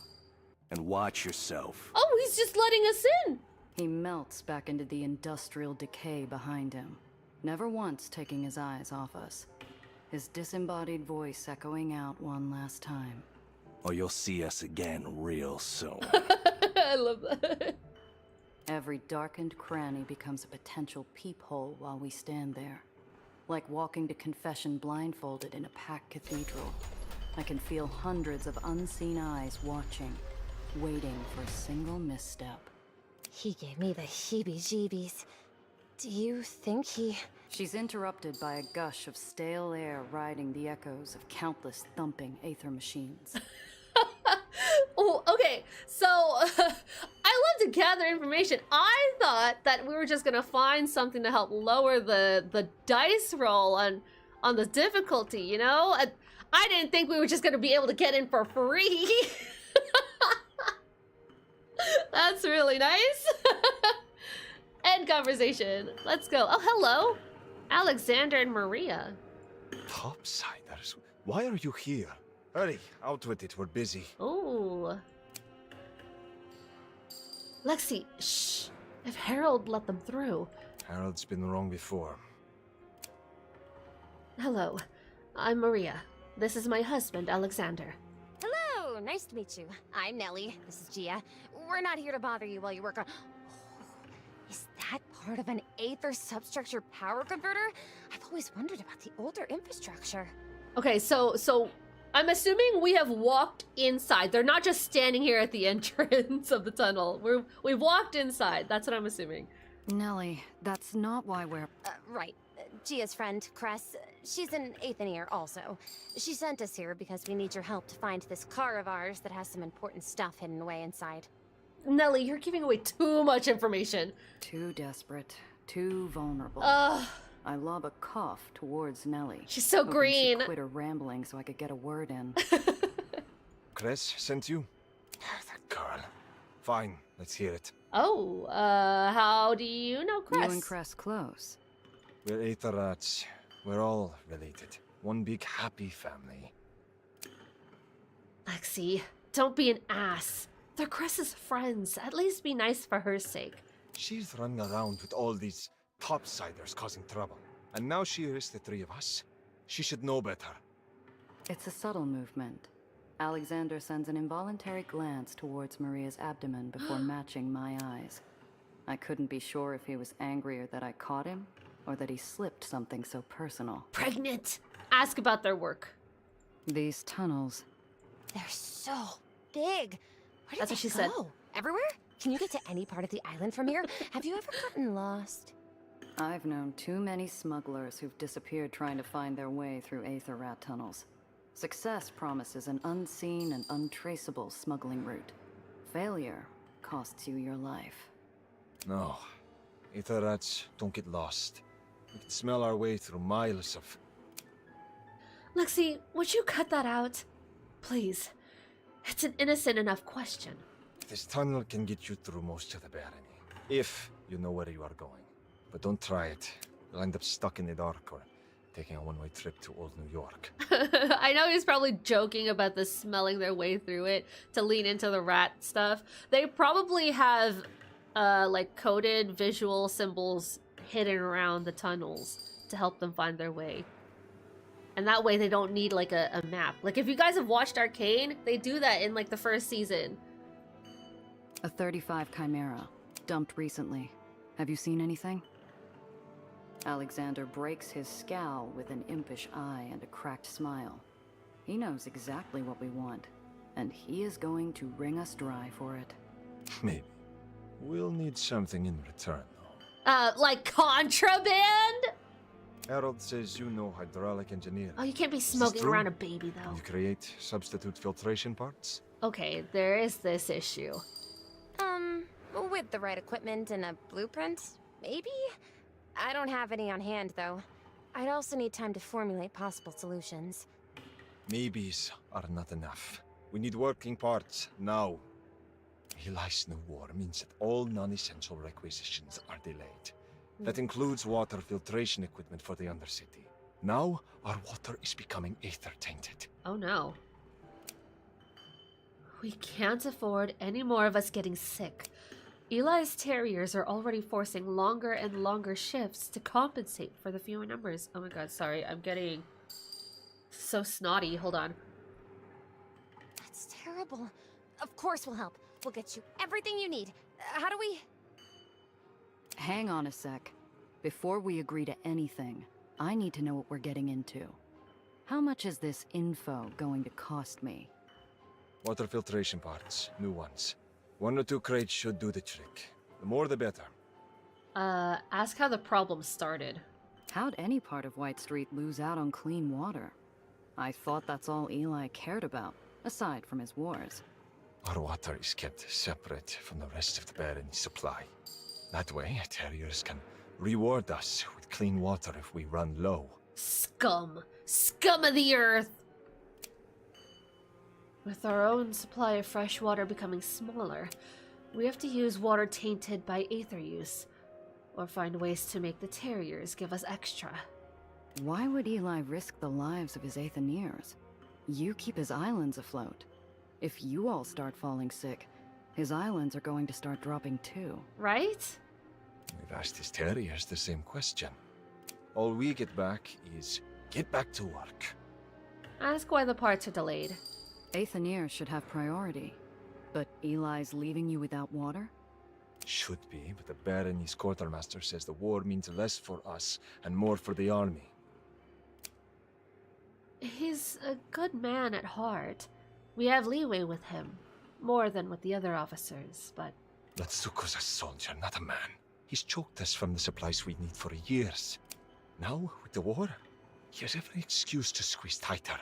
And watch yourself. Oh, he's just letting us in! He melts back into the industrial decay behind him, never once taking his eyes off us, his disembodied voice echoing out one last time. Or you'll see us again real soon. I love that. Every darkened cranny becomes a potential peephole while we stand there. Like walking to confession blindfolded in a packed cathedral. I can feel hundreds of unseen eyes watching, waiting for a single misstep. He gave me the heebie-jeebies. Do you think he... She's interrupted by a gush of stale air riding the echoes of countless thumping Aether machines. Oh, okay. So I love to gather information. I thought that we were just gonna find something to help lower the dice roll on the difficulty, you know? I didn't think we were just gonna be able to get in for free. That's really nice. End conversation. Let's go. Oh, hello. Alexander and Maria. Topsiders, why are you here? Hurry, out with it, we're busy. Oh. Lexi, shh. If Harold let them through. Harold's been wrong before. Hello. I'm Maria. This is my husband, Alexander. Hello, nice to meet you. I'm Nellie. This is Gia. We're not here to bother you while you work on... Is that part of an Aether substructure power converter? I've always wondered about the older infrastructure. Okay, so I'm assuming we have walked inside. They're not just standing here at the entrance of the tunnel. We've walked inside. That's what I'm assuming. Nellie, that's not why we're... Right. Gia's friend, Cress, she's an Aether also. She sent us here because we need your help to find this car of ours that has some important stuff hidden away inside. Nellie, you're giving away too much information. Too desperate, too vulnerable. Ugh. I lob a cough towards Nellie. She's so hoping green. She'd quit her rambling so I could get a word in. Cress sent you? That girl. Fine, let's hear it. Oh, how do you know Cress? You and Cress close. We're Aether rats. We're all related. One big happy family. Lexi, don't be an ass. They're Cress's friends. At least be nice for her sake. She's running around with all these topsiders causing trouble. And now she risks the three of us. She should know better. It's a subtle movement. Alexander sends an involuntary glance towards Maria's abdomen before matching my eyes. I couldn't be sure if he was angrier that I caught him, or that he slipped something so personal. Pregnant. Ask about their work. These tunnels. They're so big. Where That's did what she they said. go? Everywhere? Can you get to any part of the island from here? Have you ever gotten lost? I've known too many smugglers who've disappeared trying to find their way through Aether rat tunnels. Success promises an unseen and untraceable smuggling route. Failure costs you your life. No. Aether rats don't get lost. We can smell our way through miles of... Lexi, would you cut that out? Please. It's an innocent enough question. This tunnel can get you through most of the barony, if you know where you are going. But don't try it. You'll end up stuck in the dark or taking a one-way trip to old New York. I know he's probably joking about the smelling their way through it to lean into the rat stuff. They probably have like coded visual symbols hidden around the tunnels to help them find their way. And that way they don't need like a map. Like if you guys have watched Arcane, they do that in like the first season. A 35 Chimera, dumped recently. Have you seen anything? Alexander breaks his scowl with an impish eye and a cracked smile. He knows exactly what we want, and he is going to wring us dry for it. Maybe. We'll need something in return, though. Like contraband? Harold says you know hydraulic engineering. Oh, you can't be Is this smoking true? around a baby, though. You create substitute filtration parts? Okay, there is this issue. With the right equipment and a blueprint, maybe? I don't have any on hand, though. I'd also need time to formulate possible solutions. Maybes are not enough. We need working parts, now. Eli's new war means that all non-essential requisitions are delayed. That includes water filtration equipment for the Undercity. Now, our water is becoming Aether-tainted. Oh no. We can't afford any more of us getting sick. Eli's terriers are already forcing longer and longer shifts to compensate for the fewer numbers. Oh my god, sorry, I'm getting so snotty. Hold on. That's terrible. Of course we'll help. We'll get you everything you need. How do we... Hang on a sec. Before we agree to anything, I need to know what we're getting into. How much is this info going to cost me? Water filtration parts, new ones. 1 or 2 crates should do the trick. The more the better. ask how the problem started. How'd any part of White Street lose out on clean water? I thought that's all Eli cared about, aside from his wars. Our water is kept separate from the rest of the Baron's supply. That way, terriers can reward us with clean water if we run low. Scum. Scum of the earth! With our own supply of fresh water becoming smaller, we have to use water tainted by Aether use, or find ways to make the terriers give us extra. Why would Eli risk the lives of his Aethoniers? You keep his islands afloat. If you all start falling sick, his islands are going to start dropping too. Right? We've asked his terriers the same question. All we get back is, get back to work. Ask why the parts are delayed. Aethoniers should have priority. But Eli's leaving you without water? Should be, but the Baron, his quartermaster, says the war means less for us and more for the army. He's a good man at heart. We have leeway with him. More than with the other officers, but... Natsuko's a soldier, not a man. He's choked us from the supplies we need for years. Now, with the war, he has every excuse to squeeze tighter.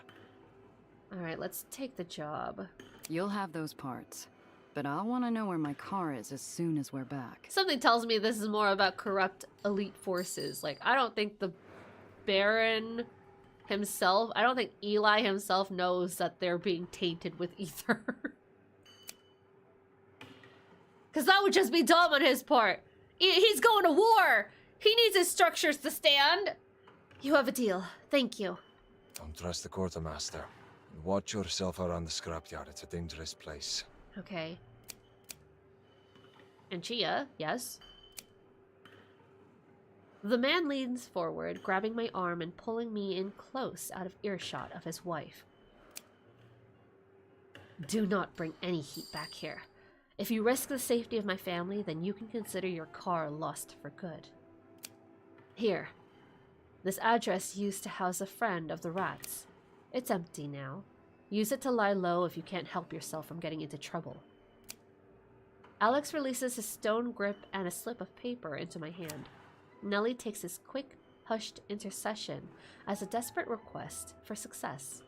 Alright, let's take the job. You'll have those parts. But I'll want to know where my car is as soon as we're back. Something tells me this is more about corrupt elite forces. Like, I don't think the Baron himself, I don't think Eli himself knows that they're being tainted with ether. Because that would just be dumb on his part. He's going to war. He needs his structures to stand. You have a deal. Thank you. Don't trust the quartermaster. And watch yourself around the scrapyard. It's a dangerous place. Okay. And Chia, yes? The man leans forward, grabbing my arm and pulling me in close out of earshot of his wife. Do not bring any heat back here. If you risk the safety of my family, then you can consider your car lost for good. Here. This address used to house a friend of the rats. It's empty now. Use it to lie low if you can't help yourself from getting into trouble. Alex releases his stone grip and a slip of paper into my hand. Nellie takes his quick, hushed intercession as a desperate request for success.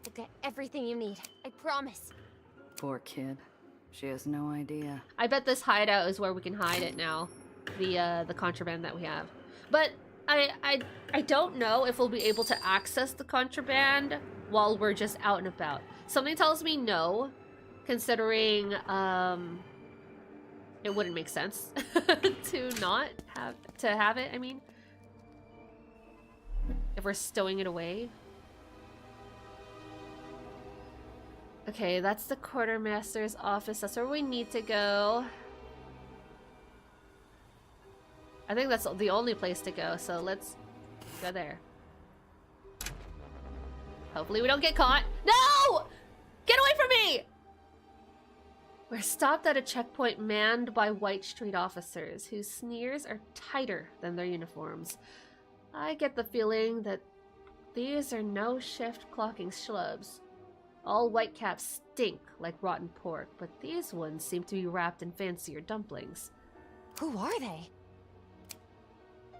We'll get everything you need, I promise. Poor kid. She has no idea. I bet this hideout is where we can hide it now. The contraband that we have. But I don't know if we'll be able to access the contraband while we're just out and about. Something tells me no, considering it wouldn't make sense to not have it, I mean. If we're stowing it away. Okay, that's the quartermaster's office. That's where we need to go. I think that's the only place to go, so let's go there. Hopefully we don't get caught. No! Get away from me! We're stopped at a checkpoint manned by White Street officers, whose sneers are tighter than their uniforms. I get the feeling that these are no-shift clocking schlubs. All whitecaps stink like rotten pork, but these ones seem to be wrapped in fancier dumplings. Who are they?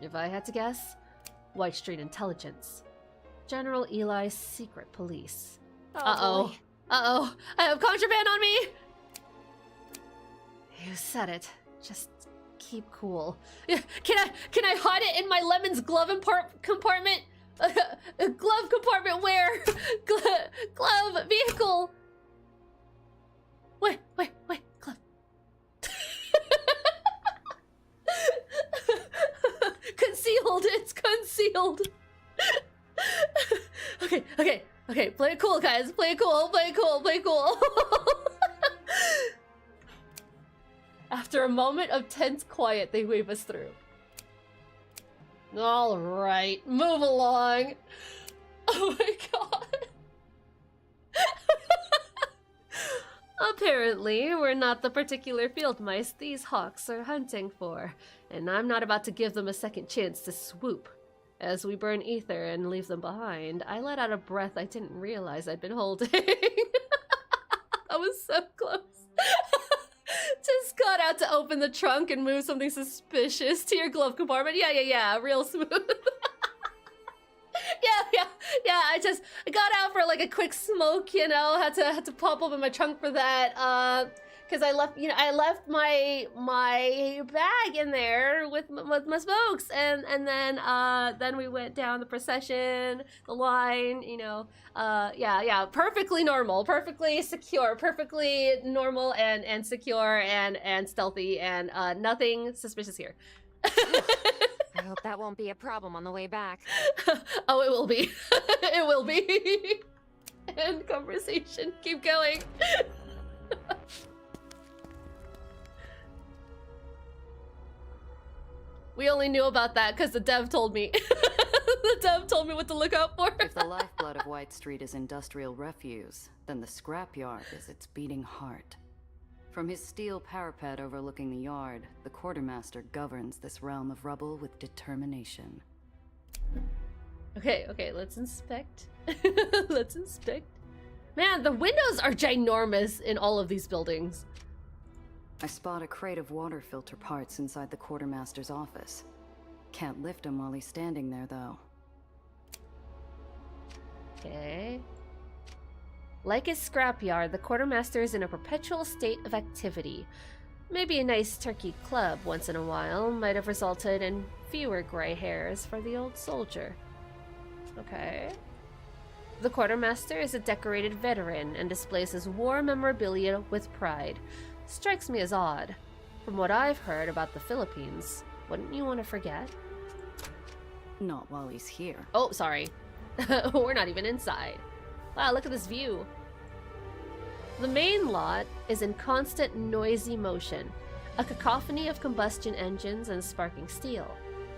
If I had to guess, White Street Intelligence. General Eli's secret police. Uh-oh. Boy. Uh-oh. I have contraband on me! You said it. Just keep cool. Can I hide it in my Lemon's glove compartment? Glove compartment where? Glove vehicle. Wait, glove. Concealed. It's concealed. Okay. Play it cool, guys. Play it cool. After a moment of tense quiet, they wave us through. All right, move along. Oh my god. Apparently, we're not the particular field mice these hawks are hunting for, and I'm not about to give them a second chance to swoop. As we burn ether and leave them behind, I let out a breath I didn't realize I'd been holding. I was so close Just got out to open the trunk and move something suspicious to your glove compartment. Yeah, real smooth. Yeah. I got out for like a quick smoke, you know. Had to pop open my trunk for that. Because I left my bag in there with my smokes, and then we went down the procession, the line, you know. Yeah, perfectly normal, perfectly secure, perfectly normal and secure and stealthy, and nothing suspicious here. I hope that won't be a problem on the way back. Oh, it will be. It will be. End conversation. Keep going. We only knew about that because the dev told me. The dev told me what to look out for. If the lifeblood of White Street is industrial refuse, then the scrapyard is its beating heart. From his steel parapet overlooking the yard, the quartermaster governs this realm of rubble with determination. Okay, let's inspect. Let's inspect. Man, the windows are ginormous in all of these buildings. I spot a crate of water filter parts inside the quartermaster's office. Can't lift him while he's standing there, though. Okay. Like his scrapyard, the quartermaster is in a perpetual state of activity. Maybe a nice turkey club once in a while might have resulted in fewer gray hairs for the old soldier. Okay. The quartermaster is a decorated veteran and displays his war memorabilia with pride. Strikes me as odd. From what I've heard about the Philippines, wouldn't you want to forget? Not while he's here. Oh, sorry. We're not even inside. Wow, look at this view. The main lot is in constant noisy motion, a cacophony of combustion engines and sparking steel.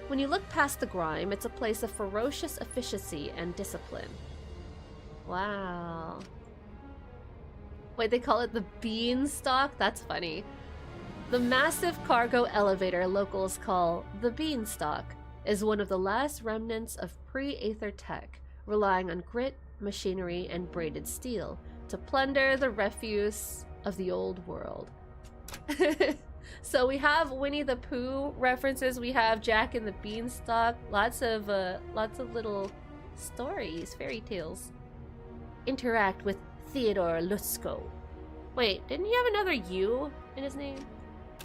When you look past the grime, it's a place of ferocious efficiency and discipline. Wow. Wait, they call it the beanstalk? That's funny. The massive cargo elevator locals call the beanstalk is one of the last remnants of pre-Aether tech, relying on grit, machinery, and braided steel to plunder the refuse of the old world. So we have Winnie the Pooh references, we have Jack and the Beanstalk, lots of little stories, fairy tales. Interact with Theodore Lutzko. Wait, didn't he have another U in his name?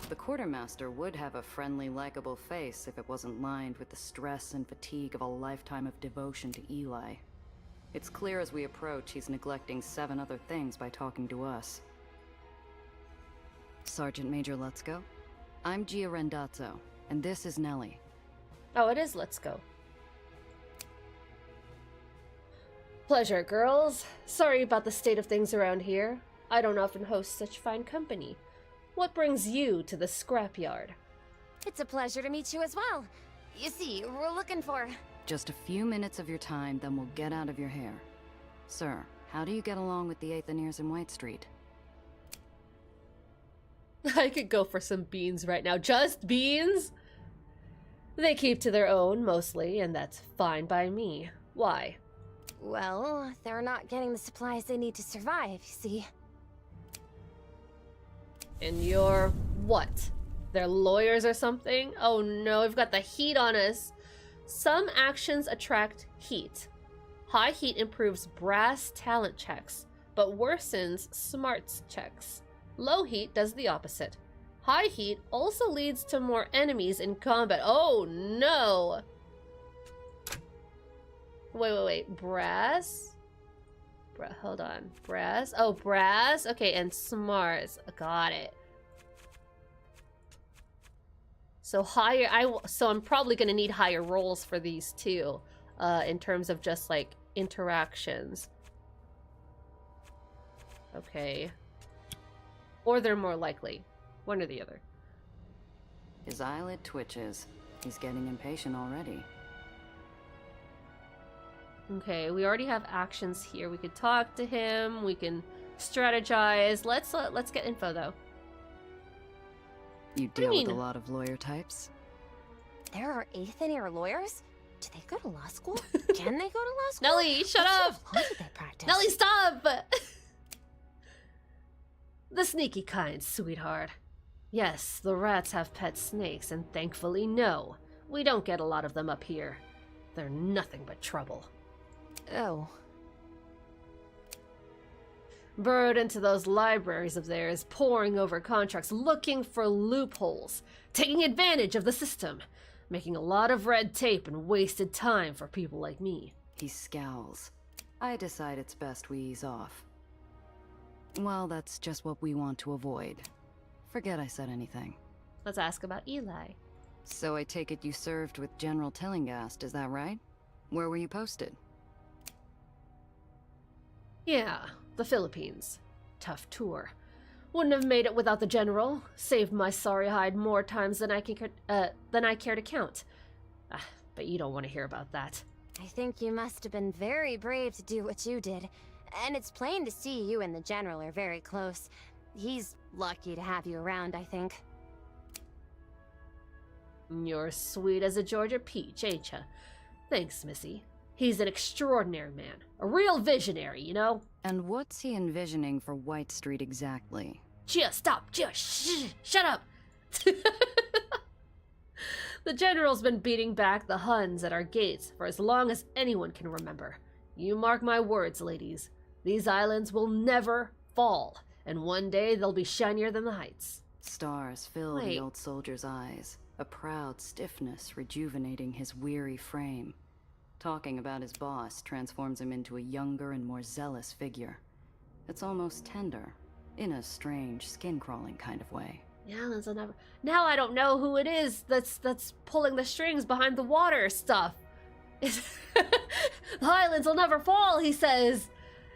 The quartermaster would have a friendly, likable face if it wasn't lined with the stress and fatigue of a lifetime of devotion to Eli. It's clear as we approach he's neglecting 7 other things by talking to us. Sergeant Major Lutzko, I'm Gia Rendazzo, and this is Nellie. Oh, it is Lutzko. Pleasure, girls. Sorry about the state of things around here. I don't often host such fine company. What brings you to the scrapyard? It's a pleasure to meet you as well. You see, we're looking for... Just a few minutes of your time, then we'll get out of your hair. Sir, how do you get along with the Aethoniers in White Street? I could go for some beans right now. Just beans? They keep to their own, mostly, and that's fine by me. Why? Well, they're not getting the supplies they need to survive, you see. And you're what? They're lawyers or something? Oh no, we've got the heat on us. Some actions attract heat. High heat improves brass talent checks, but worsens smarts checks. Low heat does the opposite. High heat also leads to more enemies in combat. Oh no! Wait. Brass? Hold on. Brass? Oh, brass? Okay, and smarts. Got it. So so I'm probably gonna need higher rolls for these too, in terms of just like interactions. Okay. Or they're more likely. One or the other. His eyelid twitches. He's getting impatient already. Okay, we already have actions here. We could talk to him. We can strategize. Let's get info though. You deal with a lot of lawyer types? There are Aethonier lawyers? Do they go to law school? Can they go to law school? Nelly, shut up! How long do they practice? Nelly, stop! The sneaky kind, sweetheart. Yes, the rats have pet snakes, and thankfully no. We don't get a lot of them up here. They're nothing but trouble. Oh. Burrowed into those libraries of theirs, poring over contracts, looking for loopholes, taking advantage of the system, making a lot of red tape and wasted time for people like me. He scowls. I decide it's best we ease off. Well, that's just what we want to avoid. Forget I said anything. Let's ask about Eli. So I take it you served with General Tillinghast, is that right? Where were you posted? Yeah, the Philippines. Tough tour. Wouldn't have made it without the general. Saved my sorry hide more times than I care to count. But you don't want to hear about that. I think you must have been very brave to do what you did. And it's plain to see you and the general are very close. He's lucky to have you around, I think. You're sweet as a Georgia peach, ain't ya? Thanks, Missy. He's an extraordinary man. A real visionary, you know? And what's he envisioning for White Street exactly? Just stop. Just shut up. The general's been beating back the Huns at our gates for as long as anyone can remember. You mark my words, ladies. These islands will never fall, and one day they'll be shinier than the heights. Stars fill the old soldier's eyes, a proud stiffness rejuvenating his weary frame. Talking about his boss transforms him into a younger and more zealous figure. It's almost tender, in a strange, skin-crawling kind of way. Yeah, that's another. Now I don't know who it is that's pulling the strings behind the water stuff. The islands will never fall, he says.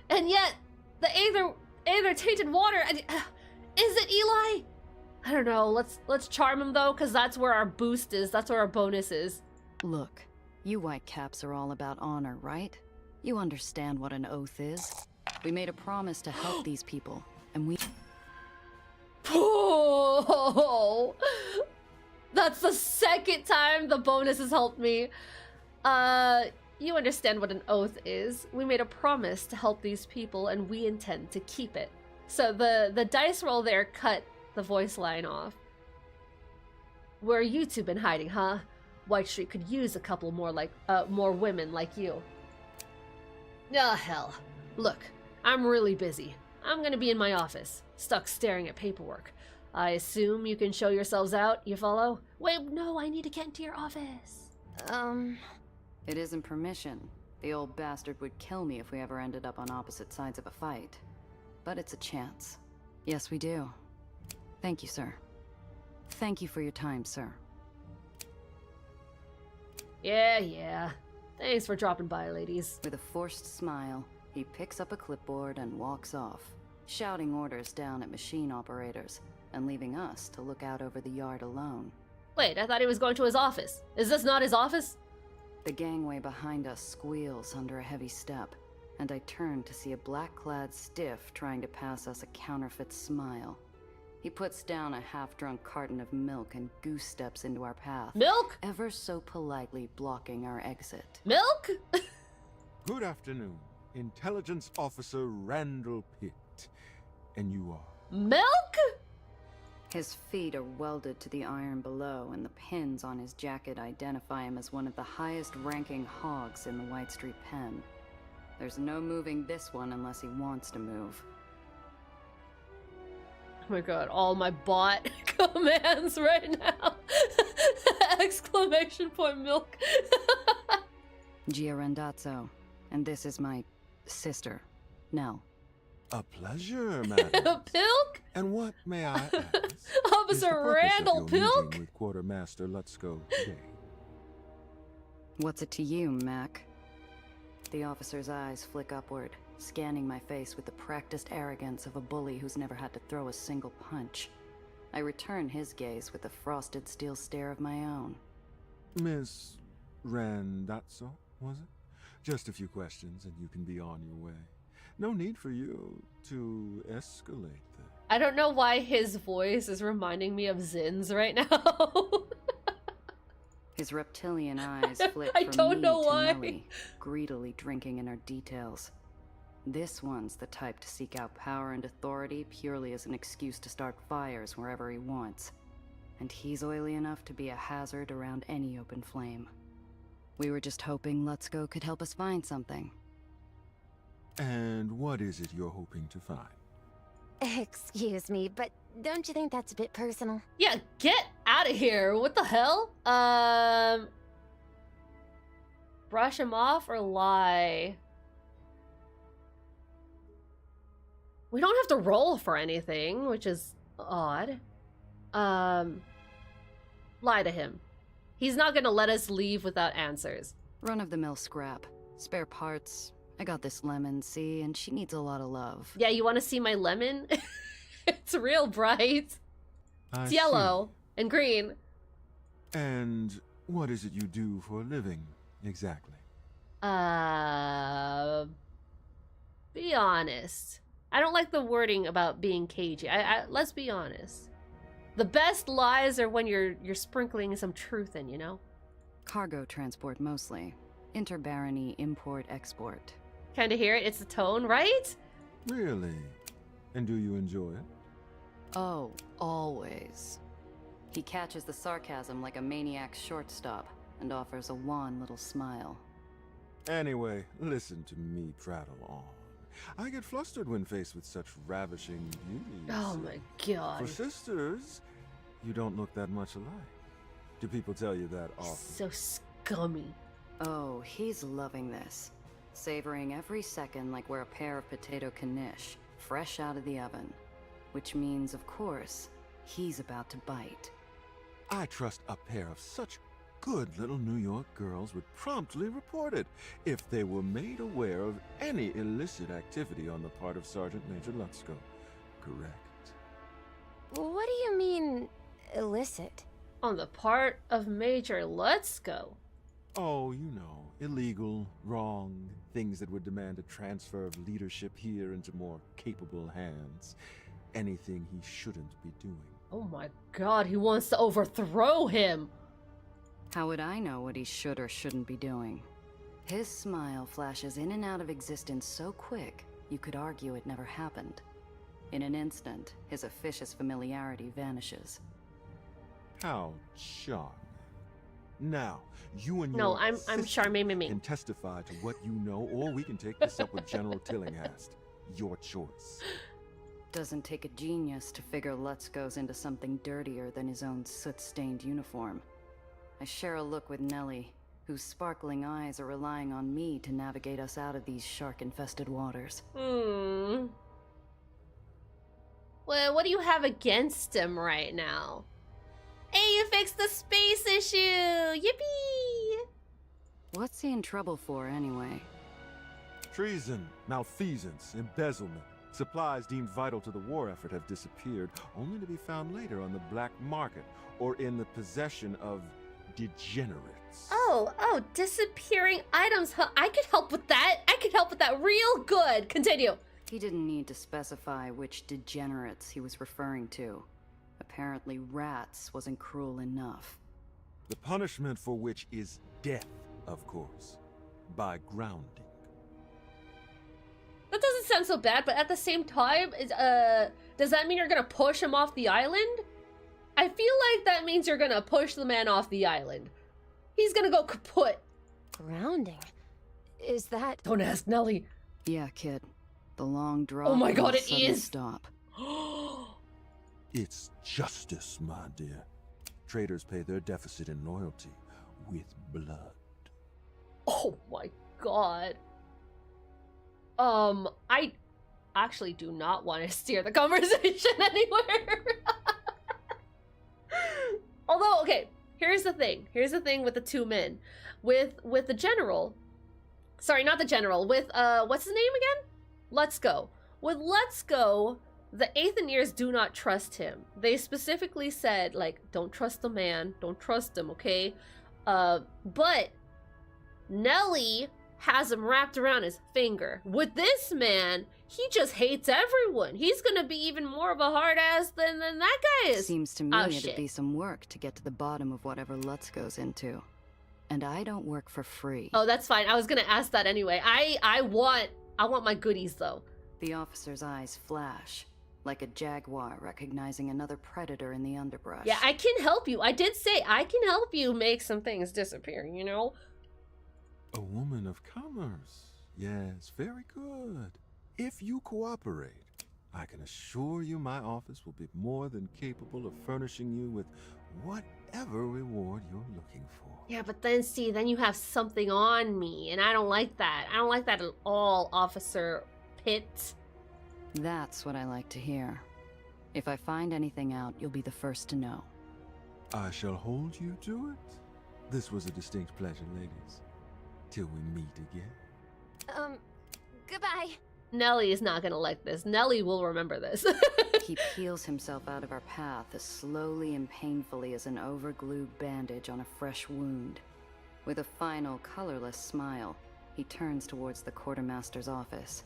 And yet, the Aether tainted water. Is it Eli? I don't know. Let's charm him though, because that's where our boost is. That's where our bonus is. Look, you Whitecaps are all about honor, right? You understand what an oath is. We made a promise to help these people, and we... Oh, that's the second time the bonus has helped me. You understand what an oath is. We made a promise to help these people, and we intend to keep it. So the dice roll there cut the voice line off. Where you two been hiding, huh? White Street could use a couple more women like you. Ah, hell. Look, I'm really busy. I'm gonna be in my office, stuck staring at paperwork. I assume you can show yourselves out, you follow? Wait, no, I need to get into your office. It isn't permission. The old bastard would kill me if we ever ended up on opposite sides of a fight. But it's a chance. Yes, we do. Thank you, sir. Thank you for your time, sir. Yeah. Thanks for dropping by, ladies. With a forced smile, he picks up a clipboard and walks off, shouting orders down at machine operators, and leaving us to look out over the yard alone. Wait, I thought he was going to his office. Is this not his office? The gangway behind us squeals under a heavy step, and I turn to see a black-clad stiff trying to pass us a counterfeit smile. He puts down a half-drunk carton of milk and goose steps into our path. Milk? Ever so politely blocking our exit. Milk? Good afternoon. Intelligence Officer Randall Pitt. And you are? Milk? His feet are welded to the iron below, and the pins on his jacket identify him as one of the highest-ranking hogs in the White Street pen. There's no moving this one unless he wants to move. Oh my god, all my bot commands right now. Exclamation point milk. Gia Randazzo, and this is my sister, Nell. A pleasure, madam. Pilk? And what, may I ask, Officer Randall Pilk? With Quartermaster Lutzko today? What's it to you, Mac? The officer's eyes flick upward, scanning my face with the practiced arrogance of a bully who's never had to throw a single punch. I return his gaze with a frosted steel stare of my own. Miss Randazzo, was it? Just a few questions and you can be on your way. No need for you to escalate this. I don't know why his voice is reminding me of Zin's right now. His reptilian eyes flick I from don't me know to why. Nellie, greedily drinking in her details. This one's the type to seek out power and authority purely as an excuse to start fires wherever he wants. And he's oily enough to be a hazard around any open flame. We were just hoping Let's Go could help us find something. And what is it you're hoping to find? Excuse me, but don't you think that's a bit personal? Yeah, get out of here. What the hell? Brush him off or lie? We don't have to roll for anything, which is odd. Lie to him. He's not gonna let us leave without answers. Run-of-the-mill scrap. Spare parts. I got this lemon, see, and she needs a lot of love. Yeah, you want to see my lemon? It's real bright. It's yellow and green. And what is it you do for a living, exactly? Be honest. I don't like the wording about being cagey. Let's be honest. The best lies are when you're sprinkling some truth in, you know? Cargo transport mostly. Interbarony import-export. Kinda hear it? It's the tone, right? Really? And do you enjoy it? Oh, always. He catches the sarcasm like a maniac's shortstop and offers a wan little smile. Anyway, listen to me prattle on. I get flustered when faced with such ravishing beauty. Oh my god. For sisters, you don't look that much alike. Do people tell you that often? So scummy. Oh, he's loving this. Savoring every second like we're a pair of potato knish, fresh out of the oven. Which means, of course, he's about to bite. I trust a pair of such good little New York girls would promptly report it if they were made aware of any illicit activity on the part of Sergeant Major Lutzko. Correct? What do you mean, illicit? On the part of Major Lutzko. Oh, you know, illegal, wrong, things that would demand a transfer of leadership here into more capable hands. Anything he shouldn't be doing. Oh my god, he wants to overthrow him! How would I know what he should or shouldn't be doing? His smile flashes in and out of existence so quick, you could argue it never happened. In an instant, his officious familiarity vanishes. How charming. Now, you and No, your I'm sister CharMaeMengMing. can testify to what you know, or we can take this up with General Tillinghast. Your choice. Doesn't take a genius to figure Lutz goes into something dirtier than his own soot-stained uniform. I share a look with Nellie, whose sparkling eyes are relying on me to navigate us out of these shark-infested waters. Well, what do you have against him right now? Hey, you fixed the space issue! Yippee! What's he in trouble for, anyway? Treason, malfeasance, embezzlement. Supplies deemed vital to the war effort have disappeared, only to be found later on the black market or in the possession of degenerates. Oh, disappearing items, huh? I could help with that. I could help with that real good. Continue. He didn't need to specify which degenerates he was referring to. Apparently rats wasn't cruel enough. The punishment for which is death, of course, by grounding. That doesn't sound so bad, but at the same time, does that mean you're gonna push him off the island? I feel like that means you're gonna push the man off the island. He's gonna go kaput. Grounding? Is that... Don't ask Nelly. Yeah, kid. The long draw. Oh my and god, the it sudden is! Stop. It's justice, my dear. Traitors pay their deficit in loyalty with blood. Oh my god. I actually do not want to steer the conversation anywhere. Although, okay, here's the thing. Here's the thing with the two men. With the general. Sorry, not the general. With, what's his name again? Let's Go. With Let's Go, the Aethoniers do not trust him. They specifically said, like, don't trust the man. Don't trust him, okay? But Nelly has him wrapped around his finger. With this man, he just hates everyone. He's gonna be even more of a hard ass than that guy is. Seems to me Oh, it'd shit. be some work to get to the bottom of whatever Lutz goes into. And I don't work for free. Oh, that's fine. I was gonna ask that anyway. I want I want my goodies though. The officer's eyes flash, like a jaguar recognizing another predator in the underbrush. Yeah, I can help you. I did say I can help you make some things disappear, you know? A woman of commerce. Yes, very good. If you cooperate, I can assure you my office will be more than capable of furnishing you with whatever reward you're looking for. Yeah, but then see, then you have something on me, and I don't like that. I don't like that at all, Officer Pitt. That's what I like to hear. If I find anything out, you'll be the first to know. I shall hold you to it. This was a distinct pleasure, ladies. Till we meet again. Goodbye. Nellie is not gonna like this. Nellie will remember this. He peels himself out of our path as slowly and painfully as an overglued bandage on a fresh wound. With a final, colorless smile, he turns towards the quartermaster's office.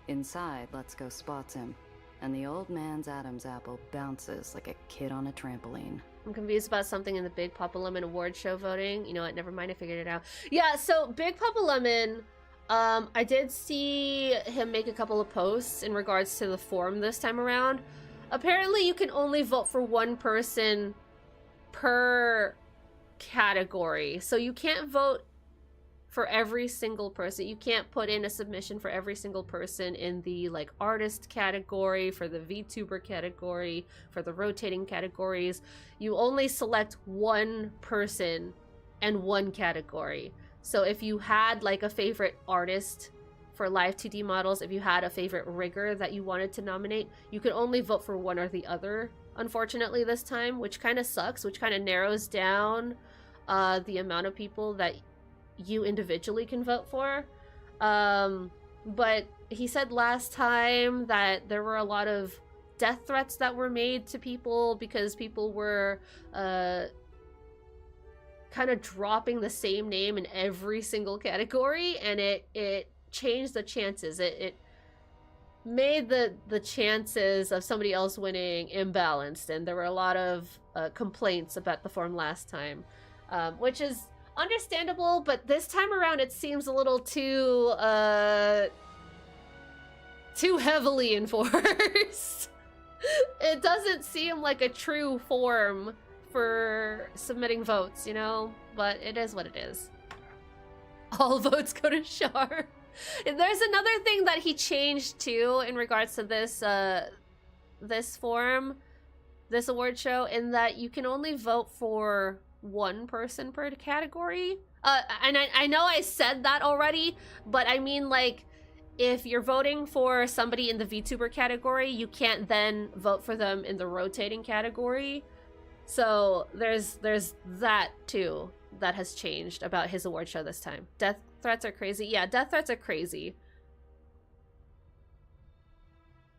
Inside, Let's Go spots him, and the old man's Adam's apple bounces like a kid on a trampoline. I'm confused about something in the Big Papa Lemon award show voting. You know what, never mind, I figured it out. Yeah, so Big Papa Lemon, I did see him make a couple of posts in regards to the forum this time around. Apparently you can only vote for one person per category. So you can't vote for every single person. You can't put in a submission for every single person in the like artist category, for the VTuber category, for the rotating categories. You only select one person and one category. So if you had like a favorite artist for live 2D models, if you had a favorite rigger that you wanted to nominate, you could only vote for one or the other, unfortunately this time, which kind of sucks, which kind of narrows down the amount of people that you individually can vote for. But he said last time that there were a lot of death threats that were made to people because people were kind of dropping the same name in every single category, and it changed the chances. It made the chances of somebody else winning imbalanced, and there were a lot of complaints about the form last time, which is understandable, but this time around it seems a little too heavily enforced. It doesn't seem like a true form for submitting votes, you know? But it is what it is. All votes go to Char. There's another thing that he changed too in regards to this this forum, this award show, in that you can only vote for one person per category. And I know I said that already, but I mean, like, if you're voting for somebody in the VTuber category, you can't then vote for them in the rotating category. So there's that too that has changed about his award show this time. Death threats are crazy. Yeah, death threats are crazy.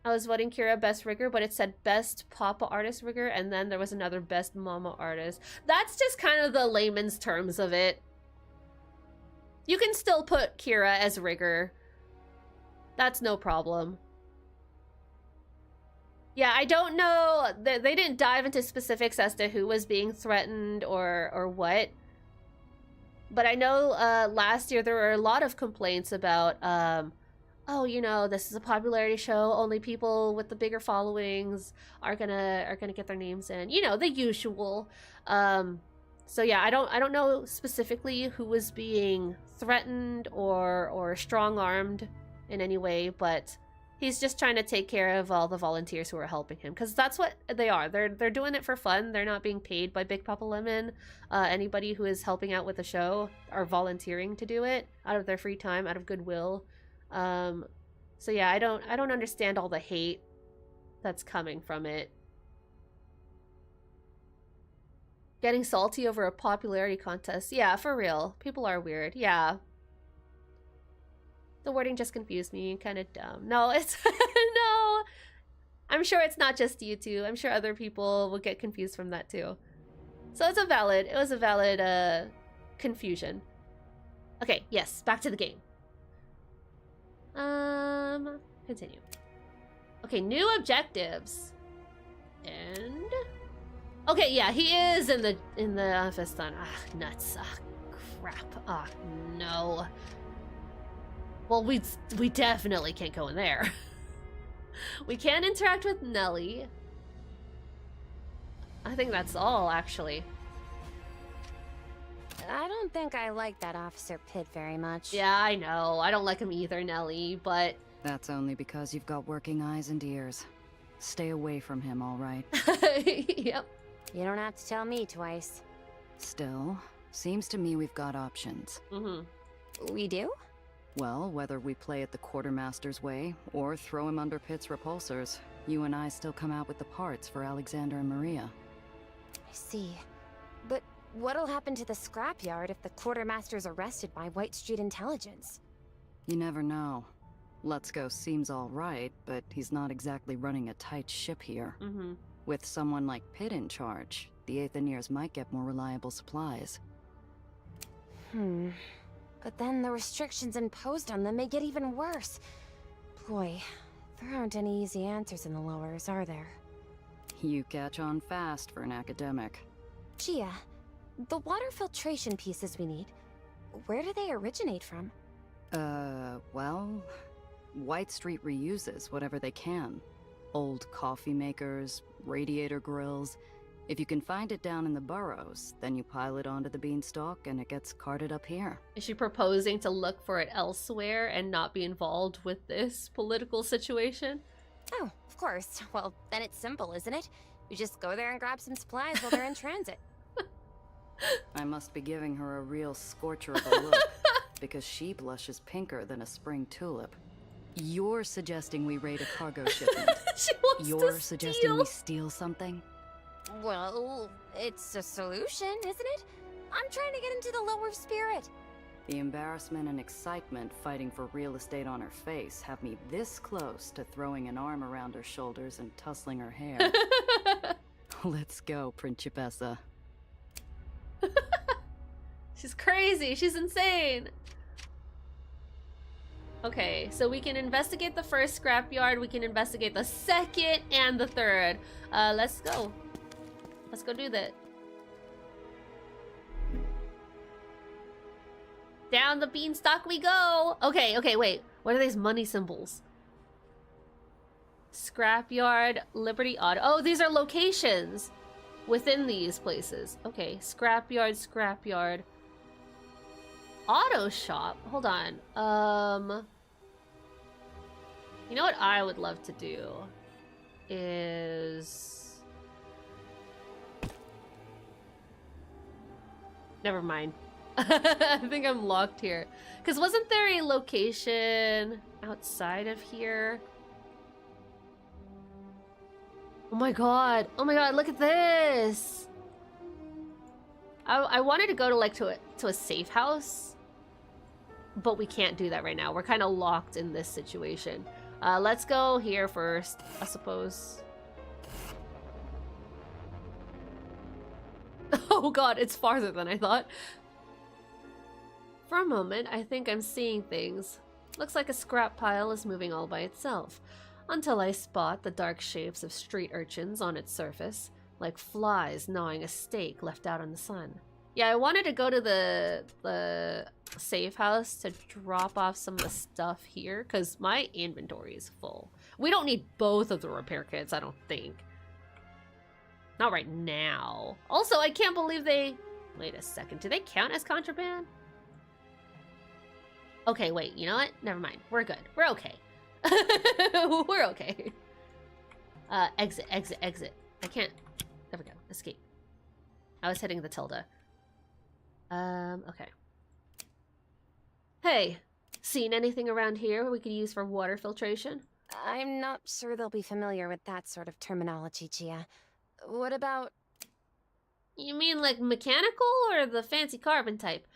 I was voting Kira best rigger, but it said best Papa artist rigger, and then there was another best Mama artist. That's just kind of the layman's terms of it. You can still put Kira as rigger. That's no problem. Yeah, I don't know. They didn't dive into specifics as to who was being threatened or what. But I know last year there were a lot of complaints about, oh, you know, this is a popularity show. Only people with the bigger followings are gonna get their names in. You know, the usual. So yeah, I don't know specifically who was being threatened or strong-armed in any way, but he's just trying to take care of all the volunteers who are helping him, because that's what they are. They're doing it for fun. They're not being paid by Big Papa Lemon. Anybody who is helping out with the show are volunteering to do it out of their free time, out of goodwill. So yeah, I don't understand all the hate that's coming from it. Getting salty over a popularity contest. Yeah, for real. People are weird. Yeah. The wording just confused me, kind of dumb. No, it's no. I'm sure it's not just you two. I'm sure other people will get confused from that too. So it was a valid confusion. Okay, yes, back to the game. Continue. Okay, new objectives. And okay, yeah, he is in the office then. Ah, nuts. Ah, crap. Ah, no. Well, we definitely can't go in there. We can interact with Nelly. I think that's all, actually. I don't think I like that Officer Pitt very much. Yeah, I know. I don't like him either, Nelly, but... That's only because you've got working eyes and ears. Stay away from him, all right? Yep. You don't have to tell me twice. Still, seems to me we've got options. Mm-hmm. We do? Well, whether we play it the Quartermaster's way, or throw him under Pitt's repulsors, you and I still come out with the parts for Alexander and Maria. I see. But what'll happen to the scrapyard if the Quartermaster's arrested by White Street Intelligence? You never know. Let's Go seems all right, but he's not exactly running a tight ship here. Mm-hmm. With someone like Pitt in charge, the Aetherians might get more reliable supplies. But then the restrictions imposed on them may get even worse. Boy, there aren't any easy answers in the lowers, are there? You catch on fast for an academic. Gia, the water filtration pieces we need, where do they originate from? Well, White Street reuses whatever they can. Old coffee makers, radiator grills. If you can find it down in the burrows, then you pile it onto the beanstalk and it gets carted up here. Is she proposing to look for it elsewhere and not be involved with this political situation? Oh, of course. Well, then it's simple, isn't it? You just go there and grab some supplies while they're in transit. I must be giving her a real scorcher of a look, because she blushes pinker than a spring tulip. You're suggesting we raid a cargo shipment. She wants You're to suggesting steal. we steal something? Well, it's a solution, isn't it? I'm trying to get into the lower spirit. The embarrassment and excitement fighting for real estate on her face have me this close to throwing an arm around her shoulders and tussling her hair. Let's go, Principessa. She's crazy. She's insane. Okay, so we can investigate the first scrapyard, we can investigate the second and the third. Let's go. Let's go do that. Down the beanstalk we go. Okay, wait. What are these money symbols? Scrapyard, Liberty Auto. Oh, these are locations within these places. Okay, scrapyard. Auto shop. Hold on. You know what I would love to do is... Never mind. I think I'm locked here. Because wasn't there a location outside of here? Oh my god, look at this! I wanted to go to a safe house, but we can't do that right now. We're kind of locked in this situation. Let's go here first, I suppose. Oh god, it's farther than I thought. For a moment, I think I'm seeing things. Looks like a scrap pile is moving all by itself, until I spot the dark shapes of street urchins on its surface, like flies gnawing a steak left out in the sun. Yeah, I wanted to go to the safe house to drop off some of the stuff here, because my inventory is full. We don't need both of the repair kits, I don't think. Not right now. Also, I can't believe they... Wait a second, do they count as contraband? Okay, wait, you know what? Never mind. We're good. We're okay. We're okay. Exit. I can't... There we go. Escape. I was hitting the tilde. Okay. Hey, seen anything around here we could use for water filtration? I'm not sure they'll be familiar with that sort of terminology, Gia. What about... You mean like mechanical or the fancy carbon type?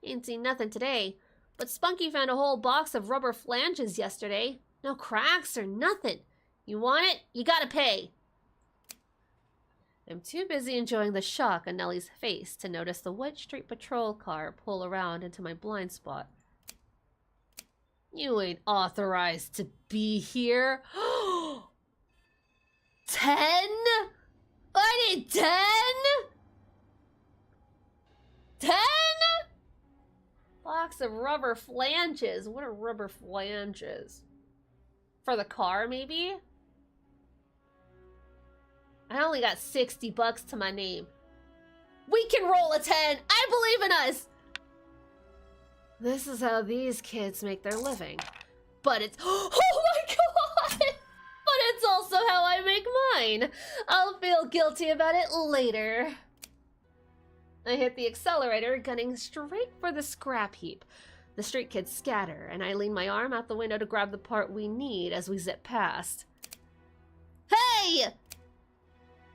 Ain't seen nothing today. But Spunky found a whole box of rubber flanges yesterday. No cracks or nothing. You want it? You gotta pay. I'm too busy enjoying the shock on Nellie's face to notice the White Street Patrol car pull around into my blind spot. You ain't authorized to be here. 10? I need 10? 10? Box of rubber flanges. What are rubber flanges? For the car, maybe? I only got 60 bucks to my name. We can roll a 10. I believe in us. This is how these kids make their living. But it's, oh my god! But it's also how I make mine. I'll feel guilty about it later. I hit the accelerator, gunning straight for the scrap heap. The street kids scatter, and I lean my arm out the window to grab the part we need as we zip past. Hey!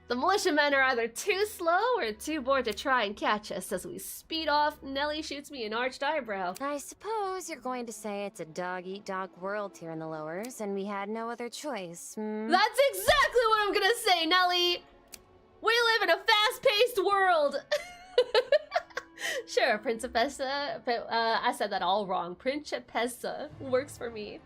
The militiamen are either too slow or too bored to try and catch us. As we speed off, Nellie shoots me an arched eyebrow. I suppose you're going to say it's a dog-eat-dog world here in the lowers, and we had no other choice. That's exactly what I'm gonna say, Nellie! We live in a fast-paced world! Sure, Principessa. I said that all wrong. Principessa works for me.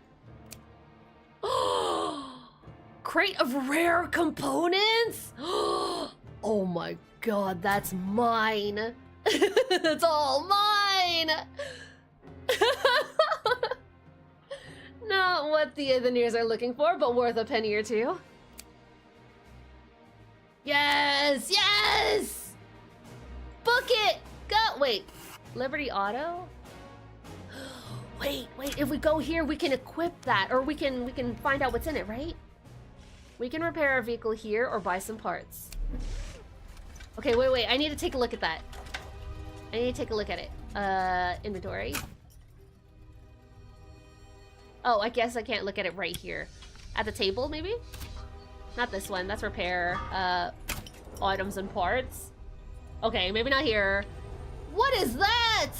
Crate of rare components? Oh my god, that's mine. That's all mine. Not what the engineers are looking for, but worth a penny or two. Yes, yes! Book it! Go, wait, Liberty Auto? Wait, if we go here, we can equip that, or we can find out what's in it, right? We can repair our vehicle here or buy some parts. Okay, wait, I need to take a look at that. I need to take a look at it. Inventory. Oh, I guess I can't look at it right here. At the table, maybe? Not this one, that's repair, items and parts. Okay, maybe not here. What is that?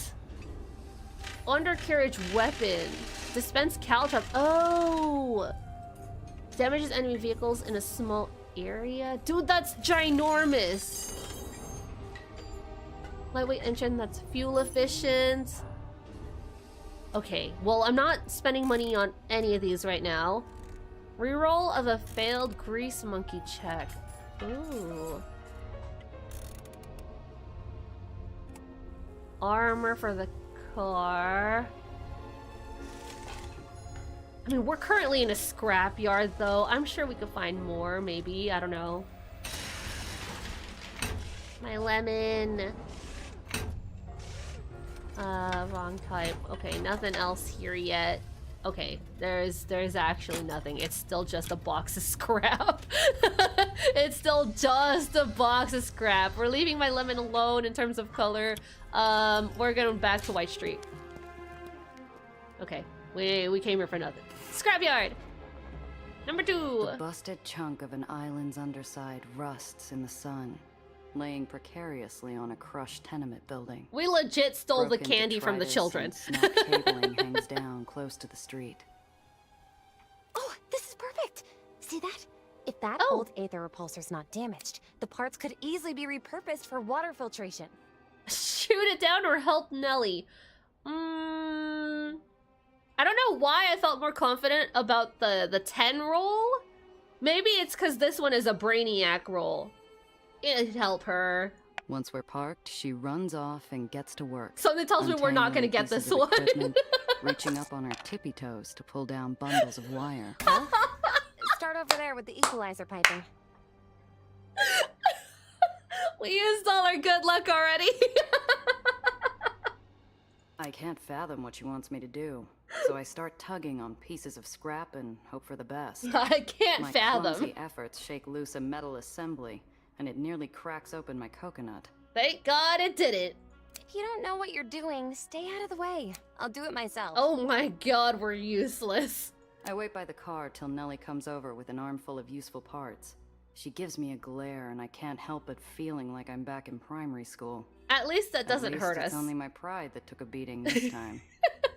Undercarriage weapon. Dispense caltrop. Oh! Damages enemy vehicles in a small area. Dude, that's ginormous. Lightweight engine, that's fuel efficient. Okay, well, I'm not spending money on any of these right now. Reroll of a failed grease monkey check. Ooh. Armor for the car. I mean, we're currently in a scrapyard, though. I'm sure we could find more, maybe. I don't know. My lemon. Wrong type. Okay, nothing else here yet. Okay, there's actually nothing. It's still just a box of scrap. It's still just a box of scrap. We're leaving my lemon alone in terms of color. We're going back to White Street. Okay, we came here for nothing. Scrapyard! Number 2! The busted chunk of an island's underside rusts in the sun, laying precariously on a crushed tenement building. We legit stole the Broken candy from the detritus children. and snapped cabling hangs down close to the street. Oh, this is perfect! See that? If that Oh. old Aether repulsor's not damaged, the parts could easily be repurposed for water filtration. Shoot it down or help Nellie. I don't know why I felt more confident about the 10 roll. Maybe it's because this one is a Brainiac roll. It'd help her. Once we're parked, she runs off and gets to work. Something tells me we're not gonna get untangling this pieces of one. equipment, reaching up on her tippy toes to pull down bundles of wire. Start over there with the equalizer piping. We used all our good luck already. I can't fathom what she wants me to do, so I start tugging on pieces of scrap and hope for the best. I can't My fathom. clumsy efforts shake loose a metal assembly, and it nearly cracks open my coconut. Thank God it didn't. If you don't know what you're doing, stay out of the way. I'll do it myself. Oh my God, we're useless. I wait by the car till Nellie comes over with an armful of useful parts. She gives me a glare, and I can't help but feeling like I'm back in primary school. At least that doesn't hurt us. It's only my pride that took a beating this time.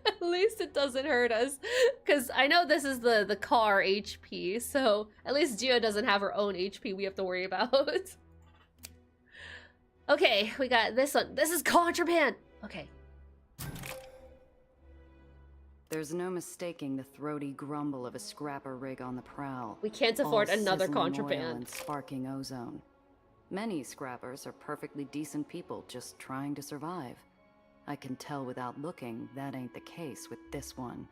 At least it doesn't hurt us. Because I know this is the car HP, so at least Gio doesn't have her own HP we have to worry about. Okay, we got this one. This is contraband! Okay. There's no mistaking the throaty grumble of a scrapper rig on the prowl. We can't afford all another sizzling oil contraband. and sparking ozone. Many scrappers are perfectly decent people just trying to survive. I can tell without looking that ain't the case with this one.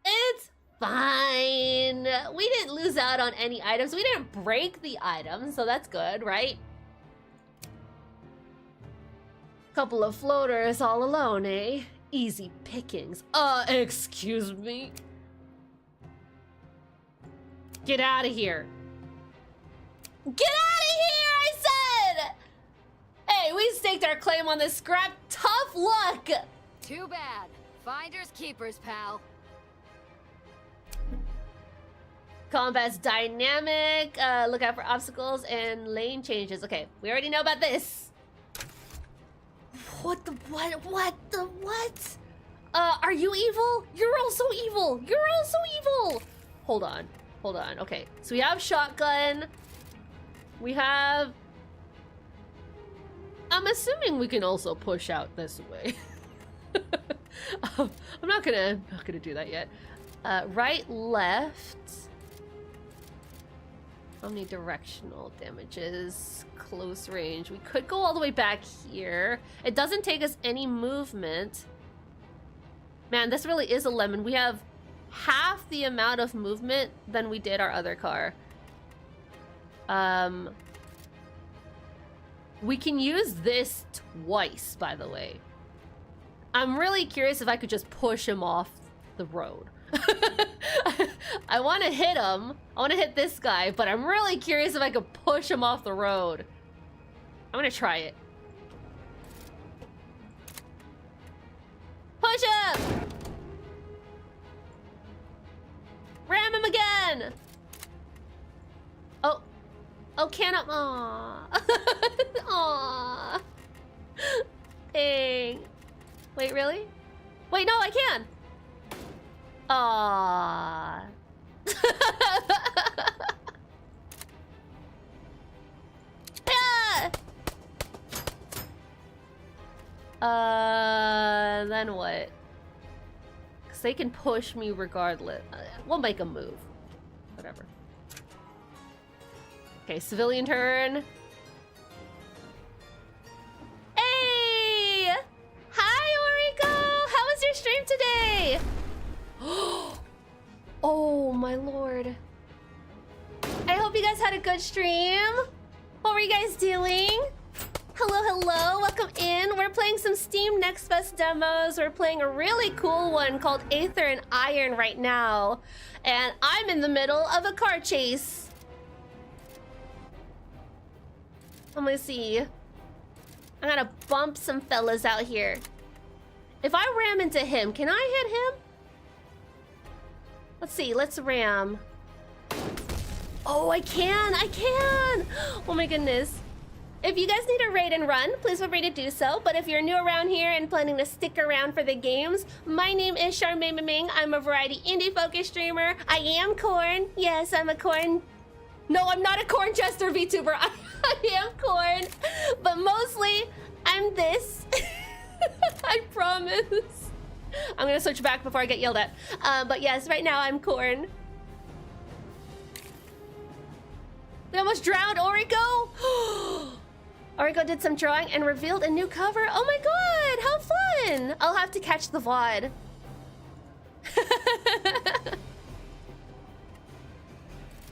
It's fine. We didn't lose out on any items. We didn't break the items, so that's good, right? Couple of floaters all alone, eh? Easy pickings. Excuse me. Get out of here. Get out of here, I said! Hey, we staked our claim on this scrap. Tough luck! Too bad. Finders keepers, pal. Combat's dynamic. Look out for obstacles and lane changes. Okay, we already know about this. What the what? Are you evil? You're also evil. You're also evil. Hold on. Okay, so we have shotgun. We have... I'm assuming we can also push out this way. I'm not gonna do that yet. Right, left. Omnidirectional damages, close range. We could go all the way back here. It doesn't take us any movement. Man, this really is a lemon. We have half the amount of movement than we did our other car. We can use this twice, by the way. I'm really curious if I could just push him off the road. I want to hit him. I want to hit this guy, but I'm really curious if I could push him off the road. I'm gonna try it. Push him! Ram him again! Oh, can I? Aww. Aww. Dang. Wait, really? Wait, no, I can! Aww. Yeah! Then what? Because they can push me regardless. We'll make a move. Whatever. Okay, civilian turn. Hey! Hi, Oriko! How was your stream today? Oh, my lord. I hope you guys had a good stream. What were you guys doing? Hello, welcome in. We're playing some Steam Next Fest demos. We're playing a really cool one called Aether Iron right now. And I'm in the middle of a car chase. Let me see. I gotta bump some fellas out here. If I ram into him, can I hit him? Let's see, let's ram. Oh, I can! Oh my goodness. If you guys need a raid and run, please feel free to do so. But if you're new around here and planning to stick around for the games, my name is CharMaeMengMing. I'm a variety indie-focused streamer. I am Corn. Yes, I'm a Corn. No, I'm not a Corn Jester VTuber. I am Corn. But mostly, I'm this. I promise. I'm gonna switch back before I get yelled at. But yes, right now I'm Corn. We almost drowned Oriko. Oriko did some drawing and revealed a new cover. Oh my god, how fun! I'll have to catch the VOD.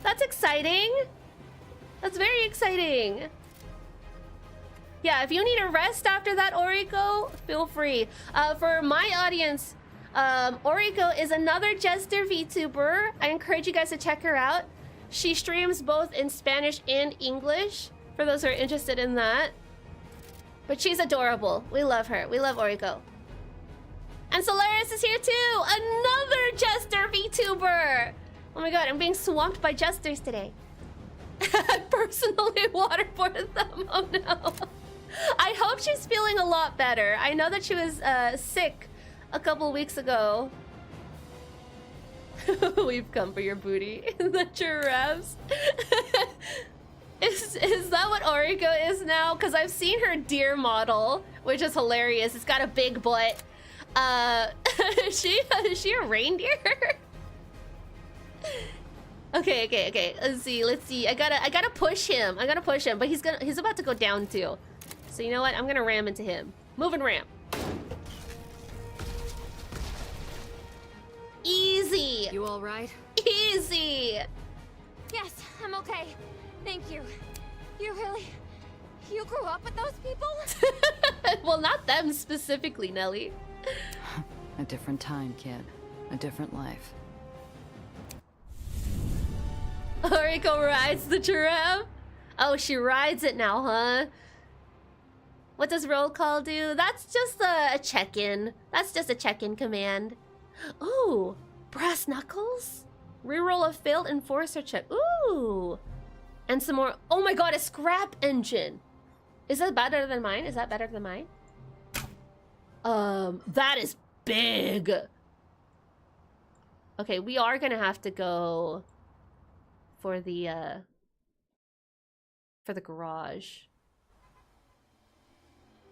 That's exciting. That's very exciting. Yeah, if you need a rest after that, Oriko, feel free. For my audience, Oriko is another Jester VTuber. I encourage you guys to check her out. She streams both in Spanish and English, for those who are interested in that. But she's adorable. We love her. We love Oriko. And Solaris is here too! Another Jester VTuber! Oh my god, I'm being swamped by Jesters today. I personally waterboarded them. Oh no. I hope she's feeling a lot better. I know that she was sick a couple weeks ago. We've come for your booty. The giraffes. Is that what Oriko is now? Because I've seen her deer model, which is hilarious. It's got a big butt. Is she a reindeer? Okay. Let's see. I gotta push him. But he's about to go down too. So you know what? I'm gonna ram into him. Move and ram. Easy. You all right? Easy. Yes, I'm okay. Thank you. You grew up with those people? Well, not them specifically, Nelly. A different time, kid. A different life. Oriko rides the giraffe? Oh, she rides it now, huh? What does roll call do? That's just a check-in. That's just a check-in command. Ooh, brass knuckles? Reroll a failed enforcer check. Ooh. And some more. Oh my god, a scrap engine. Is that better than mine? Is that better than mine? That is big. Okay, we are gonna have to go for the garage.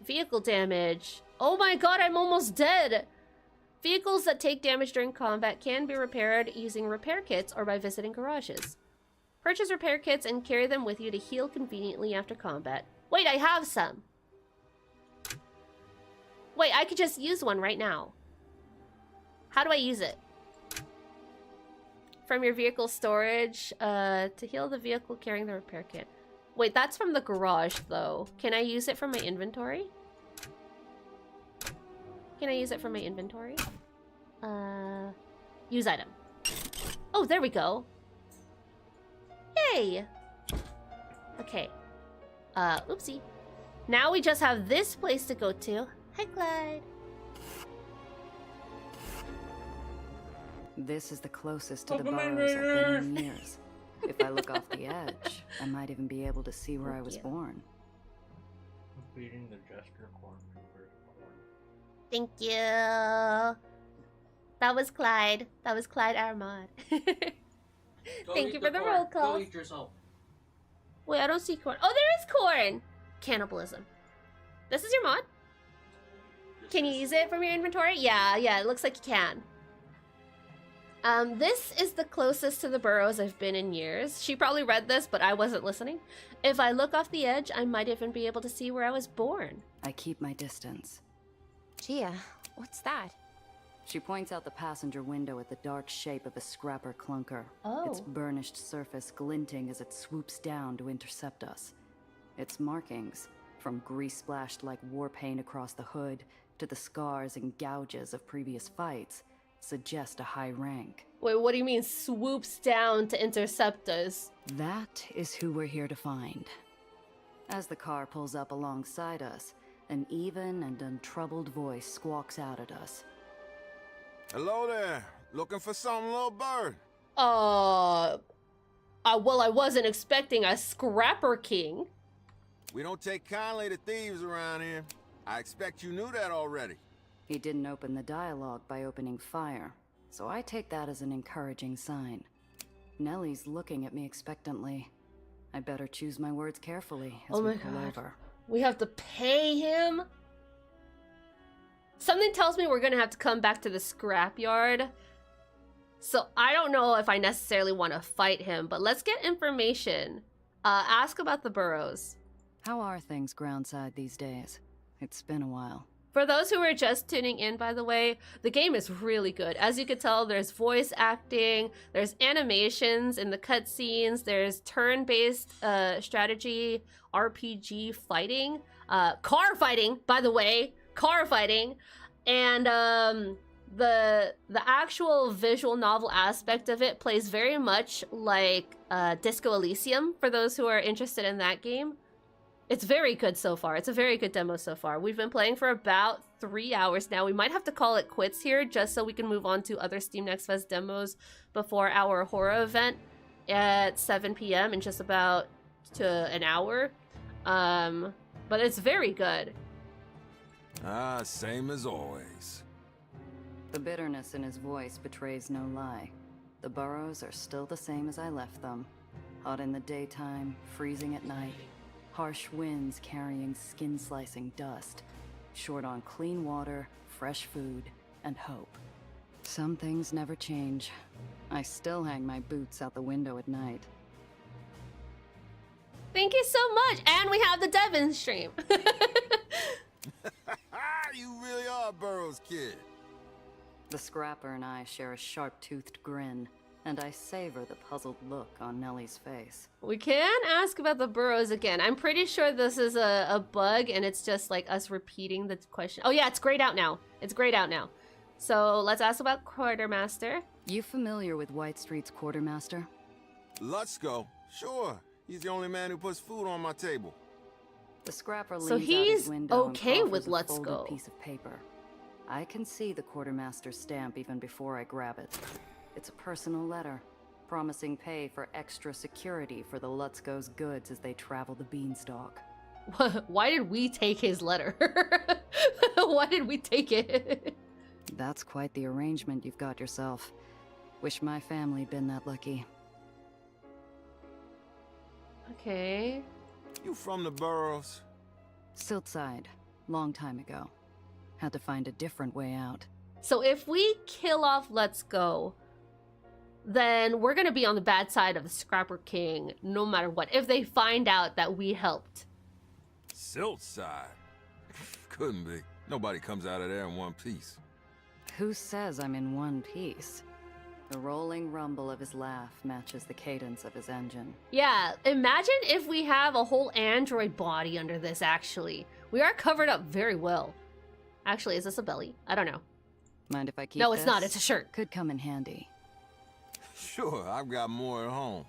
Vehicle damage. Oh my god, I'm almost dead. Vehicles that take damage during combat can be repaired using repair kits or by visiting garages. Purchase repair kits and carry them with you to heal conveniently after combat. Wait, I have some. Wait, I could just use one right now. How do I use it? From your vehicle storage, to heal the vehicle carrying the repair kit. Wait, that's from the garage, though. Can I use it from my inventory? Can I use it from my inventory? Use item. Oh, there we go. Yay! Okay. Oopsie. Now we just have this place to go to. Hi, Clyde. This is the closest to the burrows I've been in years. If I look off the edge, I might even be able to see where I was born. Completing the gesture corn. Thank you. That was Clyde. That was Clyde Armad. Thank you for the roll call. Go eat yourself. Wait, I don't see corn. Oh, there is corn! Cannibalism. This is your mod? Can you use it from your inventory? Yeah, it looks like you can. This is the closest to the burrows I've been in years. She probably read this, but I wasn't listening. If I look off the edge, I might even be able to see where I was born. I keep my distance. Gia, what's that? She points out the passenger window at the dark shape of a scrapper clunker. Oh. Its burnished surface glinting as it swoops down to intercept us. Its markings, from grease splashed like war paint across the hood to the scars and gouges of previous fights, suggest a high rank. Wait, what do you mean swoops down to intercept us? That is who we're here to find. As the car pulls up alongside us, an even and untroubled voice squawks out at us. Hello there. Looking for something, little bird? Well, I wasn't expecting a scrapper king. We don't take kindly to thieves around here. I expect you knew that already. He didn't open the dialogue by opening fire, so I take that as an encouraging sign. Nellie's looking at me expectantly. I better choose my words carefully as we pull over. We have to pay him? Something tells me we're gonna have to come back to the scrapyard. So I don't know if I necessarily want to fight him, but let's get information. Ask about the burrows. How are things groundside these days? It's been a while. For those who are just tuning in, by the way, the game is really good. As you can tell, there's voice acting, there's animations in the cutscenes, there's turn-based strategy, RPG fighting, car fighting, by the way, car fighting, and the actual visual novel aspect of it plays very much like Disco Elysium, for those who are interested in that game. It's very good so far. It's a very good demo so far. We've been playing for about 3 hours now. We might have to call it quits here just so we can move on to other Steam Next Fest demos before our horror event at 7 p.m. in just about an hour. But it's very good. Same as always. The bitterness in his voice betrays no lie. The burrows are still the same as I left them. Hot in the daytime, freezing at night. Harsh winds carrying skin-slicing dust. Short on clean water, fresh food, and hope. Some things never change. I still hang my boots out the window at night. Thank you so much! And we have the Devon stream. You really are Burroughs' kid. The scrapper and I share a sharp-toothed grin, and I savor the puzzled look on Nellie's face. We can ask about the burrows again. I'm pretty sure this is a bug and it's just like us repeating the question. Oh yeah, it's grayed out now. It's grayed out now. So let's ask about Quartermaster. You familiar with White Street's quartermaster? Let's go. Sure. He's the only man who puts food on my table. The scrapper leans So out he's his window okay and with offers a let's folded go. piece of paper. I can see the quartermaster's stamp even before I grab it. It's a personal letter, promising pay for extra security for the Let's Go's goods as they travel the beanstalk. Why did we take his letter? Why did we take it? That's quite the arrangement you've got yourself. Wish my family'd been that lucky. Okay. You from the boroughs? Siltside, long time ago. Had to find a different way out. So if we kill off Let's Go, then we're gonna be on the bad side of the Scrapper King, no matter what, if they find out that we helped. Siltside? Couldn't be. Nobody comes out of there in one piece. Who says I'm in one piece? The rolling rumble of his laugh matches the cadence of his engine. Yeah, imagine if we have a whole android body under this, actually. We are covered up very well. Actually, is this a belly? I don't know. Mind if I keep No, it's this? not. It's a shirt. Could come in handy. Sure, I've got more at home.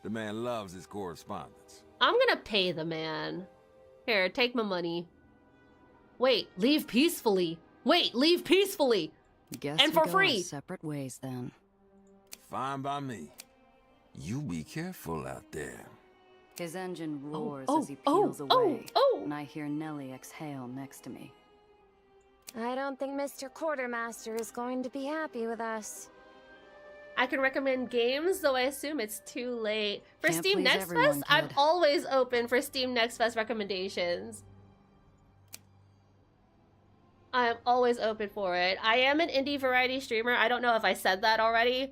The man loves his correspondence. I'm gonna pay the man. Here, take my money. Wait, leave peacefully. Wait, leave peacefully. Guess and we for go free. our separate ways then. Fine by me. You be careful out there. His engine roars oh, as he oh, peels oh, away, oh. and I hear Nellie exhale next to me. I don't think Mr. Quartermaster is going to be happy with us. I can recommend games, though I assume it's too late. For Can't Steam please Next everyone, Fest, I'm kid. always open for Steam Next Fest recommendations. I'm always open for it. I am an indie variety streamer. I don't know if I said that already.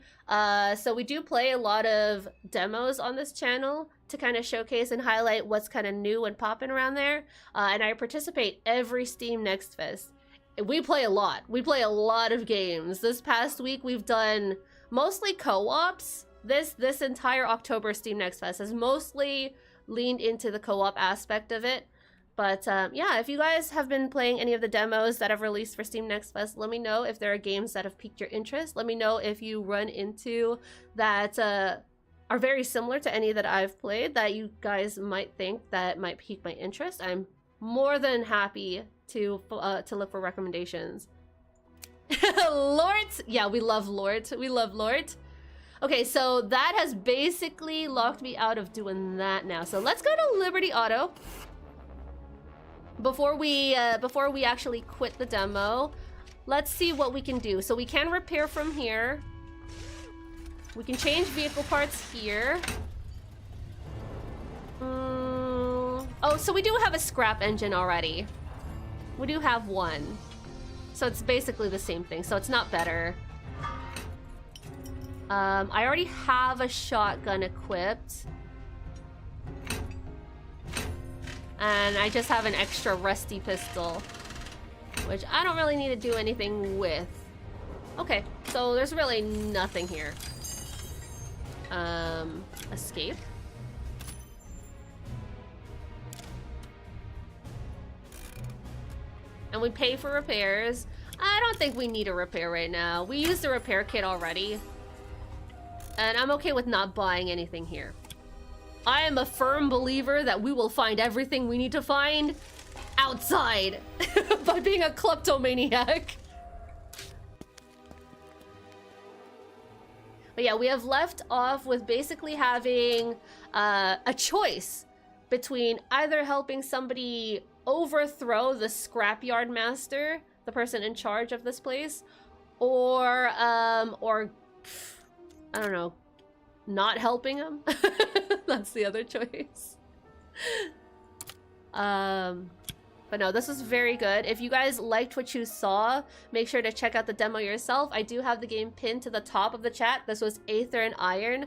So we do play a lot of demos on this channel to kind of showcase and highlight what's kind of new and popping around there. And I participate every Steam Next Fest. We play a lot. We play a lot of games. This past week we've done mostly co-ops. This entire October Steam Next Fest has mostly leaned into the co-op aspect of it. But yeah, if you guys have been playing any of the demos that I've released for Steam Next Fest, let me know if there are games that have piqued your interest. Let me know if you run into that are very similar to any that I've played that you guys might think that might pique my interest. I'm more than happy to look for recommendations. Lord, yeah, we love Lord. We love Lord. Okay, so that has basically locked me out of doing that now. So let's go to Liberty Auto. Before we actually quit the demo, let's see what we can do. So we can repair from here. We can change vehicle parts here. Oh, so we do have a scrap engine already. We do have one. So it's basically the same thing. So it's not better. I already have a shotgun equipped. And I just have an extra rusty pistol, which I don't really need to do anything with. Okay, so there's really nothing here. Escape. And we pay for repairs. I don't think we need a repair right now. We used the repair kit already. And I'm okay with not buying anything here. I am a firm believer that we will find everything we need to find outside by being a kleptomaniac. But yeah, we have left off with basically having a choice between either helping somebody overthrow the scrapyard master, the person in charge of this place, or I don't know, not helping him. That's the other choice. But no, this was very good. If you guys liked what you saw, make sure to check out the demo yourself. I do have the game pinned to the top of the chat. This was Aether Iron.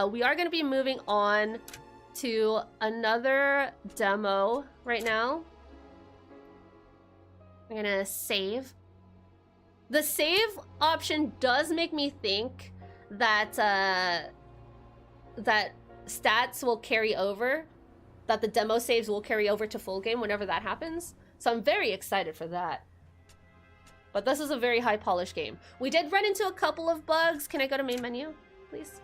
We are going to be moving on to another demo right now. I'm going to save. The save option does make me think that that stats will carry over, that the demo saves will carry over to full game whenever that happens. So I'm very excited for that. But this is a very high polished game. We did run into a couple of bugs. Can I go to main menu, please?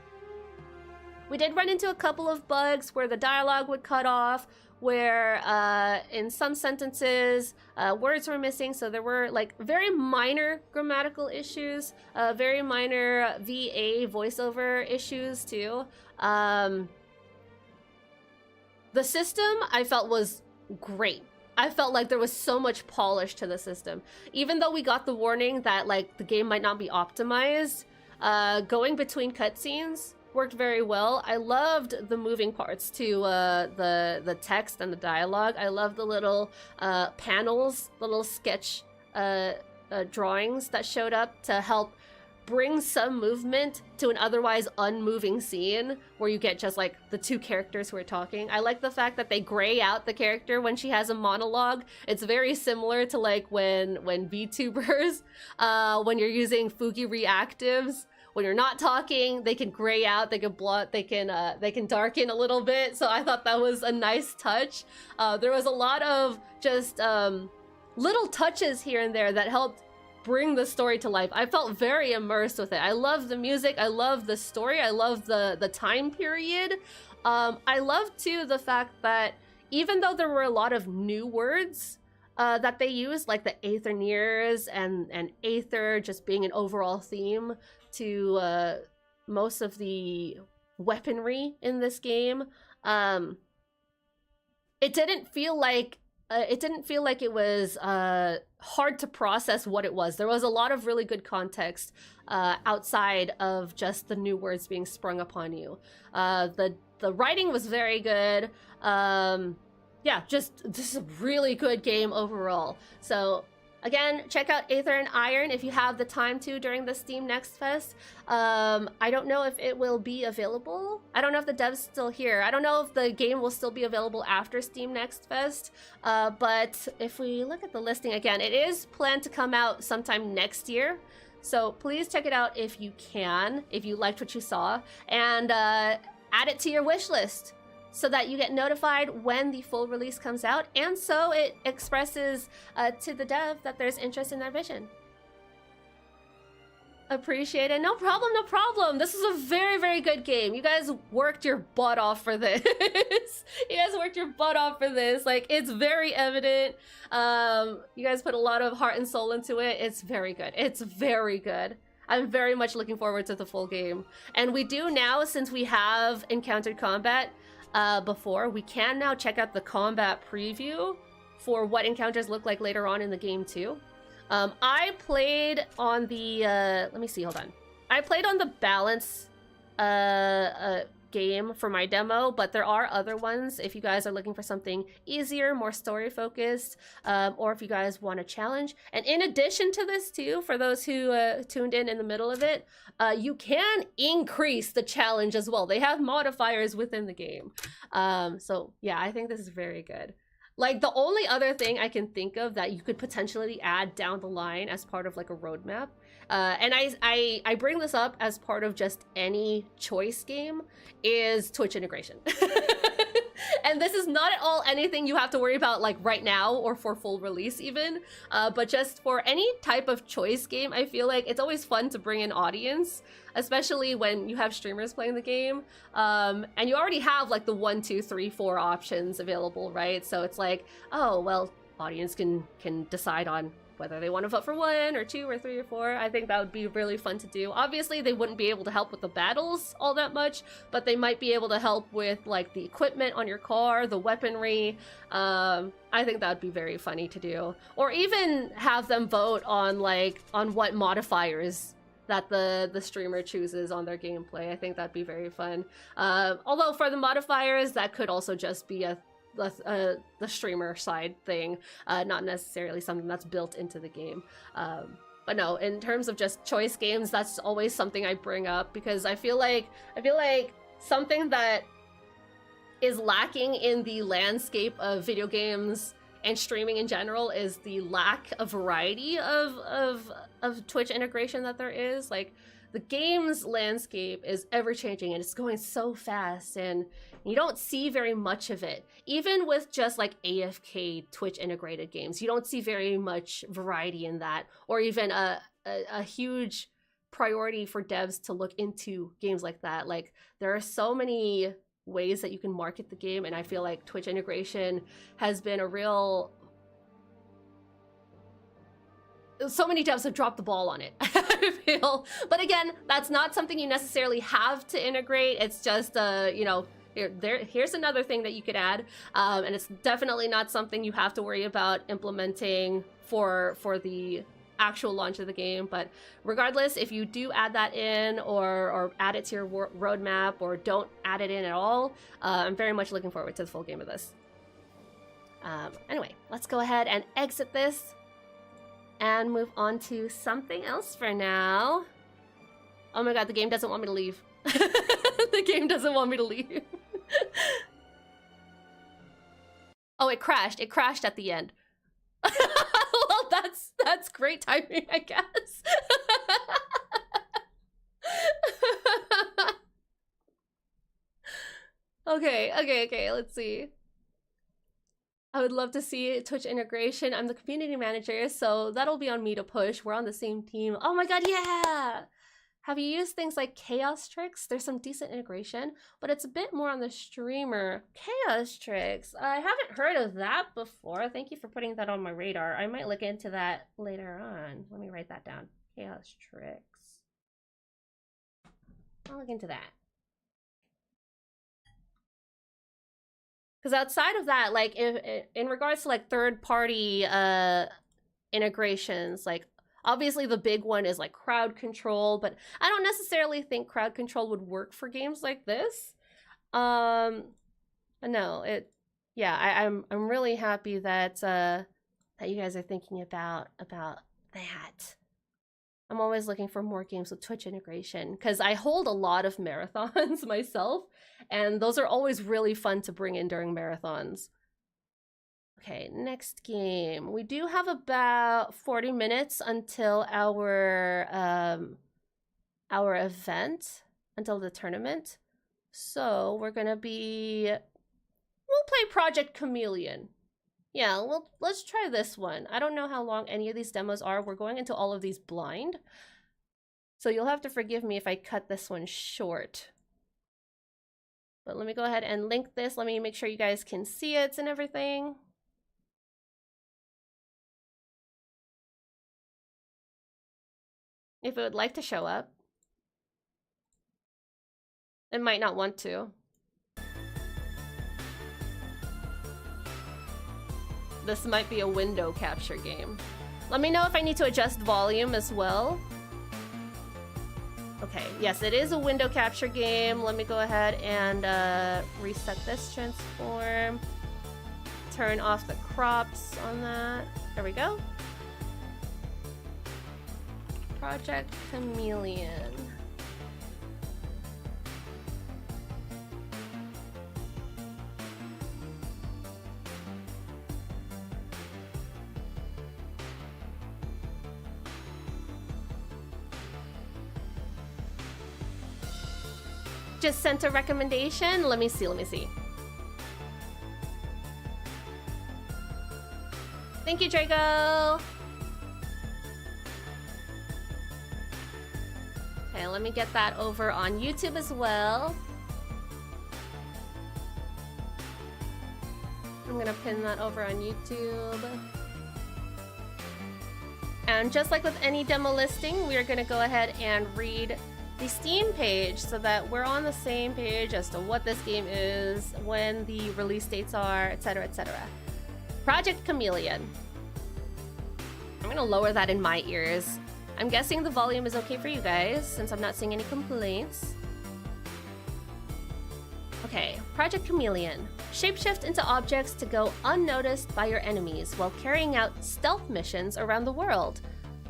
We did run into a couple of bugs where the dialogue would cut off, where in some sentences words were missing, so there were like very minor grammatical issues, very minor VA voiceover issues too. The system I felt was great. I felt like there was so much polish to the system. Even though we got the warning that like the game might not be optimized, going between cutscenes worked very well. I loved the moving parts to the text and the dialogue. I love the little panels, the little sketch drawings that showed up to help bring some movement to an otherwise unmoving scene where you get just like the two characters who are talking. I like the fact that they gray out the character when she has a monologue. It's very similar to like when VTubers, when you're using Fugi reactives, when you're not talking, they can gray out, they can blot, they can darken a little bit. So I thought that was a nice touch. There was a lot of just little touches here and there that helped bring the story to life. I felt very immersed with it. I love the music, I love the story, I love the time period. I love too the fact that even though there were a lot of new words that they used, like the Aether Nears and Aether just being an overall theme to most of the weaponry in this game, it didn't feel like it was hard to process what it was. There was a lot of really good context outside of just the new words being sprung upon you. The writing was very good. Yeah, just this is a really good game overall. So again, check out Aether Iron if you have the time to during the Steam Next Fest. I don't know if it will be available. I don't know if the dev's still here. I don't know if the game will still be available after Steam Next Fest. But if we look at the listing again, it is planned to come out sometime next year. So please check it out if you can, if you liked what you saw, and add it to your wish list, so that you get notified when the full release comes out, and so it expresses to the dev that there's interest in their vision. Appreciate it. No problem, no problem. This is a very, very good game. You guys worked your butt off for this. You guys worked your butt off for this. Like, it's very evident. You guys put a lot of heart and soul into it. It's very good. It's very good. I'm very much looking forward to the full game. And we do now, since we have encountered combat before, we can now check out the combat preview for what encounters look like later on in the game too. I played on the let me see, hold on. I played on the balance game for my demo, but there are other ones if you guys are looking for something easier, more story focused, or if you guys want a challenge. And in addition to this too, for those who tuned in the middle of it, you can increase the challenge as well. They have modifiers within the game. So yeah, I think this is very good. Like, the only other thing I can think of that you could potentially add down the line as part of like a roadmap, and I bring this up as part of just any choice game, is Twitch integration. And this is not at all anything you have to worry about like right now or for full release even, but just for any type of choice game, I feel like it's always fun to bring in audience, especially when you have streamers playing the game, and you already have like the 1, 2, 3, 4 options available, right? So it's like, oh well, audience can decide on whether they want to vote for 1 or 2 or 3 or 4. I think that would be really fun to do. Obviously, they wouldn't be able to help with the battles all that much, but they might be able to help with like the equipment on your car, the weaponry. I think that would be very funny to do. Or even have them vote on what modifiers that the streamer chooses on their gameplay. I think that'd be very fun. Although for the modifiers, that could also just be the streamer side thing, not necessarily something that's built into the game. But no, in terms of just choice games, that's always something I bring up, because I feel like something that is lacking in the landscape of video games and streaming in general is the lack of variety of Twitch integration that there is. Like, the game's landscape is ever changing and it's going so fast, and you don't see very much of it. Even with just like AFK Twitch integrated games, you don't see very much variety in that, or even a huge priority for devs to look into games like that. Like, there are so many ways that you can market the game, and I feel like Twitch integration has been a real... So many devs have dropped the ball on it, I feel. But again, that's not something you necessarily have to integrate. It's just, you know, here's another thing that you could add. And it's definitely not something you have to worry about implementing for the actual launch of the game. But regardless, if you do add that in or add it to your roadmap, or don't add it in at all, I'm very much looking forward to the full game of this. Anyway, let's go ahead and exit this and move on to something else for now. Oh my god, the game doesn't want me to leave. The game doesn't want me to leave. Oh, it crashed. It crashed at the end. Well, that's great timing, I guess. Okay, let's see. I would love to see Twitch integration. I'm the community manager, so that'll be on me to push. We're on the same team. Oh my god, yeah! Have you used things like Chaos Tricks? There's some decent integration, but it's a bit more on the streamer. Chaos Tricks? I haven't heard of that before. Thank you for putting that on my radar. I might look into that later on. Let me write that down. Chaos Tricks. I'll look into that. Because outside of that, like, if in regards to like third-party integrations, like, obviously the big one is like crowd control, but I don't necessarily think crowd control would work for games like this. No, I'm really happy that that you guys are thinking about that. I'm always looking for more games with Twitch integration, because I hold a lot of marathons myself, and those are always really fun to bring in during marathons. Okay, next game. We do have about 40 minutes until our event, until the tournament. So we're gonna we'll play Project Chameleon. Yeah, let's try this one. I don't know how long any of these demos are. We're going into all of these blind, so you'll have to forgive me if I cut this one short. But let me go ahead and link this. Let me make sure you guys can see it and everything. If it would like to show up. It might not want to. This might be a window capture game. Let me know if I need to adjust volume as well. Okay, yes, it is a window capture game. Let me go ahead and reset this transform. Turn off the crops on that. There we go. Project Chameleon. Just sent a recommendation. Let me see. Thank you, Draco. Okay, let me get that over on YouTube as well. I'm gonna pin that over on YouTube. And just like with any demo listing, we are gonna go ahead and read the Steam page so that we're on the same page as to what this game is, when the release dates are, etc., etc. Project Chameleon. I'm gonna lower that in my ears. I'm guessing the volume is okay for you guys, since I'm not seeing any complaints. Okay, Project Chameleon. Shapeshift into objects to go unnoticed by your enemies while carrying out stealth missions around the world.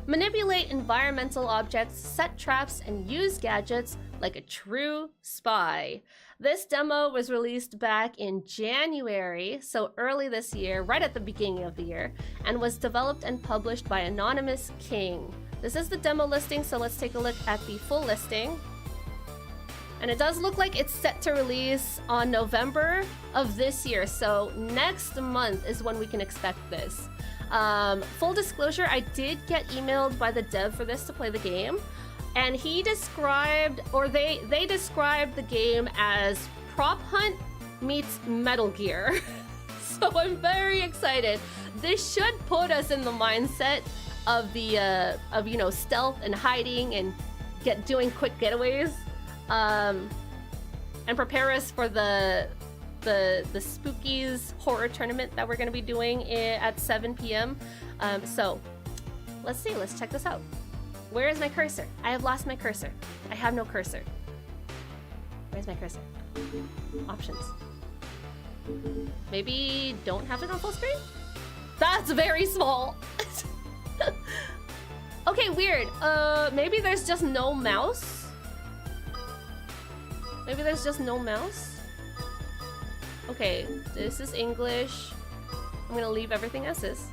Manipulate environmental objects, set traps, and use gadgets like a true spy. This demo was released back in January, so early this year, right at the beginning of the year, and was developed and published by Anonymous King. This is the demo listing, so let's take a look at the full listing. And it does look like it's set to release on November of this year, so next month is when we can expect this. Full disclosure, I did get emailed by the dev for this to play the game, and he described, or they described the game as Prop Hunt meets Metal Gear. So I'm very excited. This should put us in the mindset of the you know, stealth and hiding and doing quick getaways, and prepare us for the Spookies horror tournament that we're going to be doing at 7 p.m. So let's see, let's check this out. Where is my cursor? I have lost my cursor. I have no cursor. Where's my cursor? Options. Maybe don't have it on full screen? That's very small. Okay, weird. Maybe there's just no mouse? Maybe there's just no mouse? Okay, this is English. I'm gonna leave everything as is.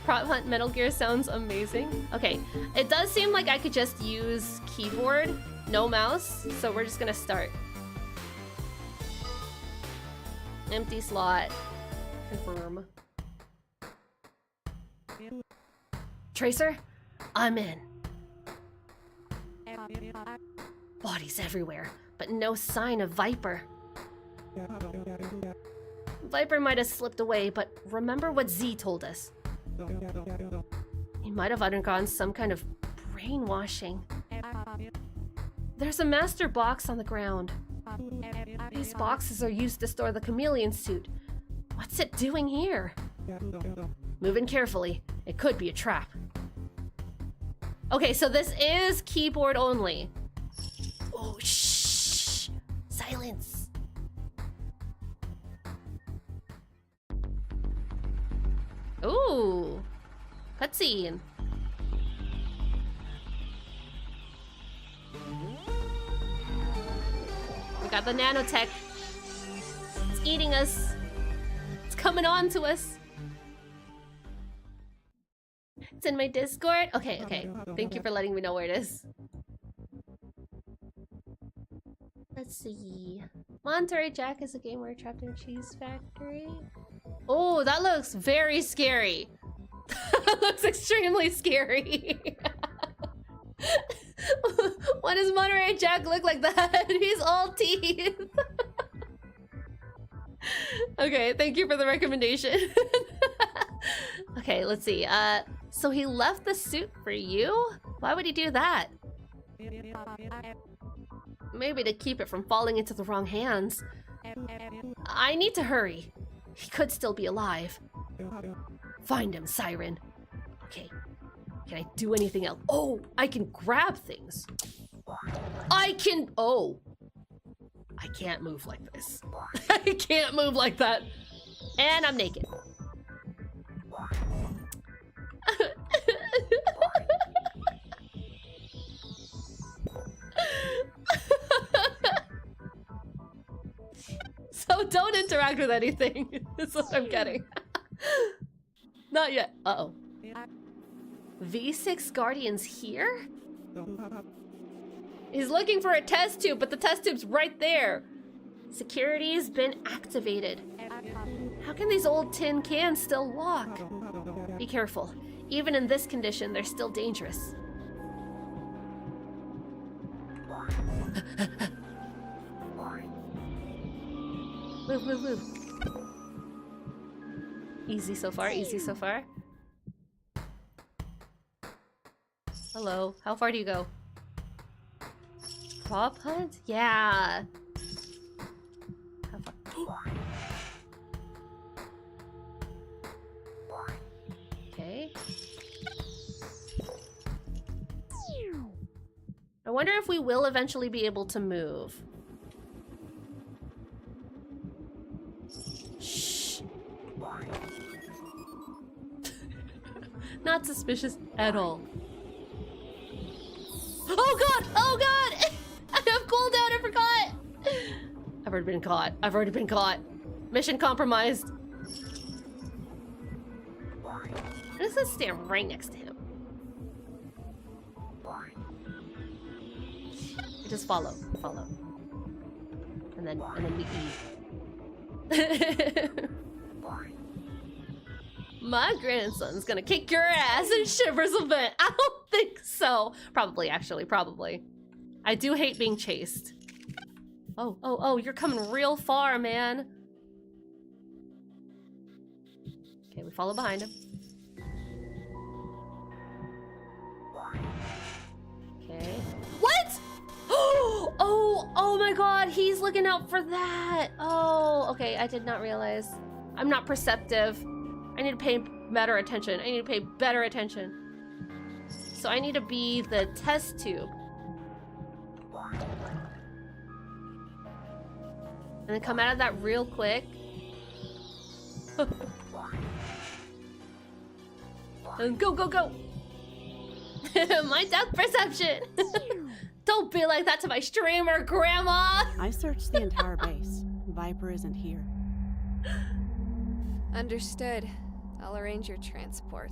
Prop Hunt Metal Gear sounds amazing. Okay, it does seem like I could just use keyboard, no mouse, so we're just gonna start. Empty slot. Confirm. Tracer, I'm in. Bodies everywhere, but no sign of Viper. Viper might have slipped away, but remember what Z told us. He might have undergone some kind of brainwashing. There's a master box on the ground. These boxes are used to store the Chameleon suit. What's it doing here? Move in carefully. It could be a trap. Okay, so this is keyboard only. Oh, shh! Silence. Ooh, cutscene. We got the nanotech. It's eating us. It's coming on to us. It's in my Discord. Okay, okay. Thank you for letting me know where it is. Let's see. Monterey Jack is a game where you're trapped in a cheese factory. Oh, that looks very scary. That looks extremely scary. Why does Monterey Jack look like that? He's all teeth. Okay, thank you for the recommendation. Okay, let's see. So he left the suit for you? Why would he do that? Maybe to keep it from falling into the wrong hands. I need to hurry. He could still be alive. Find him, Siren. Okay. Can I do anything else? Oh, I can grab things. I can... Oh. I can't move like this. I can't move like that. And I'm naked. So don't interact with anything. That's what I'm getting. Not yet. Uh-oh. V6 Guardians here? He's looking for a test tube, but the test tube's right there. Security's been activated. How can these old tin cans still walk? Be careful. Even in this condition, they're still dangerous. Move, move, move. Easy so far, easy so far. Hello, how far do you go? Prop hunt? Yeah. How far? Okay. I wonder if we will eventually be able to move. Shh. Not suspicious at all. Oh god! Oh god! already been caught. I've already been caught. Mission compromised. I'm just gonna stand right next to him. Just follow. And then we eat. My grandson's gonna kick your ass in Shiver's event. I don't think so. Probably, actually, probably. I do hate being chased. Oh, you're coming real far, man. Okay, we follow behind him. Okay. What? Oh my god, he's looking out for that. Oh, okay, I did not realize. I'm not perceptive. I need to pay better attention. So I need to be the test tube. And then come out of that real quick. And go. My depth perception. Don't be like that to my streamer, Grandma. I searched the entire base. Viper isn't here. Understood. I'll arrange your transport.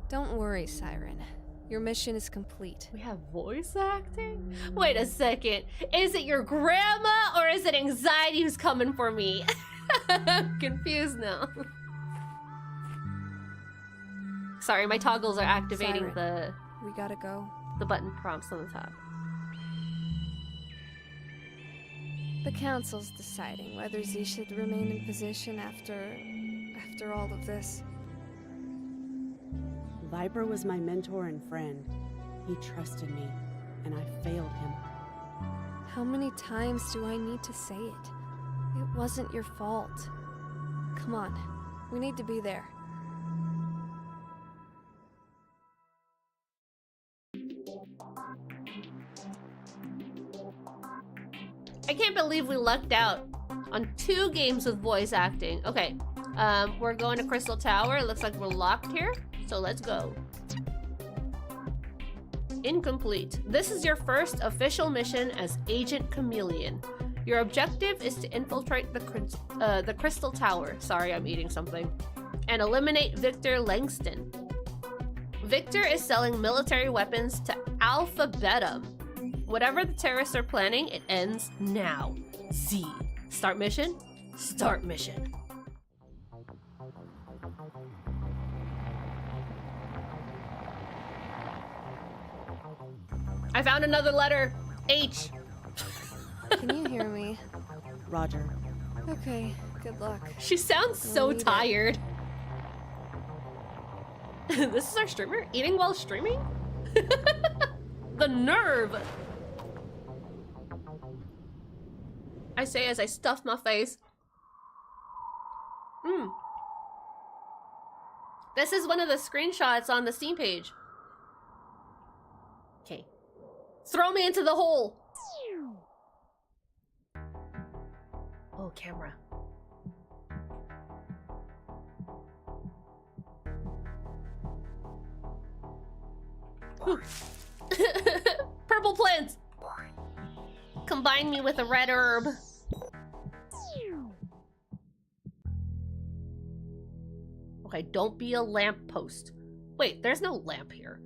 Don't worry, Siren. Your mission is complete. We have voice acting? Wait a second. Is it your grandma or is it anxiety who's coming for me? I'm confused now. Sorry, my toggles are activating Siren, we gotta go. The button prompts on the top. The council's deciding whether Z should remain in position after all of this. Viper was my mentor and friend. He trusted me, and I failed him. How many times do I need to say it? It wasn't your fault. Come on, we need to be there. I can't believe we lucked out on 2 games with voice acting. Okay, we're going to Crystal Tower. It looks like we're locked here, so let's go. Incomplete. This is your first official mission as Agent Chameleon. Your objective is to infiltrate the Crystal Tower. Sorry, I'm eating something. And eliminate Victor Langston. Victor is selling military weapons to Alpha Beta. Whatever the terrorists are planning, it ends now. Z. Start mission? Start mission. I found another letter. H. Can you hear me? Roger. Okay, good luck. She sounds so tired. This is our streamer? Eating while streaming? The nerve! I say as I stuff my face. This is one of the screenshots on the Steam page. Okay. Throw me into the hole! Oh, camera. Purple plants! Combine me with a red herb. Okay, don't be a lamppost. Wait, there's no lamp here.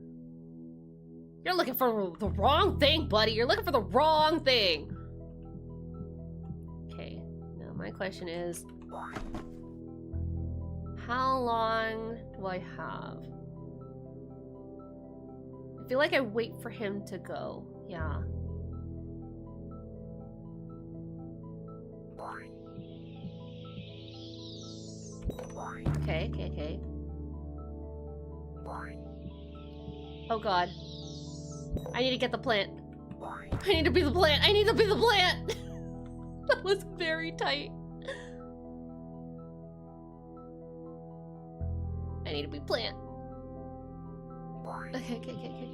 You're looking for the wrong thing, buddy. You're looking for the wrong thing. Okay, now my question is, how long do I have? I feel like I wait for him to go. Yeah. Okay. Oh god. I need to get the plant. I need to be the plant. I need to be the plant. That was very tight. I need to be plant. Okay.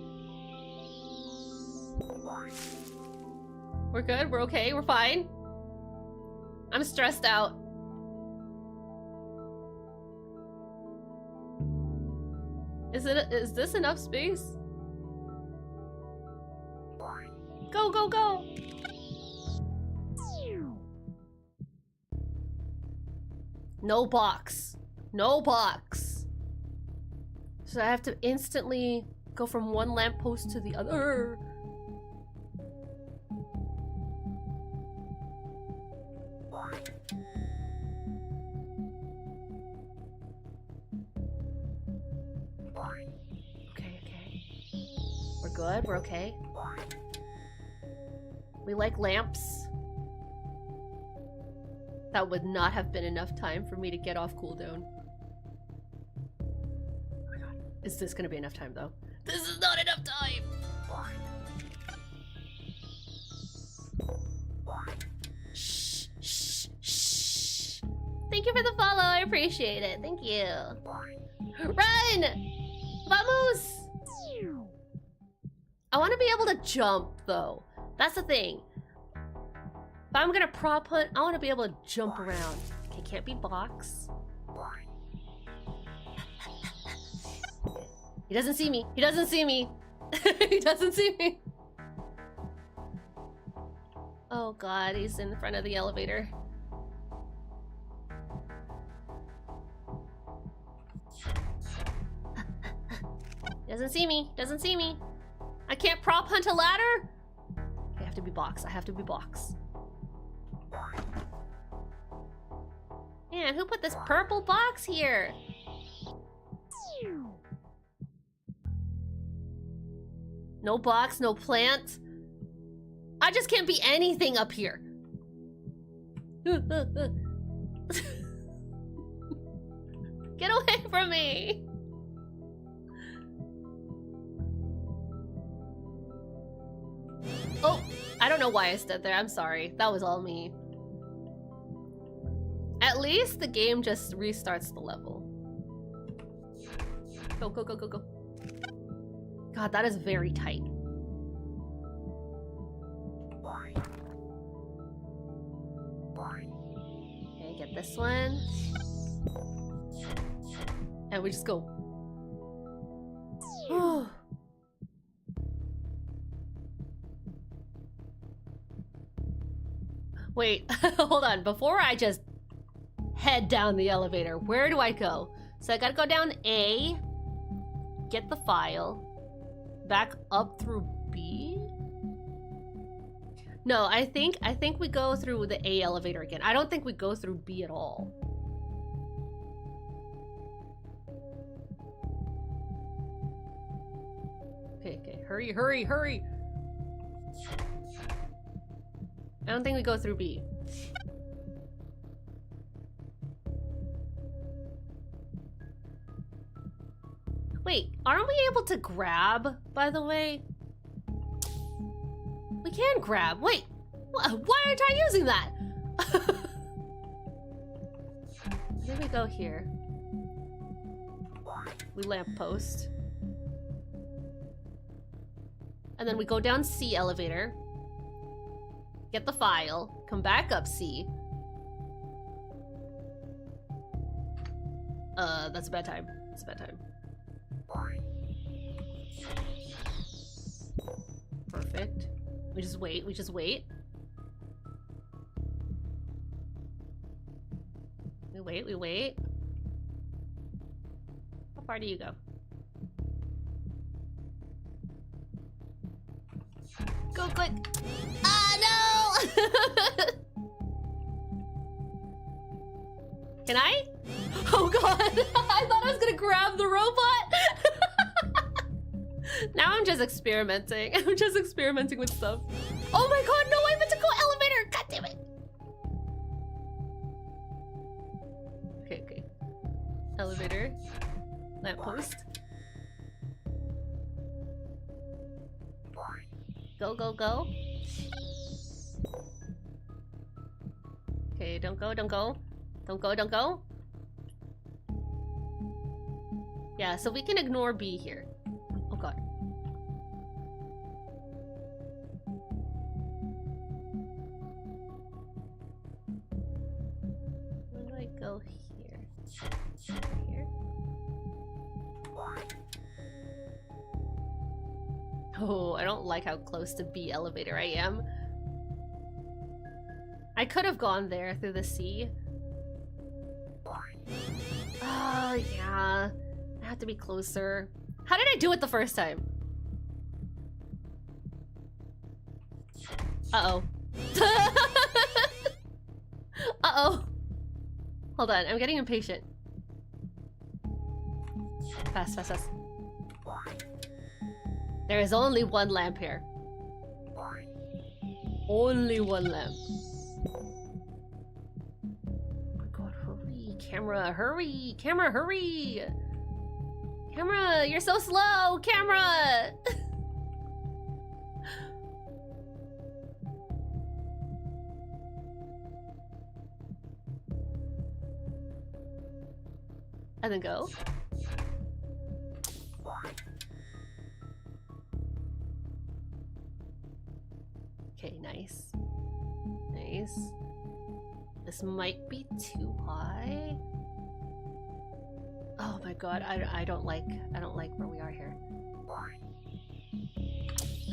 We're good. We're okay. We're fine. I'm stressed out. Is this enough space? Go. No box. No box. So I have to instantly go from one lamppost to the other. Okay, okay. We're good, we're okay. We like lamps. That would not have been enough time for me to get off cooldown. Oh my god. Is this gonna be enough time though? This is not enough time! Shh, shh, shh. Thank you for the follow, I appreciate it. Thank you. Run! Vamos! I want to be able to jump though. That's the thing. If I'm gonna prop hunt, I want to be able to jump around. Okay, can't be box. He doesn't see me. He doesn't see me. He doesn't see me. Oh god, he's in front of the elevator. He doesn't see me. Doesn't see me. I can't prop hunt a ladder. I have to be box. I have to be box. Man, who put this purple box here? No box, no plant. I just can't be anything up here. Get away from me. Oh, I don't know why I stood there. I'm sorry. That was all me. At least the game just restarts the level. Go, go, go, go, go. God, that is very tight. Okay, get this one. And we just go. Wait, hold on. Before I just head down the elevator, where do I go? So I gotta go down A, get the file, back up through B? No, I think we go through the A elevator again. I don't think we go through B at all. Okay, okay, hurry, hurry, hurry! I don't think we go through B. Wait, aren't we able to grab, by the way? We can grab. Wait, why aren't I using that? Then we go here. We lamppost. And then we go down C elevator. Get the file. Come back up C. That's a bad time. That's a bad time. Perfect. We just wait. We just wait. We wait. We wait. How far do you go? Go quick. Ah, no! Can I? Oh god! I thought I was gonna grab the robot! Now I'm just experimenting. I'm just experimenting with stuff. Oh my god, no, I meant to go elevator! God damn it! Okay, okay. Elevator. Lamppost. Go, go, go. Okay, don't go, don't go. Don't go, don't go. Yeah, so we can ignore B here. Oh god. Where do I go here? Here? Oh, I don't like how close to B elevator I am. I could have gone there through the C. Oh, yeah. I have to be closer. How did I do it the first time? Uh-oh. Uh-oh. Hold on, I'm getting impatient. Fast, fast, fast. There is only one lamp here. Only one lamp. Oh my god, hurry. Camera, hurry! Camera, hurry! Camera, you're so slow! Camera! And then go. Okay, nice. Nice. This might be too high. Oh my god, I don't like where we are here.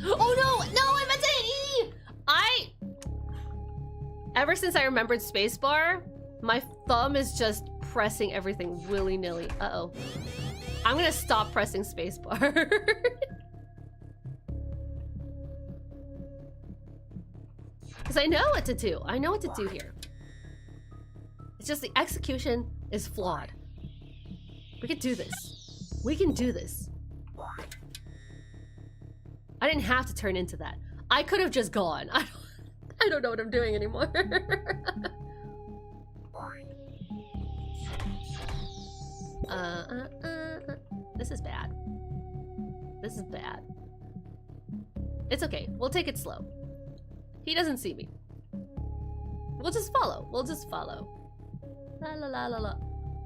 Oh no! No, I meant to hit E! Ever since I remembered spacebar, my thumb is just pressing everything willy-nilly. Uh-oh. I'm gonna stop pressing spacebar. Because I know what to do. I know what to do here. It's just the execution is flawed. We can do this. We can do this. I didn't have to turn into that. I could have just gone. I don't know what I'm doing anymore. This is bad. This is bad. It's okay. We'll take it slow. He doesn't see me. We'll just follow. We'll just follow. La la la la la.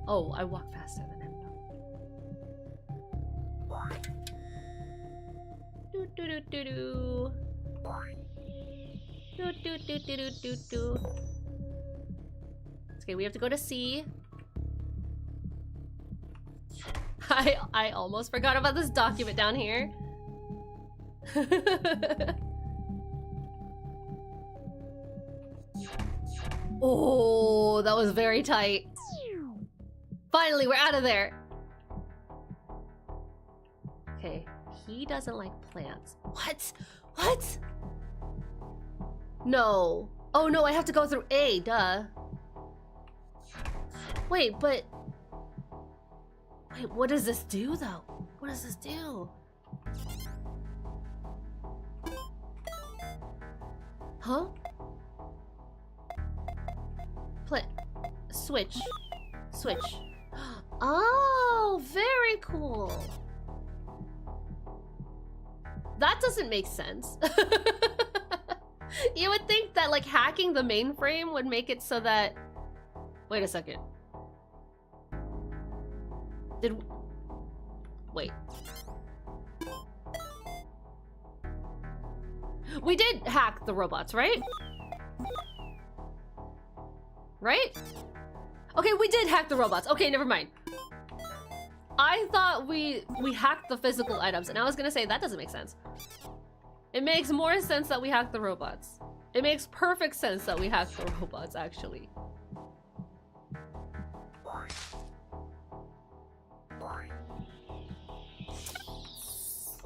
Oh, I walk faster than him. Do do do do do. Do do do do do do do. Okay, we have to go to C. I almost forgot about this document down here. Oh, that was very tight. Finally, we're out of there. Okay, he doesn't like plants. What? What? No. Oh no, I have to go through A, duh. Wait, but... Wait, what does this do, though? What does this do? Huh? Switch. Switch. Oh, very cool. That doesn't make sense. You would think that, like, hacking the mainframe would make it so that... Wait a second. Wait. We did hack the robots, right? Right? Okay, we did hack the robots. Okay, never mind. I thought we hacked the physical items, and I was gonna say that doesn't make sense. It makes more sense that we hacked the robots. It makes perfect sense that we hacked the robots, actually.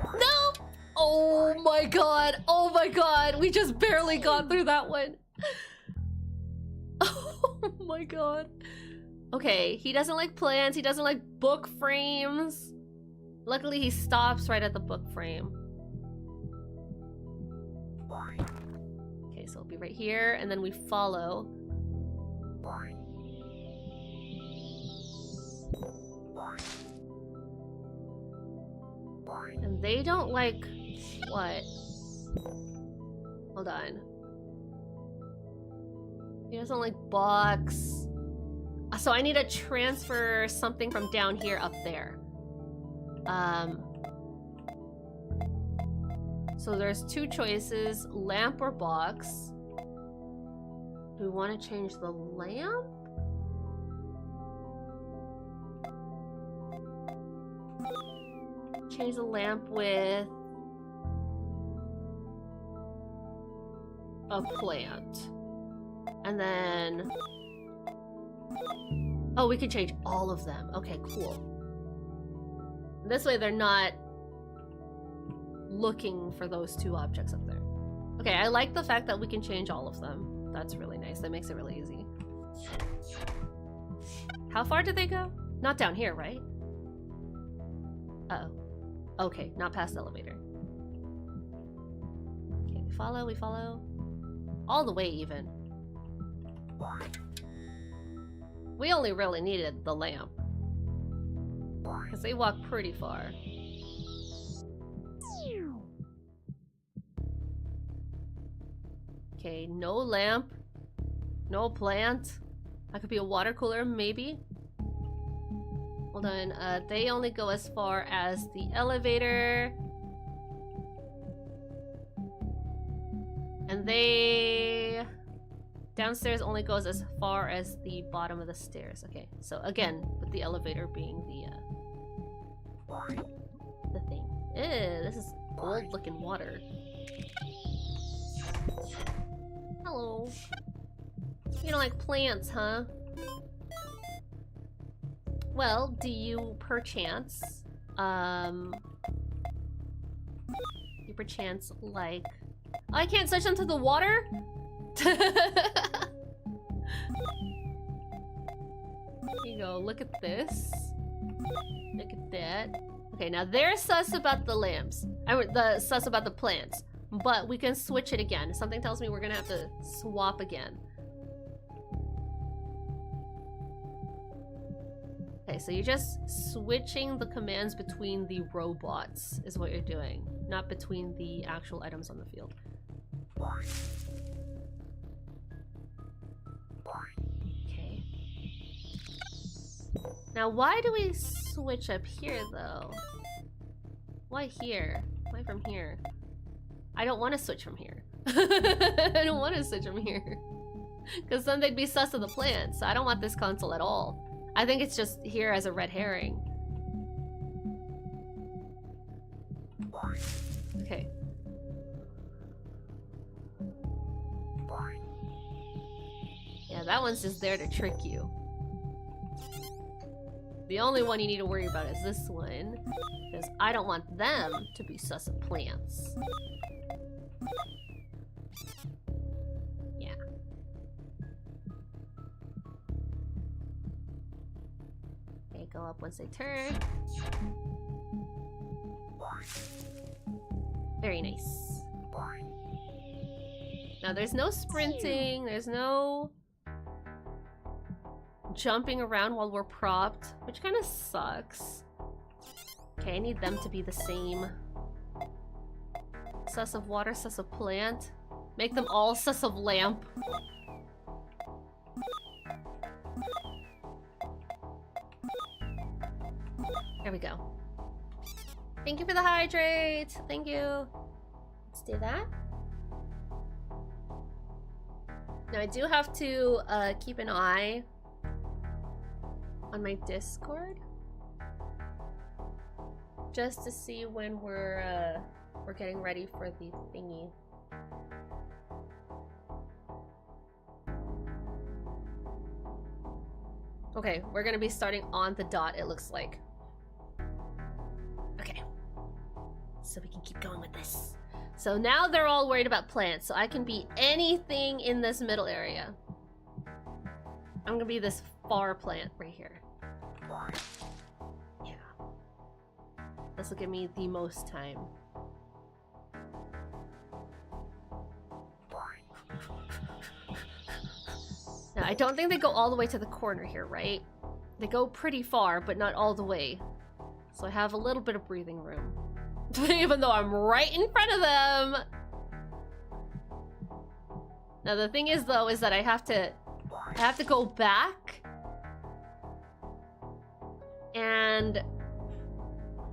No! Oh my god! Oh my god! We just barely got through that one. Oh my god. Okay, he doesn't like plants, he doesn't like book frames. Luckily, he stops right at the book frame. Okay, so it'll be right here, and then we follow. And they don't like... what? Hold on. He doesn't like box. So I need to transfer something from down here up there. So there's two choices, lamp or box. Do we want to change the lamp? Change the lamp with a plant. And then Oh, we can change all of them. Okay, cool. This way they're not looking for those 2 objects up there. Okay, I like the fact that we can change all of them. That's really nice. That makes it really easy. How far did they go? Not down here, right? Uh-oh. Okay, not past the elevator. Okay, we follow, we follow. All the way, even. We only really needed the lamp. Because they walk pretty far. Okay, no lamp. No plant. That could be a water cooler, maybe. Hold on, they only go as far as the elevator. And they... downstairs only goes as far as the bottom of the stairs. Okay, so again, with the elevator being the thing. Ew, this is old looking water. Hello. You don't like plants, huh? Well, do you perchance, like... Oh, I can't switch them to the water? Here you go, look at this. Look at that. Okay, now they're sus about the lamps. The sus about the plants. But we can switch it again. Something tells me we're gonna have to swap again. Okay, so you're just switching the commands between the robots is what you're doing, not between the actual items on the field. Okay. Now, why do we switch up here, though? Why here? Why from here? I don't want to switch from here. I don't want to switch from here. Because then they'd be sus of the plants. So I don't want this console at all. I think it's just here as a red herring. Okay. Yeah, that one's just there to trick you. The only one you need to worry about is this one. Because I don't want them to be sus of plants. Yeah. Okay, go up once they turn. Very nice. Now there's no sprinting, there's no jumping around while we're propped, which kind of sucks. Okay, I need them to be the same. Sus of water, sus of plant. Make them all sus of lamp. There we go. Thank you for the hydrate. Thank you. Let's do that. Now I do have to keep an eye on my Discord, just to see when we're getting ready for the thingy. Okay, we're gonna be starting on the dot, it looks like. Okay. So we can keep going with this. So now they're all worried about plants, so I can be anything in this middle area. I'm gonna be this far plant right here. Yeah. This will give me the most time. Now, I don't think they go all the way to the corner here, right? They go pretty far, but not all the way. So I have a little bit of breathing room. Even though I'm right in front of them! Now the thing is, though, is that I have to go back. And...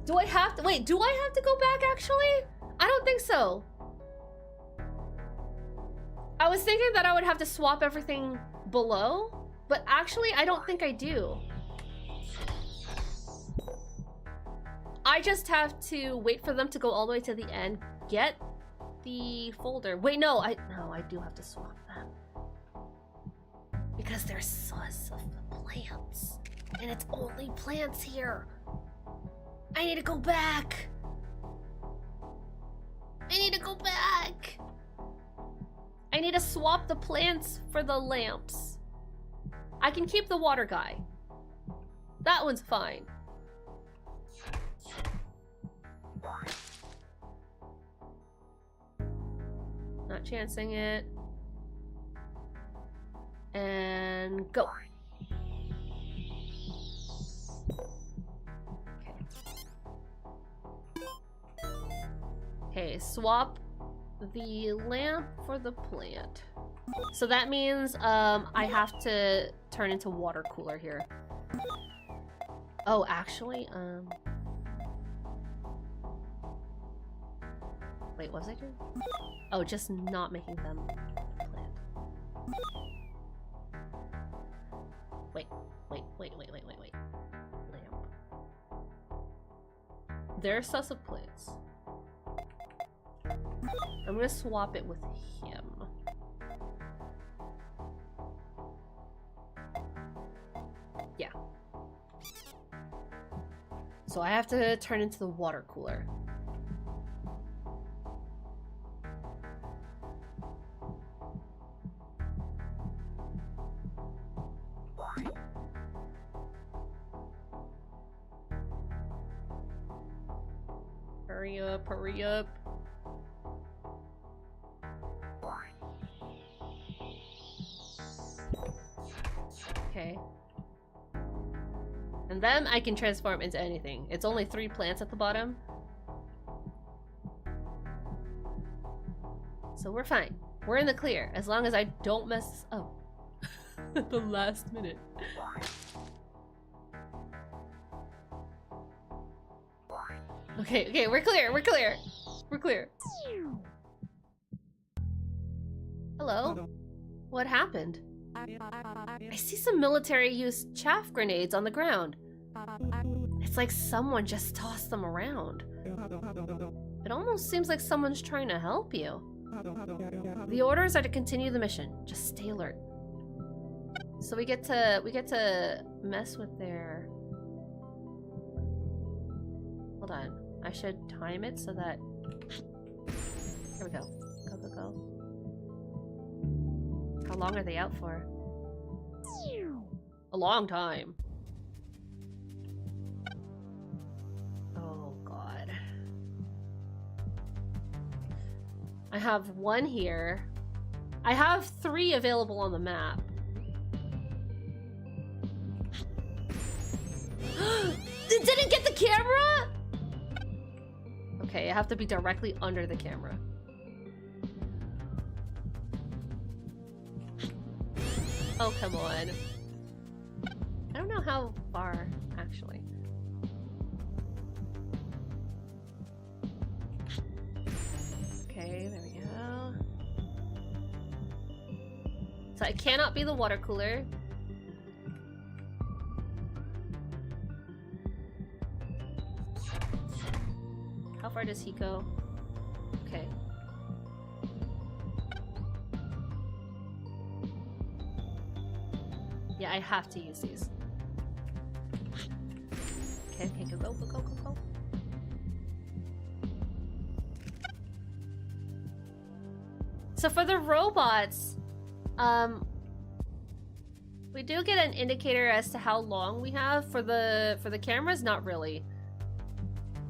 do I have to... wait, do I have to go back, actually? I don't think so. I was thinking that I would have to swap everything below, but actually I don't think I do. I just have to wait for them to go all the way to the end, get the folder. Wait, no, I do have to swap them. because they're sus of the plants. And it's only plants here. I need to go back. I need to go back. I need to swap the plants for the lamps. I can keep the water guy. That one's fine. Not chancing it. And go. Okay, swap the lamp for the plant. So that means I have to turn into water cooler here. Oh, actually, wait, what was I doing? Oh, just not making them plant. Wait. Lamp. They're sus of plants. I'm gonna swap it with him. Yeah. So I have to turn into the water cooler. Hurry up, hurry up. Okay. And then I can transform into anything. It's only 3 plants at the bottom. So we're fine. We're in the clear, as long as I don't mess up at the last minute. Okay, we're clear, we're clear. We're clear. Hello? What happened? I see some military use chaff grenades on the ground. It's like someone just tossed them around. It almost seems like someone's trying to help you. The orders are to continue the mission. Just stay alert. So we get to mess with their... Hold on. I should time it so that... Here we go. Go. How long are they out for? A long time. Oh god. I have 1 here. I have 3 available on the map. It didn't get the camera? Okay, I have to be directly under the camera. Oh, come on. I don't know how far, actually. Okay, there we go. So I cannot be the water cooler. How far does he go? Okay. Yeah, I have to use these. Okay, go. So for the robots, we do get an indicator as to how long we have. For the cameras, not really.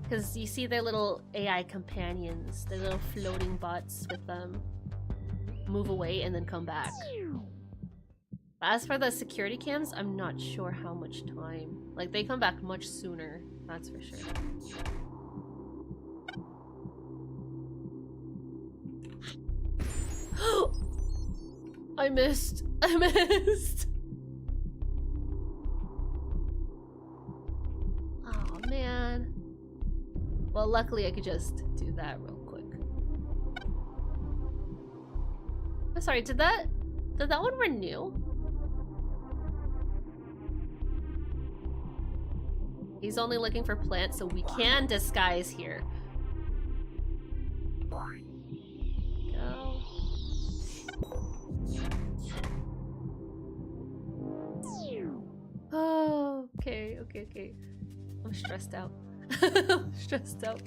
Because you see their little AI companions, their little floating bots with them move away and then come back. As for the security cams, I'm not sure how much time. Like, they come back much sooner, that's for sure. I missed. Oh, man. Well, luckily I could just do that real quick. I'm sorry, did that one renew? He's only looking for plants, so we can disguise here. Go. Okay. I'm stressed out. I'm stressed out.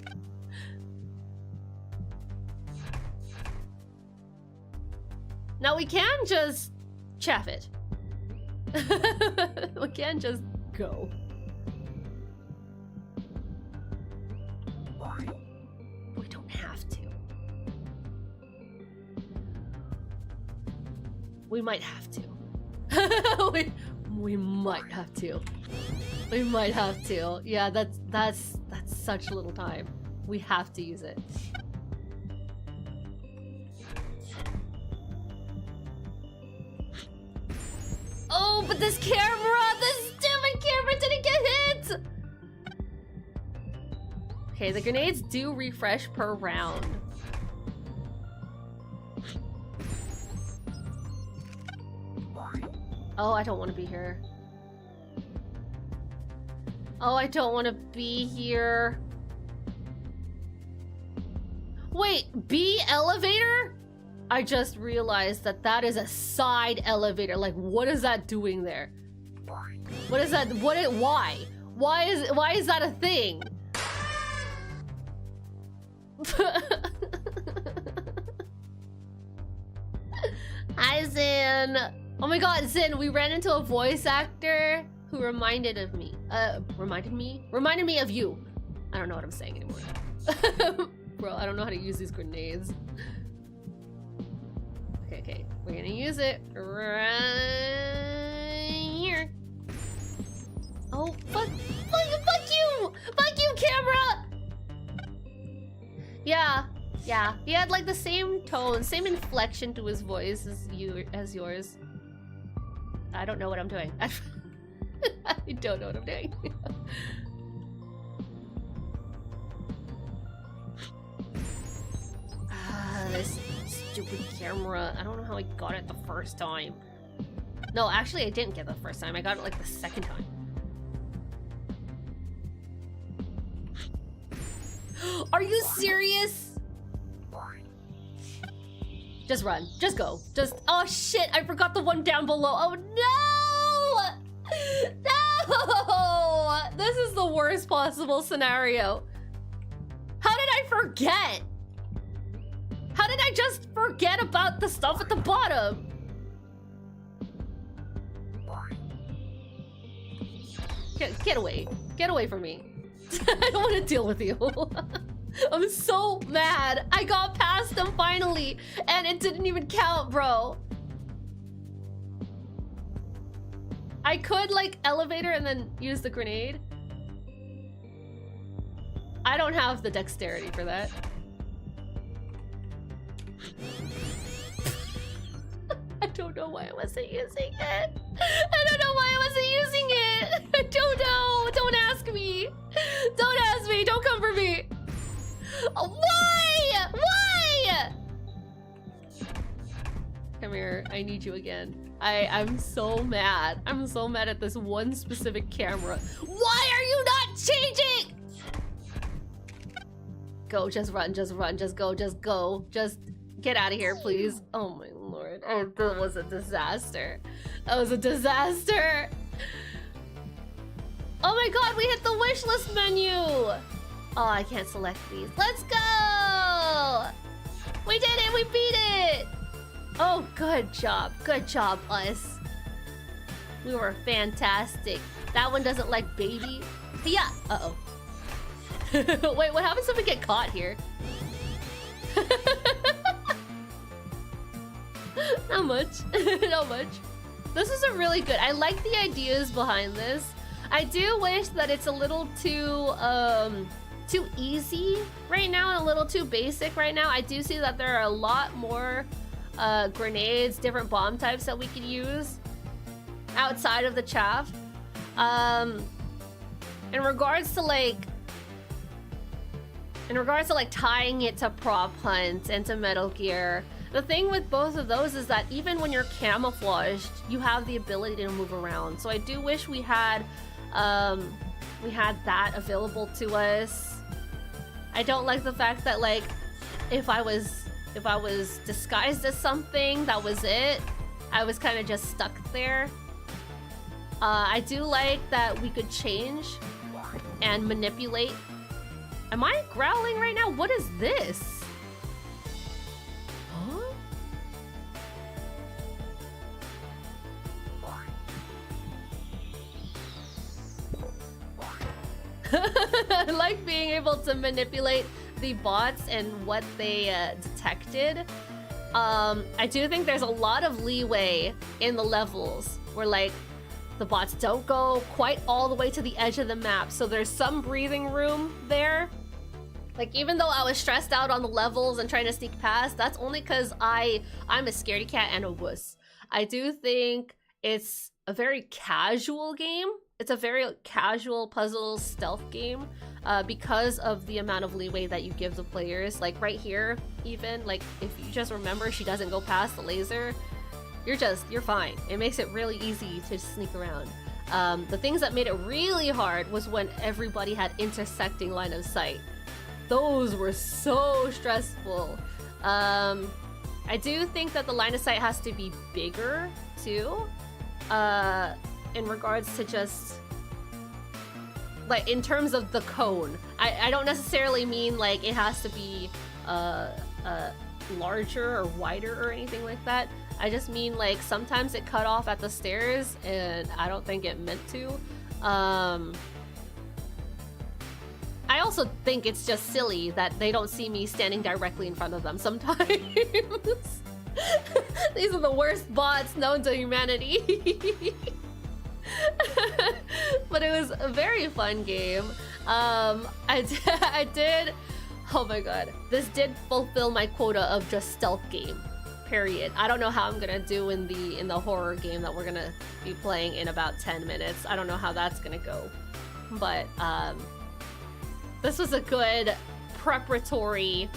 Now we can just chaff it. We can just go. We don't have to. We might have to. we might have to. We might have to. Yeah, that's such little time. We have to use it. Oh, but this stupid camera didn't get hit! Okay, the grenades do refresh per round. Oh, I don't want to be here. Oh, I don't want to be here. Wait, B elevator? I just realized that that is a side elevator. Like, what is that doing there? What is that? Why? Why is that a thing? Hi, Zin. Oh my god, Zin, we ran into a voice actor who reminded me of you. I don't know what I'm saying anymore. Bro, I don't know how to use these grenades. Okay, we're gonna use it right here. Oh, fuck you, camera! Yeah, he had like the same tone, same inflection to his voice as yours. I don't know what I'm doing. I don't know what I'm doing. This stupid camera. I don't know how I got it the first time. No, actually I didn't get it the first time. I got it like the second time. Are you serious? Just run. Just go. Oh shit, I forgot the one down below. Oh no! No! This is the worst possible scenario. How did I forget? How did I just forget about the stuff at the bottom? Get away. Get away from me. I don't want to deal with you. I'm so mad. I got past them finally, and it didn't even count, bro. I could, like, elevator and then use the grenade. I don't have the dexterity for that. I don't know why I wasn't using it. I don't know why I wasn't using it. I don't know. Don't ask me. Don't ask me. Don't come for me. Why? Why? Come here. I need you again. I'm so mad. I'm so mad at this one specific camera. Why are you not changing? Go. Just run. Just run. Just go. Just go. Just get out of here, please. Oh my lord. Oh, that was a disaster. That was a disaster. Oh my god, we hit the wish list menu. Oh, I can't select these. Let's go. We did it. We beat it. Oh, good job. Good job, us. We were fantastic. That one doesn't like baby. Yeah. Uh-oh. Wait, what happens if we get caught here? Not much. Not much. This is a really good. I like the ideas behind this. I do wish that it's a little too easy right now and a little too basic right now. I do see that there are a lot more grenades, different bomb types that we could use outside of the chaff. In regards to like tying it to Prop Hunt and to Metal Gear, the thing with both of those is that even when you're camouflaged, you have the ability to move around. So I do wish we had that available to us. I don't like the fact that like if I was disguised as something, that was it. I was kind of just stuck there. I do like that we could change and manipulate. Am I growling right now? What is this? Huh? I like being able to manipulate the bots and what they detected. I do think there's a lot of leeway in the levels where like the bots don't go quite all the way to the edge of the map, so there's some breathing room there. Like even though I was stressed out on the levels and trying to sneak past, that's only because I'm a scaredy cat and a wuss. I do think it's a very casual game. It's a very casual puzzle stealth game because of the amount of leeway that you give the players. Like right here, even like if you just remember she doesn't go past the laser, you're fine. It makes it really easy to sneak around. The things that made it really hard was when everybody had intersecting line of sight. Those were so stressful. I do think that the line of sight has to be bigger too. In regards to just like in terms of the cone. I don't necessarily mean like it has to be larger or wider or anything like that. I just mean like sometimes it cut off at the stairs and I don't think it meant to. I also think it's just silly that they don't see me standing directly in front of them sometimes. These are the worst bots known to humanity. But it was a very fun game. I did, oh my god, this did fulfill my quota of just stealth game, period. I don't know how I'm gonna do in the horror game that we're gonna be playing in about 10 minutes. I don't know how that's gonna go, but this was a good preparatory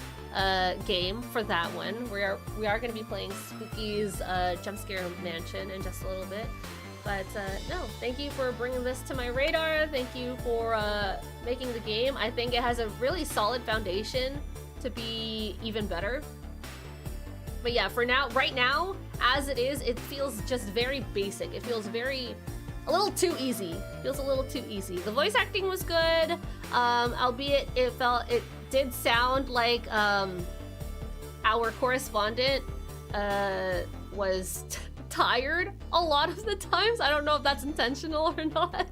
game for that one. We are gonna be playing Spooky's Jump Scare Mansion in just a little bit. But no, thank you for bringing this to my radar. Thank you for making the game. I think it has a really solid foundation to be even better. But yeah, for now, right now, as it is, it feels just very basic. It feels a little too easy. It feels a little too easy. The voice acting was good, albeit it did sound like our correspondent was tired a lot of the times. I don't know if that's intentional or not.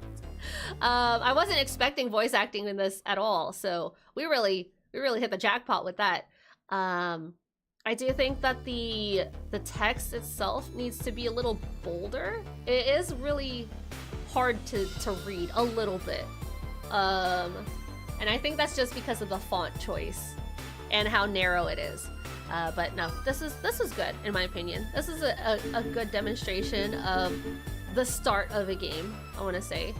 I wasn't expecting voice acting in this at all, so we really hit the jackpot with that. I do think that the text itself needs to be a little bolder. It is really hard to read a little bit, and I think that's just because of the font choice and how narrow it is. But no, this was good in my opinion. This is a good demonstration of the start of a game, I want to say.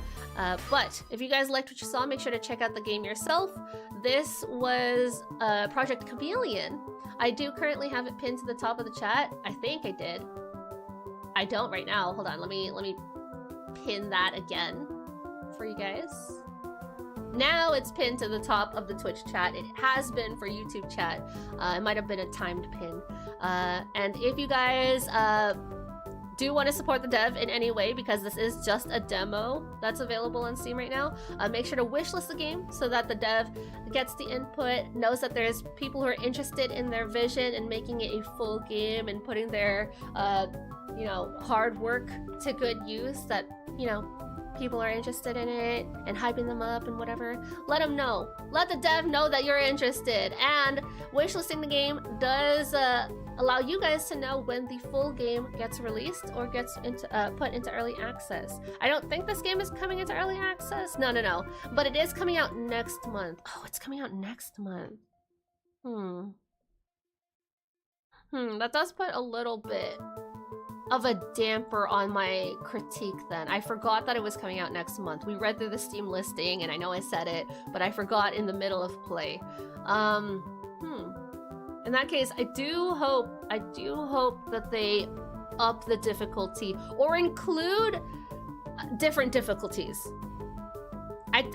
But if you guys liked what you saw, make sure to check out the game yourself. This was Project Chameleon. I do currently have it pinned to the top of the chat. I think I did. I don't right now. Hold on, let me pin that again for you guys. Now it's pinned to the top of the Twitch chat. It has been for YouTube chat. It might have been a timed pin. And if you guys do want to support the dev in any way, because this is just a demo that's available on Steam right now, make sure to wishlist the game so that the dev gets the input, knows that there's people who are interested in their vision and making it a full game and putting their hard work to good use, that people are interested in it and hyping them up and whatever. Let them know. Let the dev know that you're interested. And wishlisting the game does allow you guys to know when the full game gets released or gets put into early access. I don't think this game is coming into early access. No. But it is coming out next month. Oh, it's coming out next month. That does put a little bit of a damper on my critique then. I forgot that it was coming out next month. We read through the Steam listing and I know I said it, but I forgot in the middle of play. In that case, I do hope that they up the difficulty or include different difficulties.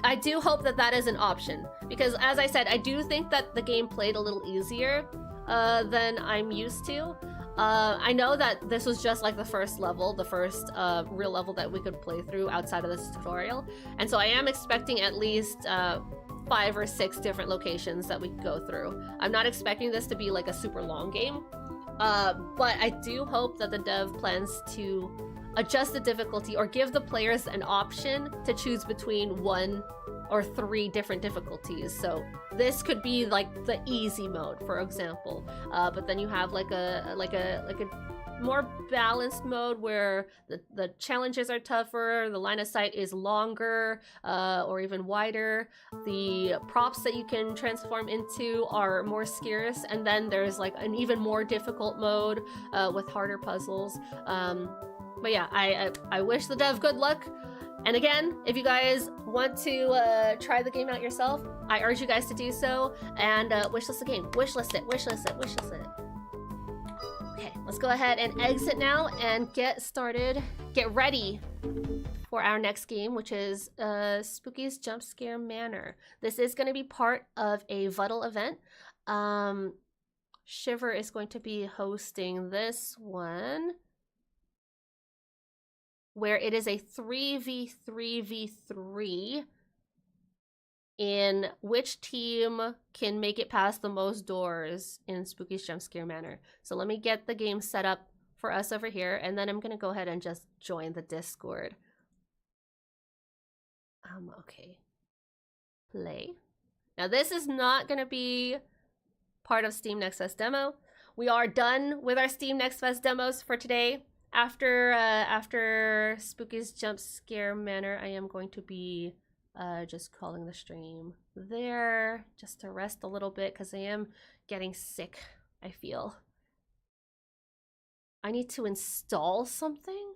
I do hope that is an option, because as I said, I do think that the game played a little easier than I'm used to. I know that this was just like the first level, the first real level that we could play through outside of this tutorial. And so I am expecting at least 5 or 6 different locations that we could go through. I'm not expecting this to be like a super long game, but I do hope that the dev plans to adjust the difficulty or give the players an option to choose between 1 or 3 different difficulties. So this could be like the easy mode, for example, but then you have like a more balanced mode where the challenges are tougher, the line of sight is longer or even wider, the props that you can transform into are more scarce, and then there's like an even more difficult mode with harder puzzles. But yeah, I wish the dev good luck. And again, if you guys want to try the game out yourself, I urge you guys to do so and wishlist the game. Wishlist it, wishlist it, wishlist it. Okay, let's go ahead and exit now and get started. Get ready for our next game, which is Spooky's Jump Scare Manor. This is going to be part of a Vuddle event. Shiver is going to be hosting this one, where it is a 3v3v3 in which team can make it past the most doors in Spooky's Jump Scare Manor. So let me get the game set up for us over here, and then I'm gonna go ahead and just join the Discord. Okay. Play. Now this is not gonna be part of Steam Next Fest demo. We are done with our Steam Next Fest demos for today. After Spooky's Jump Scare Manor, I am going to be just calling the stream there just to rest a little bit because I am getting sick, I feel. I need to install something?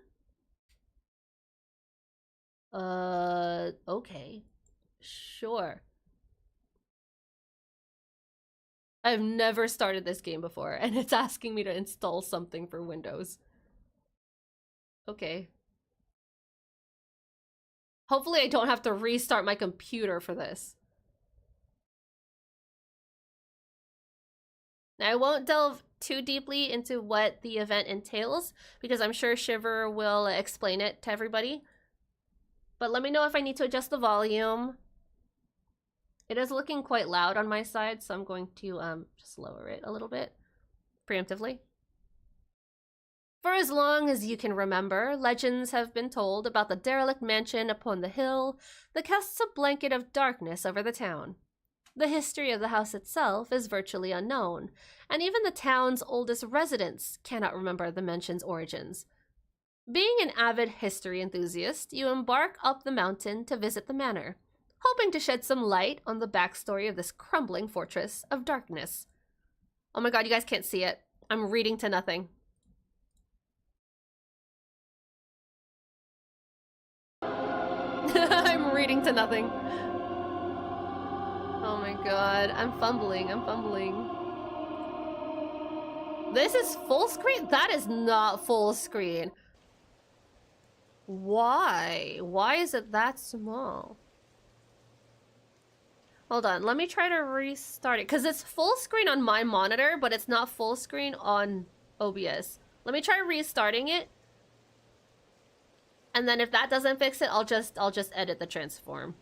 Okay. Sure. I've never started this game before, and it's asking me to install something for Windows. Okay. Hopefully I don't have to restart my computer for this. Now, I won't delve too deeply into what the event entails, because I'm sure Shiver will explain it to everybody. But let me know if I need to adjust the volume. It is looking quite loud on my side, so I'm going to just lower it a little bit, preemptively. For as long as you can remember, legends have been told about the derelict mansion upon the hill that casts a blanket of darkness over the town. The history of the house itself is virtually unknown, and even the town's oldest residents cannot remember the mansion's origins. Being an avid history enthusiast, you embark up the mountain to visit the manor, hoping to shed some light on the backstory of this crumbling fortress of darkness. Oh my god, you guys can't see it. I'm reading to nothing. I'm reading to nothing. Oh my god, I'm fumbling. This is full screen? That is not full screen. Why? Why is it that small? Hold on, let me try to restart it, because it's full screen on my monitor, but it's not full screen on OBS. Let me try restarting it. And then if that doesn't fix it, I'll just edit the transform.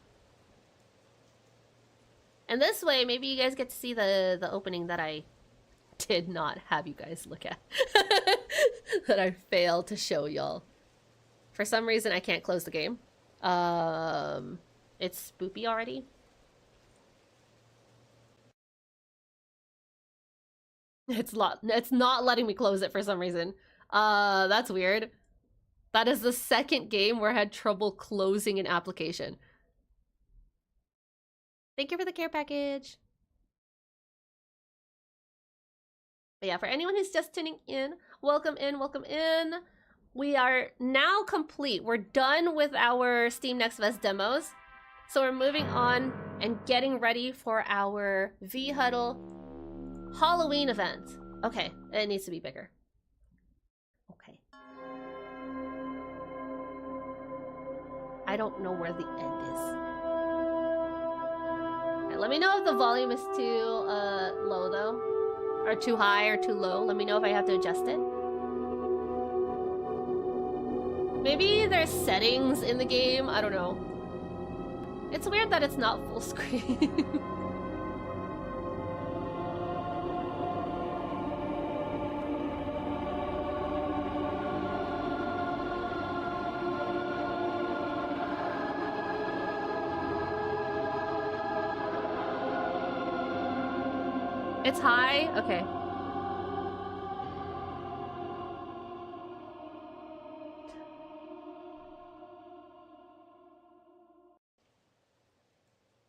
And this way, maybe you guys get to see the opening that I did not have you guys look at. That I failed to show y'all. For some reason, I can't close the game. It's Spoopy already. It's not letting me close it for some reason. That's weird. That is the second game where I had trouble closing an application. Thank you for the care package. But yeah, for anyone who's just tuning in, welcome in, welcome in. We are now complete. We're done with our Steam Next Fest demos. So we're moving on and getting ready for our V-Huddle Halloween event. Okay, it needs to be bigger. Okay. I don't know where the end is. Right, let me know if the volume is too low though. Or too high or too low. Let me know if I have to adjust it. Maybe there's settings in the game. I don't know. It's weird that it's not full screen. It's high? Okay.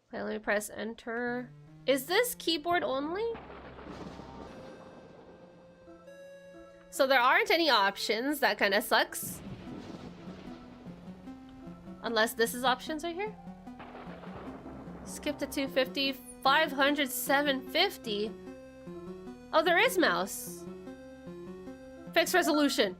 Okay, let me press enter. Is this keyboard only? So there aren't any options. That kind of sucks. Unless this is options right here. Skip to 250, 500, 750. Oh, there is mouse. Fixed resolution.